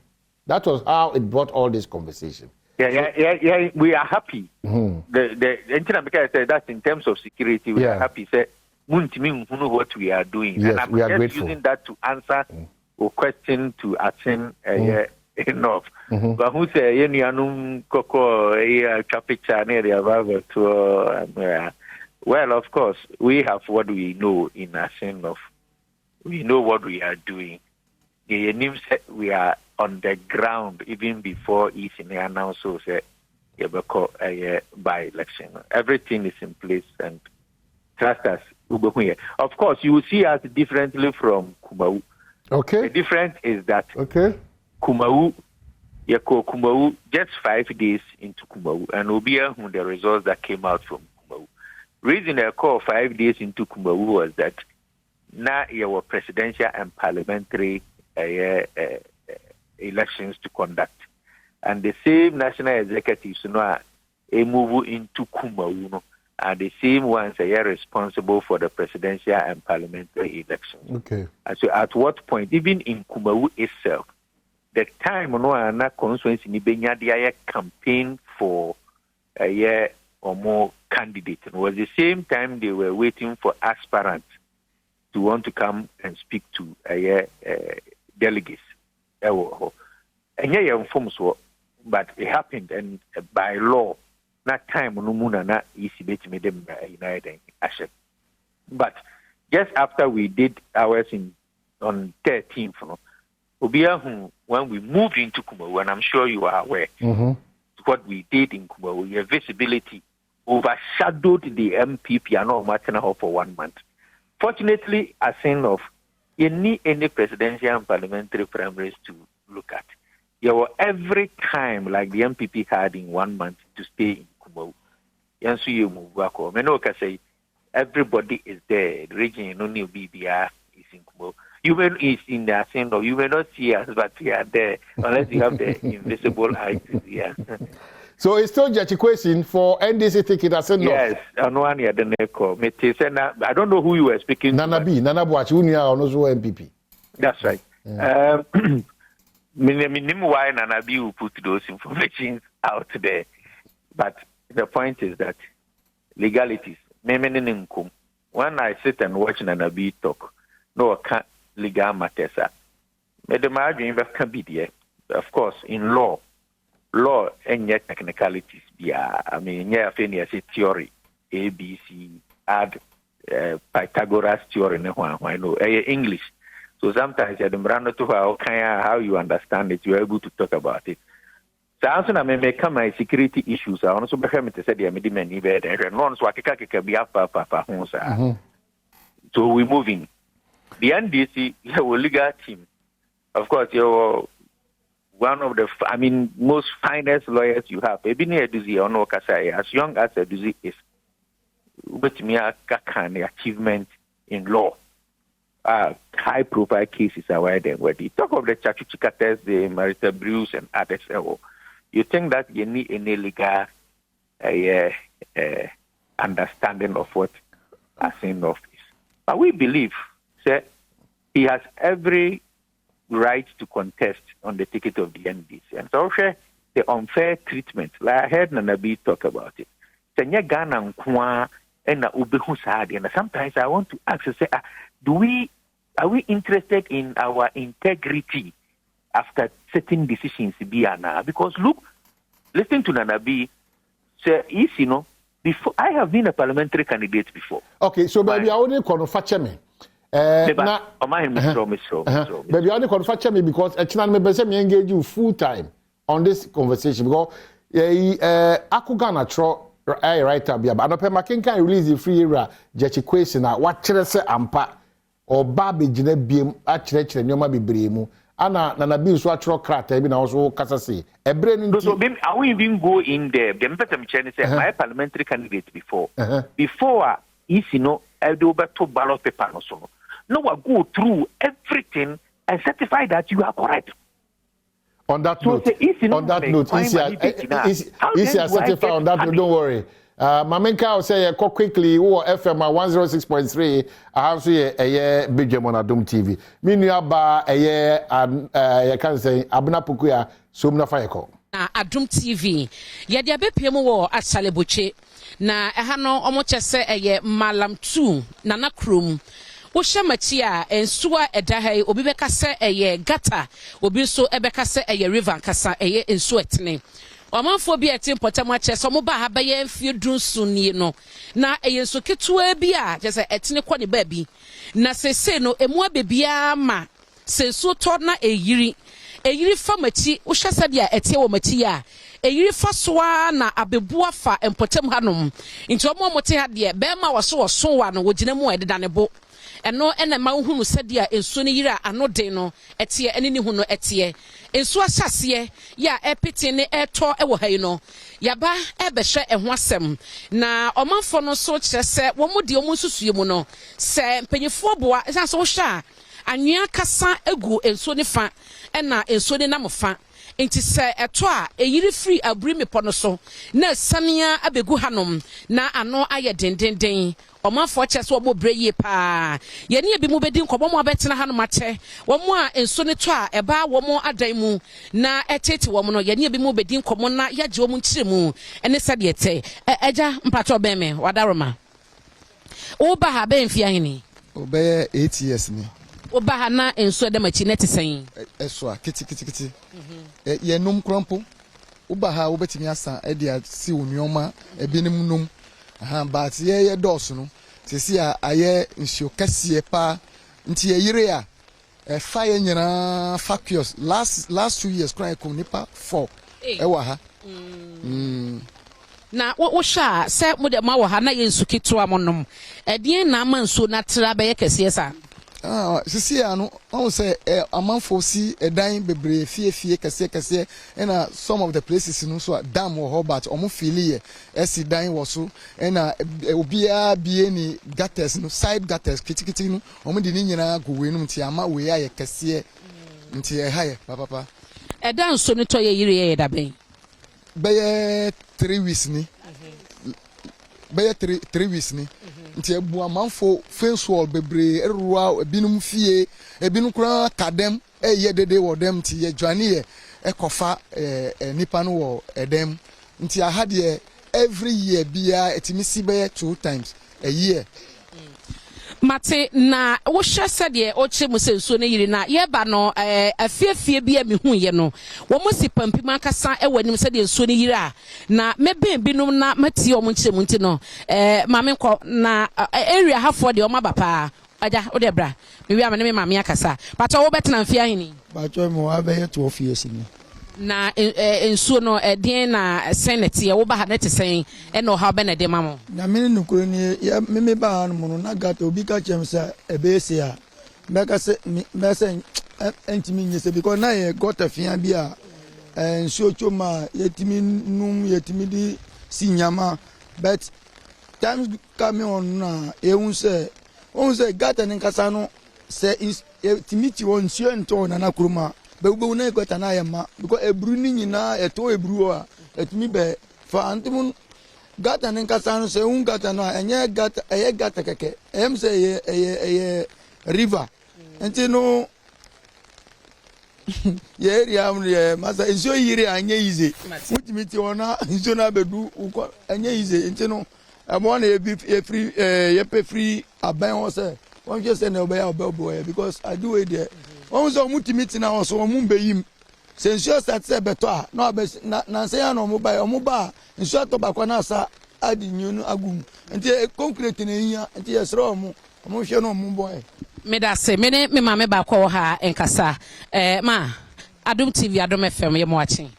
That was how it brought all this conversation. Yeah. We are happy. Mm-hmm. The internet because I said that in terms of security, we are happy. Say, know what we are doing. Yes, and I'm we are just grateful. using that to answer a question to attend enough. Mm-hmm. But who say any koko picture to well, of course, we have what we know in a sense of we know what we are doing. The name said we are on the ground even before it's announced by election. Everything is in place and trust us. Of course, you will see us differently from Kumau. Okay. The difference is that Kumau just 5 days into Kumau and Obia who the results that came out from Kumau. Reason I call 5 days into Kumau was that na your presidential and parliamentary elections to conduct. And the same national executives are move into Kumawu, and the same ones are responsible for the presidential and parliamentary elections. Okay. And so at what point, even in Kumawu itself, the time no constituency ni benya dia campaign for a year or more candidate, it was the same time they were waiting for aspirants to want to come and speak to delegates. And but it happened, and by law, not time no muna na easy bet me them united action. But just after we did ours on 13th, when we moved into Kumawu, and I'm sure you are aware, what we did in Kumawu, your visibility overshadowed the MPP and all Martina for 1 month. Fortunately, a sign of any presidential and parliamentary primaries to look at. There were every time like the MPP had in 1 month to stay in Kumawu. Yansu you move back home. I know I say everybody is there. The region only BBR is in Kumawu. You may is in the ascent, or you may not see us, but we are there unless you have the invisible eyes. Yeah. So it's still just a question for NDC ticket as no. Yes, I know any other neko. I don't know who you were speaking. Nana Buachi, Unia, or no MPP. That's right. Minimum why Nana B will put those information out there. But the point is that legalities. When I sit and watch Nana B talk, no, I can't. Legal matters. Of course, in law and yet technicalities. I mean, yeah, theory, ABC, add Pythagoras theory, I know English. So sometimes how you understand it, you are able to talk about it. So also I may come my security issues. I also become to say the many so we're moving. The NDC, your legal team, of course, you're one of the, most finest lawyers you have. As young as Eduzi is, with me, a achievement in law. High profile cases are where they were. You talk of the Chachuchika test, the Marita Bruce, and others. You think that you need any legal understanding of what a sin of is. But we believe that he has every right to contest on the ticket of the NDC. And so the unfair treatment, like I heard Nanabi talk about it. And sometimes I want to ask, say, are we interested in our integrity after certain decisions? Because look, listen to Nanabi, say, before I have been a parliamentary candidate before. Okay, so baby, I only confirm me. Baby, I only confirm me because I engage you full time on this conversation because Akugana tro right up here, but I can release the free era just question what say ampa or baby jine biem actually nyoma bibremu ana na bi so atro krata bi na so kasa say ebre nti so I will even go in there them better say my parliamentary candidate before if I do to ballot paper no so no I go through everything and certify that you are correct. On that note, easy certify on that note, don't worry. Mamenka will say quickly FM 106.3 also Badwam on Adom TV. Minuaba can say Abuna Pukuya Sumna Fayeko. Adom TV. Yadi abepiem wo Asaleboche na eha no omoche Malam 2 Nana Krum. Wosha machia ensuwa edahe obi beka se gata obi so ebeka se river kasa ensu etene omanfo bi etim potam ache so mo ba ha ba ye mfie dunsunni no na ensu ketua bi a je etene kɔ ne ba bi na sese no emu abebia ma sensu to na eyiri fa machi wosha sadia etie wo machi a eyiri fa soa na abebua fa empotam hanom nti omo mote ha de be ma wo so wa no wogina mu ededa ne bo eno ena ma hunu sadia ensu ne yira anode no etie ene ne hu no etie ensu asase ya epete ne eto ewo ha no yaba ebehwe eho asem na omanfo no so kyerɛ sɛ wɔn mu de wɔn susue mu no sɛ mpanyinfoɔ boa ɛsan so hwɛ a anwea kasa egu ensuo ne fa ɛna ensuo ne nam fa nti sɛ ɛto a eyiri free aburi mepɔ no so na sania abegu hanom na ano ayɛ dendenden omanfo kyerɛ sɛ wɔbɔ bre yie paa yɛne ebi mu bedi nkɔbɔ mu abɛtena hanom akyɛ wɔn a ensuo ne to a ɛba wɔn adan mu na ɛtete wɔn no yɛne ebi mu bedi nkɔmɔ na yɛgye wɔn nkyire mu ɛne sɛdeɛ ɛtɛ ɛgya mpatɔ bɛn me wadaroma woba ha bɛn fia hene obɛyɛ 8 years ni woba ha na ensuo dɛm akyi ne te sɛn ɛso a kiti yɛnum krɔmpo woba ha wobɛtumi asa ɛde asi wo nneɔma ebinom nom but yɛ dɔɔso no sisi a ayɛ nsuo kɛseɛ paa nti yɛyere a ɛfa yɛ nyinaa factious last 2 years kora ɛkɔ nipa 4 ɛwɔ ha na wohwɛ a sɛ mode ma wɔ ha na yɛ nsu ketewa mo nom ɛdeɛn na ama nsuo no atra bɛyɛ kɛseɛ saa sisi a no ɔn sɛ amanfo si ɛdan bebree fie kɛseɛ ɛna some of the places no so dam wɔ hɔ but ɔmo fili yɛ ɛsi dan wɔ so ɛna obiara bie ni gutters no side gutters kitikiti no ɔmo de ne nyinaa gu wei no nti ama wei ayɛ kɛseɛ nti ɛha yɛ papapa ɛda nsuo no tɔ yɛ yiri yɛ dabɛn bɛyɛ 3 weeks ni bɛyɛ 3 weeks ni nti ebu amanfo fence wall bebree erua ebinom fie ebinom kura kadem eye dede wɔ dem nti ye dwane ye ekofa nipa no wɔ edem nti aha de every year bia etimi si bɛyɛ 2 times a year mate na wohwɛ sɛdeɛ ɔkyɛ mu sɛ nsuo no yiri na yɛba no afiefie bi a mehu yɛ no wɔn si pampim akasa wɔ anim sɛdeɛ nsuo no yiri a na mɛbɛn binom na matie wɔn nkyɛn mu nti no maame nkɔ na area hafoɔ deɛ wɔn aba paa agya wode bra mewi ama ne me maame akasa patɔ wobɛtena mfie ahene batɔ mu abɛyɛ 12 years ni na nsuo no ɛdeɛn na sɛn na teɛ woba ha ne te sɛn ɛna ɔha bɛ na ɛde ma mo na mene nokoro ni meme ba ha no mu no na gata obi ka kyɛm sɛ ɛbɛɛsi a mɛka sɛ mɛsɛ ɛntimi nyɛ sɛ because na yɛ gɔta fia bi a nsuo twom a yɛtimi num yɛtimi de si nyama but times coming on na ɛhu sɛ gata ne nkasa no sɛ yɛtimi ti wɔ nsuo ntɔ nana kuruma bɛwubɛwu na ɛkɔta na ayɛ ma because eburu ni nyinaa ɛtɔ eburu a ɛtumi bɛ fa antum gata ne nkasa no sɛ ehun gata no a ɛnyɛ gata ɛyɛ gata kɛkɛ ɛyɛm sɛ ɛyɛ river nti no yɛ area mu yɛ masa nsuo yiri a ɛnyɛ yize wotumi ti wɔn na nsuo na abɛdu ukɔ ɛnyɛ yize nti no ɛmɔ na yɛpɛ firi abɛn hɔ sɛ wɔn hwɛ sɛ na ɔbɛyɛ ɔbɛbɔ yɛ because aduwe deɛ wɔn sɛ wɔn tumi tena hɔ so wɔn mbɛyim sɛ nsuo sate sɛ bɛtɔ a na ɔbɛ na nsɛn na wɔn ba a nsuo atɔ baako na asa adi nyu no agu mu nti concrete na ehia nti yɛsrɛ wɔn hwɛ na wɔn bɔ yɛ. medase me ne me maame baako wɔ ha nkasa ma Adom TV Adom FM yɛ mo akye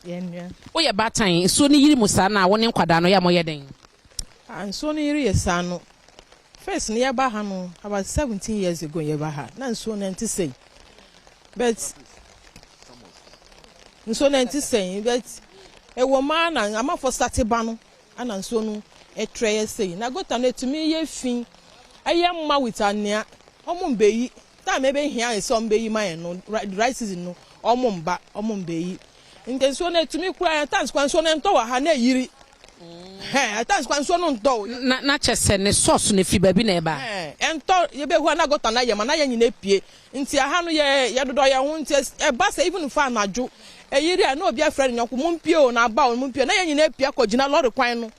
yɛnua woyɛ batan nsuo no yiri mu saa na wo ne nkwadaa no yɛ mo yɛ den nsuo no yiri yɛ saa no first no yɛba ha no about 17 years ago yɛba ha na nsuo no nti sɛi but nsuo no nti sɛi but ɛwɔ maa na amafo start ba no ana nsuo no ɛtrɛ yɛ sɛi na gota no etumi yɛ fin ɛyɛ mma with anea ɔmo mbeyi time ebe hia ɛsɛ ɔmo beyi ma yɛ no right season no ɔmo mbeyi nti nsuo no etumi kura yɛ times kwan nsuo no ntɔ wɔ ha na eyiri times kwan nsuo no ntɔ na kyɛ sɛ ne sauce ne fi baabi na ɛba ɛntɔ yɛbɛhu na gota na yɛ ma na yɛ nyina pie nti aha no yɛ dodɔ yɛ ho nti ɛba sɛ even fa anadwo eyiri a na obi afrɛ no nyɔko mo mpie o na aba o mo mpie na yɛ nyina pie akɔ gyina lɔre kwan no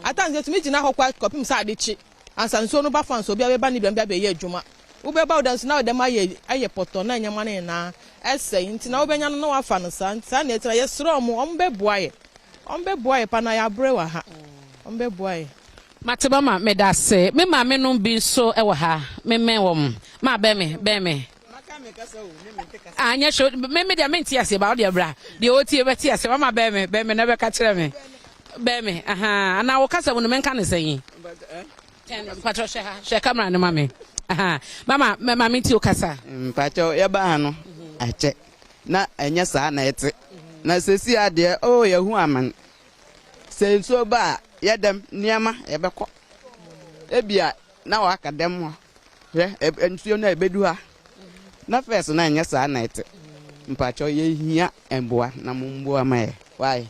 atan sɛ tumi gyina hɔ kwa kɔpem sɛ ade kye ansa nsuo no ba fa nso obi abɛba ne bɛn bɛyɛ adwuma wobɛba wodan so na wodɛm ayɛ pɔtɔ na nyama no nyinaa ɛsɛe nti na wobɛnya no na wafa no saa nti saa na ɛtira yɛserɛ ɔmo bɛboa yɛ pa na yɛabrɛ wɔ ha ɔmo bɛboa yɛ mate ba ma meda se me maame no bi nso ɛwɔ ha memɛn wɔ m ma bɛme anyɛ hwɛ me deɛ mente ase ba wode bra deɛ ɔtie bɛte ase mama bɛme na bɛka kyerɛ me bɛme aha anaa wo kasa mu no menka ne sɛyi patro hwɛ camera no ma me aha mama mente wo kasa patro yɛba ha no akyɛ na ɛnyɛ saa na ɛte na sɛsi adeɛ yɛhu aman sɛ nsuo ba yɛdɛm nneɛma yɛbɛkɔ ebia na waka dɛm ho hwɛ nsuo no ebedu ha na first na nyɛ saa na ɛte mpakyɛ yɛhia mboa na mboa ma yɛ why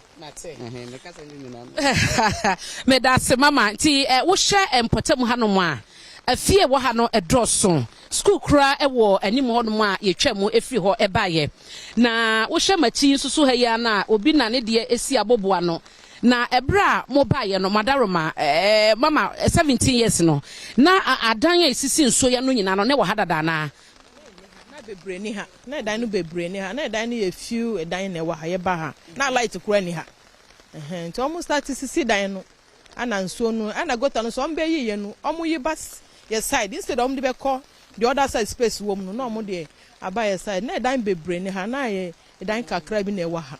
me da se mama nti wo hwɛ mpɔtam hanom a afie wo ha no ɛdɔso school kura ɛwɔ anim hɔ nom a yɛtwa mu efiri hɔ ɛbaayɛ na wo hwɛ machi nso so ha ya na obi na ne de esi aboboa no na ebra mo baayɛ no madaroma mama 17 years no na adan a esisi nso ya no nyina no ne wɔ ha dada na bebre ni ha na dan no bebre ni ha na dan no ye few dan na wa ha ye ba ha na light kura ni ha nti almost start sisi dan no ana nsuo no ana gota no so on be yiye no omo yi bas ye side instead om de be call the other side space wo no na omo de aba ye side na dan bebre ni ha na ye dan kakra bi na wa ha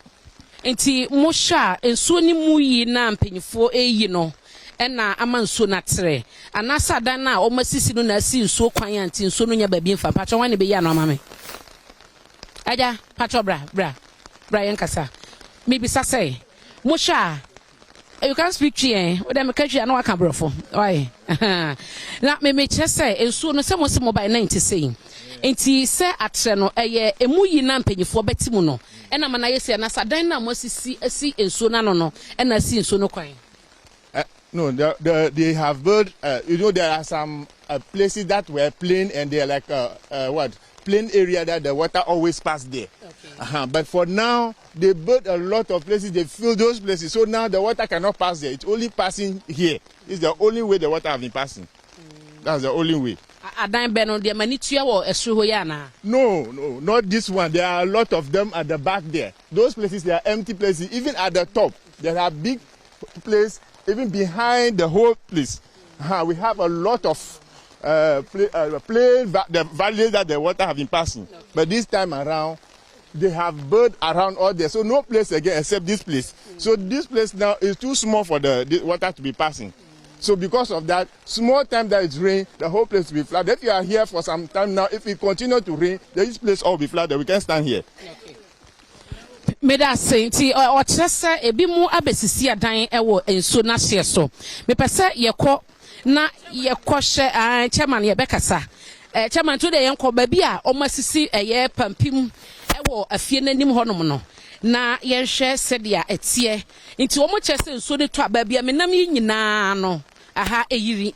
nti mo hwa nsuo ni mu yi na mpanyifo eyi no ɛna ama nsuo na tere anasa dan na o masisi no na si nsuo kwan anti nsuo no nya ba bi mfa patro wan ne be ya no ama me aja patro bra yen kasa me bi say mo hwa you can speak here o dem ka hwa na waka brofo why na me kire say nsuo no se mo se mobile 90 say enti se atre no eye emu yi na mpanyifo beti mu no ɛna mana yesi anasa dan na mo sisi asi nsuo na no ɛna si nsuo no kwan. No, they have built, there are some places that were plain and they're like, plain area that the water always pass there. Okay. But for now, they built a lot of places, they fill those places. So now the water cannot pass there. It's only passing here. It's the only way the water has been passing. That's the only way. No, not this one. There are a lot of them at the back there. Those places, they are empty places. Even at the top, there are big places. Even behind the whole place, we have a lot of plain the valleys that the water have been passing. Okay. But this time around, they have built around all there, so no place again except this place. So this place now is too small for the water to be passing. So because of that, small time that it's rain, the whole place will be flooded. If you are here for some time now, if it continue to rain, this place all will be flooded. We can stand here. Okay. Meda senti o kyerese ebi mu abesisi adan ewo enso na hye so me pese yekọ na yekọ hye chairman ye bekasa chairman to de yenko ba bi a o masisi eye pampim ewo afie nanim honom no na yenhwe sedia etie nti o mo kyerese enso de to aba bi a menam yi nyina no aha eyiri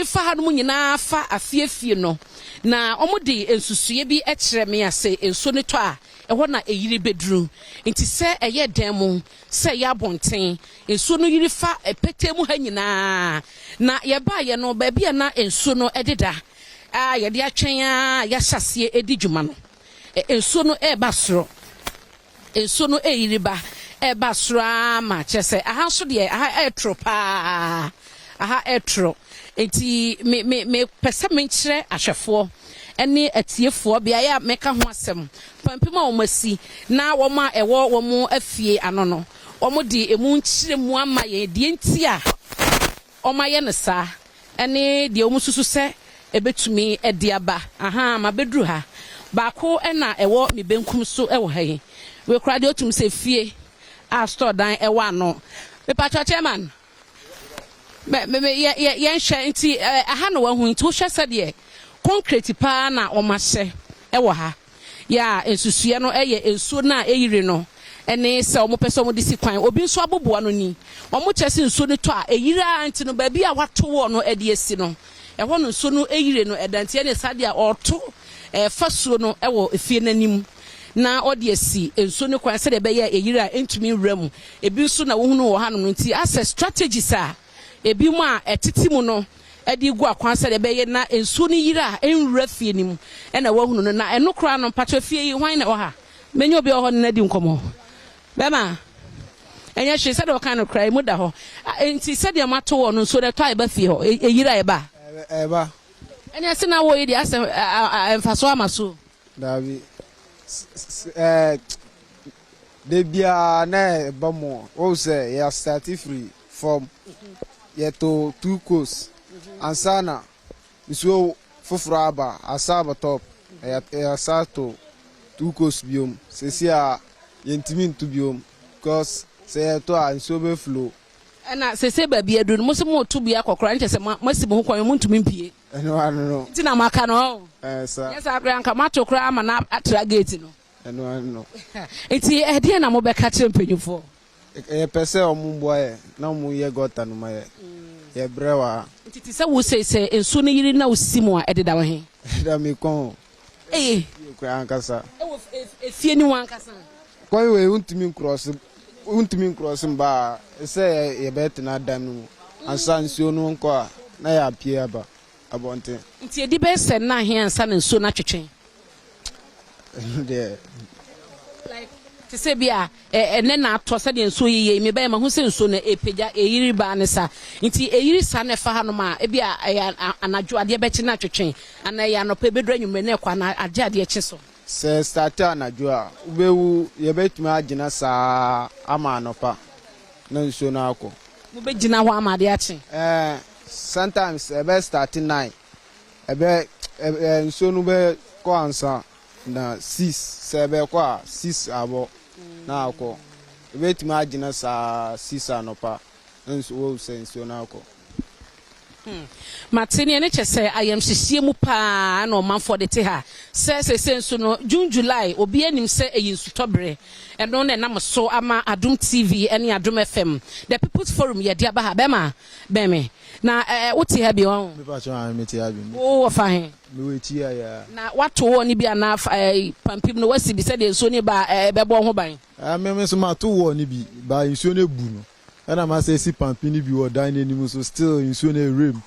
fa hanom nyina fa afie no na o mo de ensusue bi ekire me ase enso ne to a ehɔ na eyiri bedru nti sɛ ɛyɛ dɛm sɛ yɛ abɔnten ensuo no yiri fa epete mu ha nyinaa na yɛba yɛ no ba bia na ensuo no ɛdeda yɛde atwɛn yɛ hyɛseɛ edi dwuma no ensuo no ɛba soro ensuo no eyiri ba ɛba soro ama kyɛ sɛ aha nso deɛ aha ɛtro paa aha ɛtro nti me pɛsɛ me nkyerɛ ahwɛfoɔ ɛne atiefoɔ bia yɛ meka ho asɛm pampima wo masi na wo ma ɛwɔ wo mu afie ano no wo mu di emu nkyire mu ama yɛ die nti a o ma yɛ ne saa ɛne die wo mu susu sɛ ebetumi ɛde aba aha ma bedru ha baako ɛna ɛwɔ me benkum so ɛwɔ ha yi we kura de otum sɛ fie a store dan ɛwɔ ano me patro chairman me yɛnhwɛ nti aha no wahu nti wo hwɛ sɛ deɛ concrete pa na o ma hye ewo ha ya ensusue no eye ensuo na eyire no ene se o mo pese o mo disi kwan obi nso aboboa no ni o mo kyese nsuo ne to a eyire anti no ba bi a wato wo no ede esi no eho no nsuo no eyire no edantie ne sade a oto fasuo no ewo efie nanim na ode esi ensuo ne kwan se de be ye eyire a entumi wram ebi nso na wo hunu wo ha no nti access strategies a ebi mu a etiti mu no edi gu akwan se de be ye na ensuo ni yira enwura fie nim e na wahunu no na eno kra no patwa fie yi hwan na wo ha menyo bi ho na di nkomo bema enya hwe se de wo kan no kra mu da ho enti se de mato wo no nsuo de to ai ba fie ho eyira e ba enya se na wo yi di asem emfaso amaso dabi de bia na ba mo o se ya start free from yeto 2 course ansana nsuo foforo aba asaba top sato 2 course biom sesi a yentimi ntu biom because say to a nsuo be flow na sese ba bi adu mo se mo to bia kokora nche se masi mo kwan mo ntumi mpie eno ano nti na maka no sa yes akra nka mato kra ama na atra gate no eno ano nti ehde na mo be ka kire mpanyufo pese omumboye na mu ye gota no ma ye brewa nti ti se wo se enso ne yiri na osimo a ededa wo he da mi kon kwa ankasa efie ni wan kasa kwa we untimi cross mba se ye bet na dam no ansa nsuo no nko a na ya pie aba abonte nti edi be se na he ansa na nsuo na twetwen de like to say bia ene na ato se de nsuo yiye me ba ma hu se nsuo na epeja eyiri ba ne sa nti eyiri sa na fa ha no ma e bia anadwo ade be chi na twetwen ana ya no pe bedro anwumre na kwa na ade ade chi so se start anadwo a ubewu ye betuma agina sa ama anopa na nsuo na akọ mo be gina ho ama ade achi sometimes e be start 9 e be nsuo no be ko ansa na 6 se be ko 6 abo na akọ e betuma agina sa 6 anopa na nsuo se nsuo na akọ Matini ene chese ayam hihie mu pa na omanfo de te ha se nso no June July obi anim se eyinsu tobre eno na nam so ama Adom TV ene Adom FM the People's Forum ye dia ba ha bema beme na woti ha bi won me pa cho am meti ha bi o fa he me weti ya na wato woni bi ana pampim no wasi bi se de nso ni ba bebo ho ban me so ma to woni bi ba nso na bu no and I'm say si pampini bi wo dan anim so still insuo na rem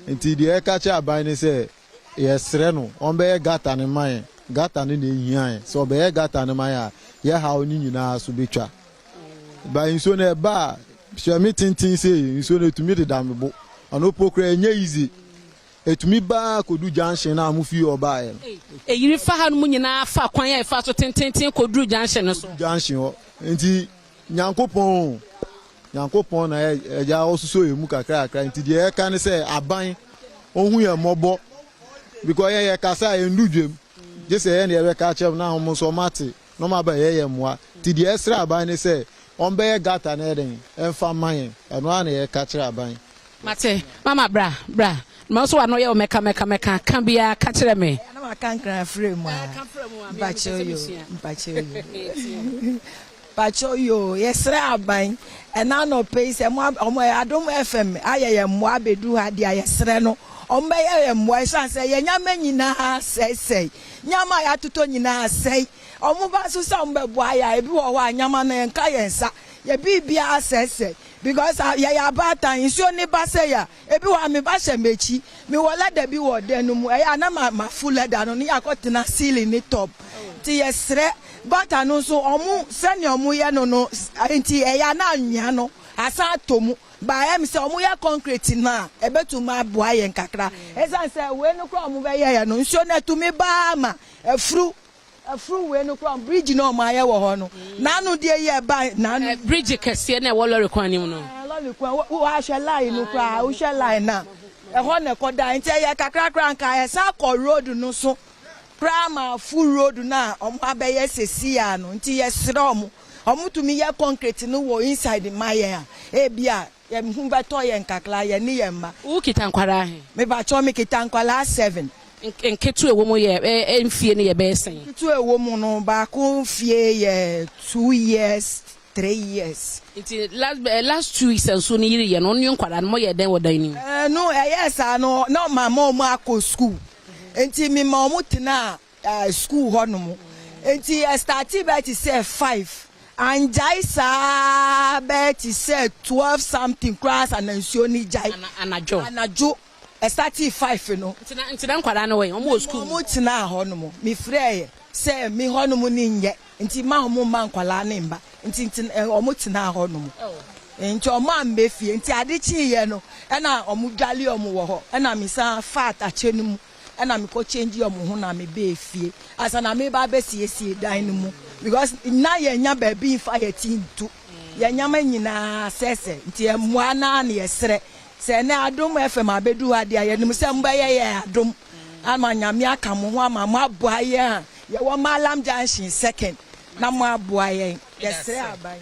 enti de catch aban ne say yesre no on be gata ne man gata ne hian so be gata ne man a ye ha oni nyina so betwa ba insuo na ba sha me tintin say insuo na tumi de dambo ono pokra enye easy etumi ba kodu junction na amufi oba e yiri fa ha no nyina fa kwan ya fa so tintin kodu junction no so junction enti nyankopon Yankopon na eja osuso emu kakra akra nti de e kan se aban ohun ye mobo because ye kasa e ndudwem je se ye na ye ka chem na hom so mate no ma ba ye moa ti de esra aban ne se on be ye gata na eden emfa man eno na ye ka kira aban mate mama bra ma so ano ye o meka kan bia ka kire me na ma kan kran frame a ba choyo Pachoyo, yesra aban, ena no pay se mo Adom FM ayeye mo abedu ha dia yesre no. Ombe ye mo san se ye nyama nyina sei. Nyama ya tuto nyina sei. Omo ba so sa ombe bo aya ebi wo wa nyama na enka yensa. Ye bibia sei. Because ye ya bata insuo ni ba se ya. Ebi wa me ba se mechi. Me wola da bi wo de no mu. Na ma full da no ni akotena ceiling ni top. Ti yesre but anu so omu seni omu ye no enti eya na anya no asa tomu ba em se omu ye concrete na ebetuma boa ye nkakra esan se we no kro omu be ye no nso na tumi ba ma afru we no kro bridge no ma ye wo ho no na no de ye ba na bridge kese na wo lori kwan nim no lori kwan wo ahwe line no kra wo hwe line na e ho na koda enti ye kakra kra nka esa ko road no so Prama full road na abeye sesia no nti yesre omu tumi ye concrete no wo inside my ya ebia ye hu beto ye nkakla ye ni ye mba u kitankwara he me ba cho me kitankwala 7 nketu ewo mu ye enfie ne ye be sen nketu ewo mu no ba ko fie ye 2 years 3 years nti last 2 weeks so ni yiri ye no nyu nkwara no ye den wodan ni no yes no mama mu akọ school enti mi ma omutina school honomu enti started by to say 5 and jai sa be to say 12 something class and nsuo ni jai anajo started 5 no ntina nkwara no we omo school omutina honomu mi frey say mi honomu ni nye enti ma homo ma nkwala ne mba enti omutina honomu enti omo ambefie enti adechi ye no na omudwale omo wo ho na mi sa fat achenum and I'm go change your muhuna me be fie as an me ba be sie dan mu because na ye nya ba bi fire tin tu ye nya ma nyina sese nti e muana na ye sere se na Adom FM abedu ade ye nim se mba ye Adom ama nya me aka mo ho ama mo aboa ye wo Malam Junction second na mo aboa yen yesre aban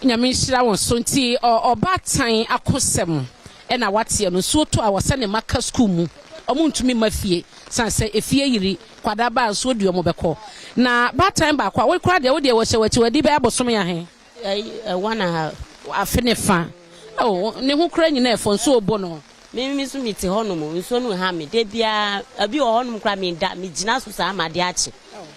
nyame nhyira won so nti obatan akosem e na watie no so to a wose ne maka school mu omuntumi mafie sanse efie yiri kwada ba so di omobeko na batan ba kwa we kura de wo de wo hye wati wadi ba abosom ya he wana afenefa ne ho kura nyina efo nso obo no me so miti honom nso no ha me de bia abi honom kura me da me gina so sa amade achi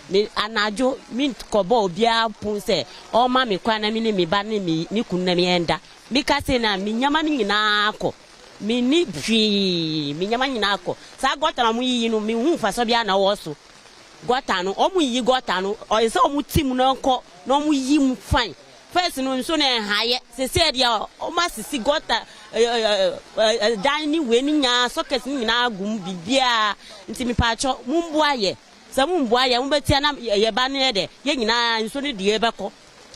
me anajo me kobo obia pun se o ma me kwa na me ne me ba ne me kun na me enda me ka se na me nyama ni nyina akọ me ni bwi me nyama nyina akọ sa gota na mu yi no me hu fa so bia na wo so gota no o mu yi gota no o se o mu tim no nkọ na o mu yi mu fine first no nso na haye se se dia o ma sisi gota dan ni we ni nya socket ni nyina agum bibia nti me pa cho mumbu aye sa mumbu aye mbetia na ye ba ne de ye nyina nso ne de ebeko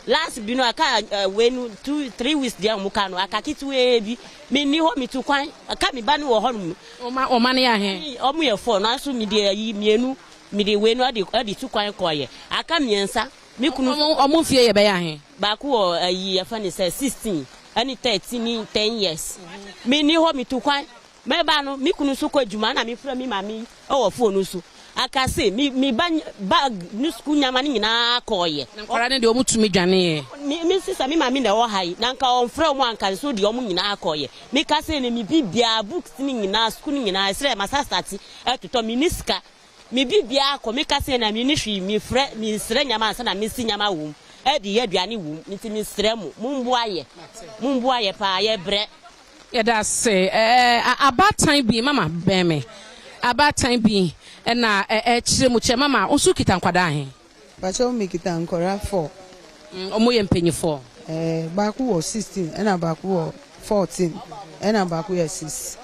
last bi no aka we no 2-3 weeks dia mu ka no aka kitu we bi me ni ho mi tu kwan aka mi ba ne wo ho no o ma ne ya he o mu ye 4 no aso mi de yi mienu mi de we no ade tu kwan ko ye aka miensa mi kunu omo fie ye be ya he ba ku o yi ya fa ni say 16 ani 13 10 years me ni ho mi tu kwan me ba no mi kunu so ko adwuma na mi fra mi mami o wo phone so aka se mi bag ni school nyama ni nyina akoye na nkora ne de o mutumi dwane mi sisa mi mami na wo hai na nka on fra mo anka so de o mu nyina akoye mi ka se ne mi bibia books ni nyina school ni nyina sre masa start eto mi niska mi bibia akọ mi ka se na mi ni hwi mi fra mi sre nyama asa na mi si nyama wom edi ye duane wom nti mi sre mo mumbu aye pa ye bre ye da se abatan bi mama beme abatan bi na chire mu che mama osu kita nkwada he ba che o mi kita nkora 4 omo ye mpenyifo ba ku wo 16 na ba ku wo 14 na ba ku ye 6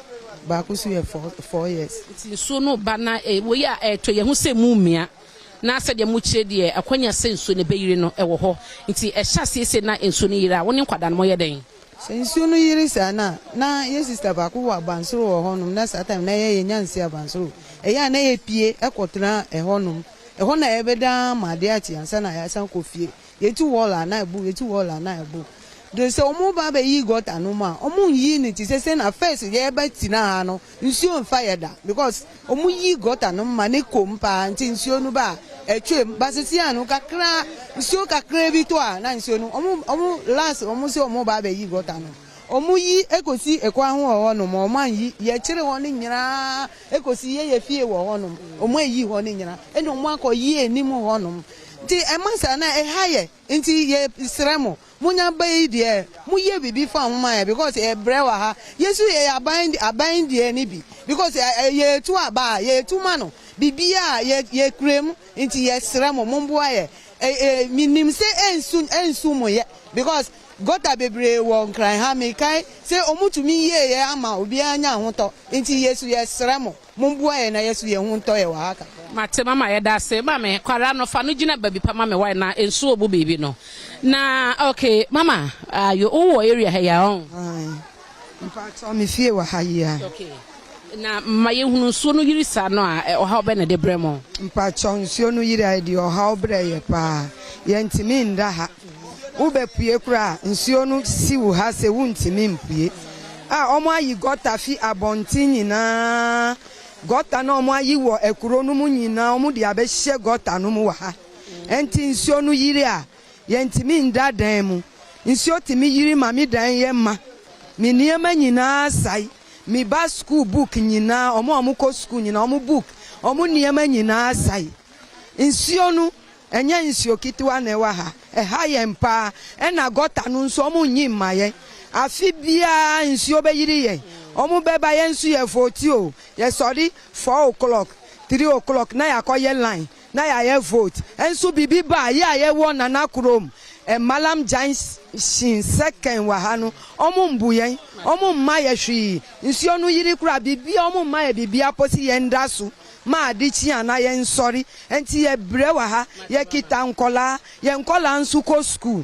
ba ku su ye 4 years nti so no ba na wo ya to ye hu se mu mia na se de mu chire de akwanya se nso ne beyire no wo ho nti hya se na enso ne yire a wo ne nkwada no mo ye den se nso no yire sana na ye sister ba ku wa bansoro wo honum na sa time na ye nyansi abansoro eya na ye pie ekotena ehonum eho na ebeda made achi ansa na ya san kofie yetu wall na ebu de se omo ba be yi got anuma omo yi ni ti se na first ye ba tina ha no nsuo fire da because omo yi got anuma ne kompa nti nsuo no ba etwem basisi anu kakra nsuo kakra bi to a na nsuo no omo last omo se omo ba be yi got anu omu yi ekosi ekwa ho ho no mo man yi ye kire ho ni nyina ekosi ye fie wo ho no omu yi ho ni nyina eni omu akọ yi enim ho no nti emasa na haye nti ye sremo munya bai de mu ye bibi fa mma ya because e brewa ha yesu ye aban de ni bi because ye tu aba ye tu ma no bibia ye krem nti ye sremo mumbo aye minim se ensu mo ye because gota bebre won kran ha me kai se omutumi ye ama obi anya hoto nti yesu ye sremo mumbo aye na yesu ye hoto ye wa aka mate mama ye da se mama kwara no fa no gina baby pa mama why na ensu obu baby no na okay mama you owo area here ya on in fact on me fie wa ha ya okay na maye hunu so no yiri sa no a oha obe na de bremo mpa chonsuo no yiri ai de oha obre ye pa ye ntimi nda ha ube pie kura nsuo no si wo ha se wuntimi mpie omo ayi gota fi abonti nyina gota no omo ayi wo ekuro no mu nyina omo de abehye gota no mu wa ha enti nsuo no yiri a ye ntimi nda dan mu nsuo timi yiri ma mi dan ye ma mi niema nyina sai mi ba school book nyina omo ko school nyina omo book omo niema nyina sai nsuo no enye nsuo kitiwa na ewa ha ha ye mpa na gota no nso omo nyi maye afi bia nsuo be yiri ye omo beba ye nsu ye 40 o ye sorry 4 o'clock 3 o'clock na ya koye line na ya ye vote enso bibi ba ye wo na na krom malam James shin second wa ha no omo mbu yen omo mma ye hwi nsuo no yiri kura bibi omo mma ye bibi aposi ye ndaso ma adichi ana ye nsori enti ye bre wa ha ye kita nkola ye nkola nsu ko school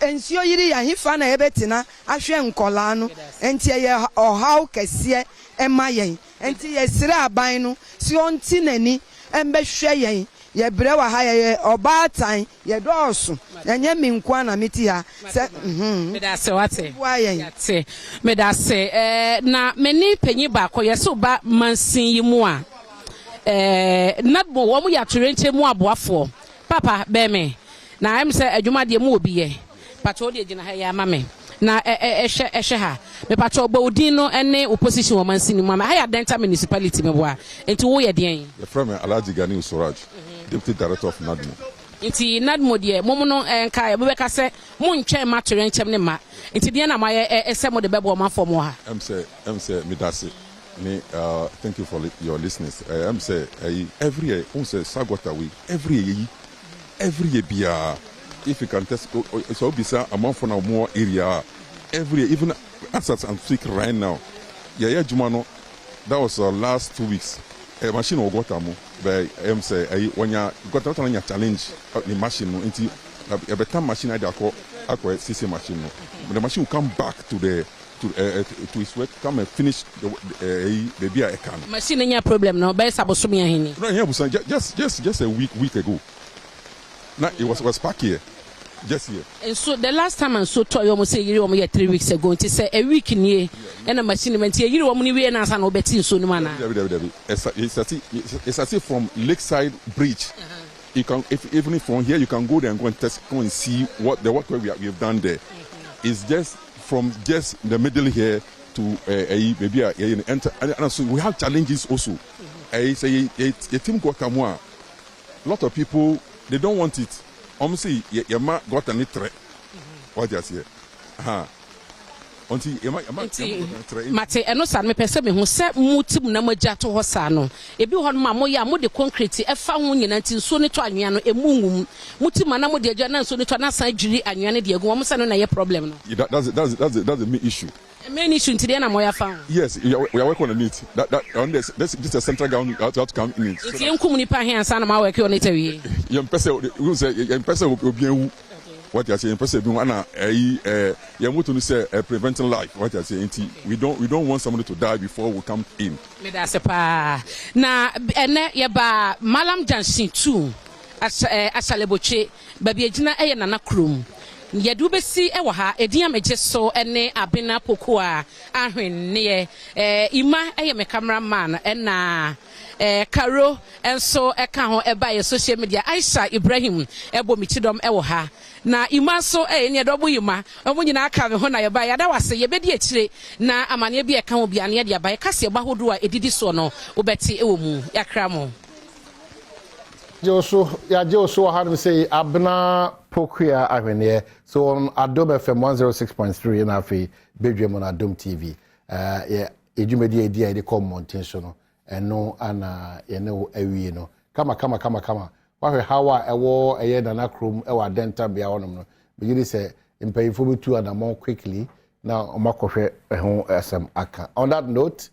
ensio yiri ya hifa na ebetina ahwe nkola no enti ye ohaw kese ema ye enti ye sire aban no si onti nani embehwe ye ye bre wa ha ye oba tan ye dooso enye me nkwa na meti ha se me da se wate yate me da se na meni panyi ba ko ye so ba mansin yi mu a nadmo wo mu ya torenche mu aboafo papa be me na em se adwuma de mu obi ye pato de gina ha ya mame na ehwe ha me pato gba odin no ene opposition wo mansin mu ha ya Denta municipality me boa enti wo ye den the from Alhaji Gani Usuraj deputy director of nadmo nti nadmo de mom no enka be ka se mu ntwe ma torenchem ne ma nti de na ma ese mo de bebo ma fo mo ha em se midase me thank you for your listeners em say every year on say sagota we every year bia if you can test so bisa amount for now more area every year even as I'm speaking right now yeah juma no that was last 2 weeks a machine will got am by em say when you got out on your challenge the machine no nti a better machine dey akọ CC machine no the machine will come back to his work, come and finish the baby I can. Machine any problem no, by sabosumi ahini. No, just a week ago. Now it was back here. Just here. And so the last time I saw toy almost say you 3 weeks ago, it say a week in here and a machine went here. You want me and as an obetin so no man. It's as if from Lakeside Bridge. You can even from here you can go there and go and see what the work we have done there. It's just from just the middle here to maybe enter, and so we have challenges also. Say a team got a lot of people they don't want it. Say your ma got an threat. What you say? Mate eno san me pese me hu se mutim na magya to ho sa no ebi ho no ma mo ya mo de concrete e fa ho nyina nti nso ne to anwea no emungum mutim na mo de agya na nso ne to na san dwiri anwea ne de agu mo se no na ye problem no. That's the main issue. Main issue nti de na mo ya fa. Yes, we are working on it. That on this a central government out to come in. Nti enkum ni pa he ansa na ma work on it awie. Yem pese we say yem pese obi ewu. What you are saying, person be one you want to say preventing life. What you are saying, we don't want somebody to die before we come in. Me da se pa na ene ye ba Malam Junction 2 asaleboche babi agina eye nana krom ye du besi e wo ha edin amegye so ene abena pokoa ahwenne ima eye me cameraman na Karo enso eka ho eba ye social media Aisha Ibrahim ebo michidom ewo ha na ima so ne dobo yima omo nyina aka me ho na ye ba ya da wase ye bedi akire na amane bi eka ho bia ne ye ba ye kase ba hodo a edidi so no obeti ewo mu yakra mo Joso had me say Abna Pokia Avenue so on Adom FM 106.3 and afi Badwam on Adom TV ejumedi idea dey come mountain so no eno ana ye ne awie no kama wahwe hawa ewo eye nana krom ewa Denta bia wonom no bigidi say mpayifo betu adamon quickly na omakohwe ho asem aka. On that note,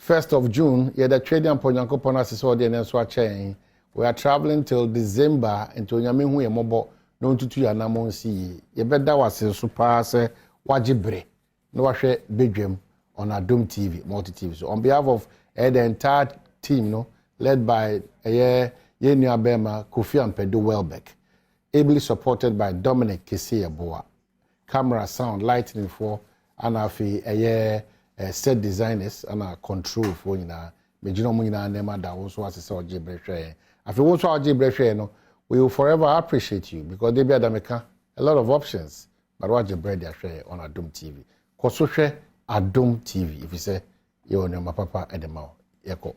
1st of June the trading ponyankopon asese de nenso a chen. We are traveling till December into Nyame hu ye mobo no ntutu ya na monsi ye beda wase so pa se wagibre no wahwe Badwam on Adom TV multi TV. So on behalf of the entire team no led by ye nua bema Kofi Ampedo Welbeck, ably supported by Dominic Kisiya Boa, camera sound lighting for and afi set designers and control for nyina mejino mu nyina nema da wo so asese ogibre hwe. If you want to no, we will forever appreciate you because they be adameka a lot of options. But watch the bread share on Adom TV. Koso share Adom TV. If you say you on your papa Edemao, yeko.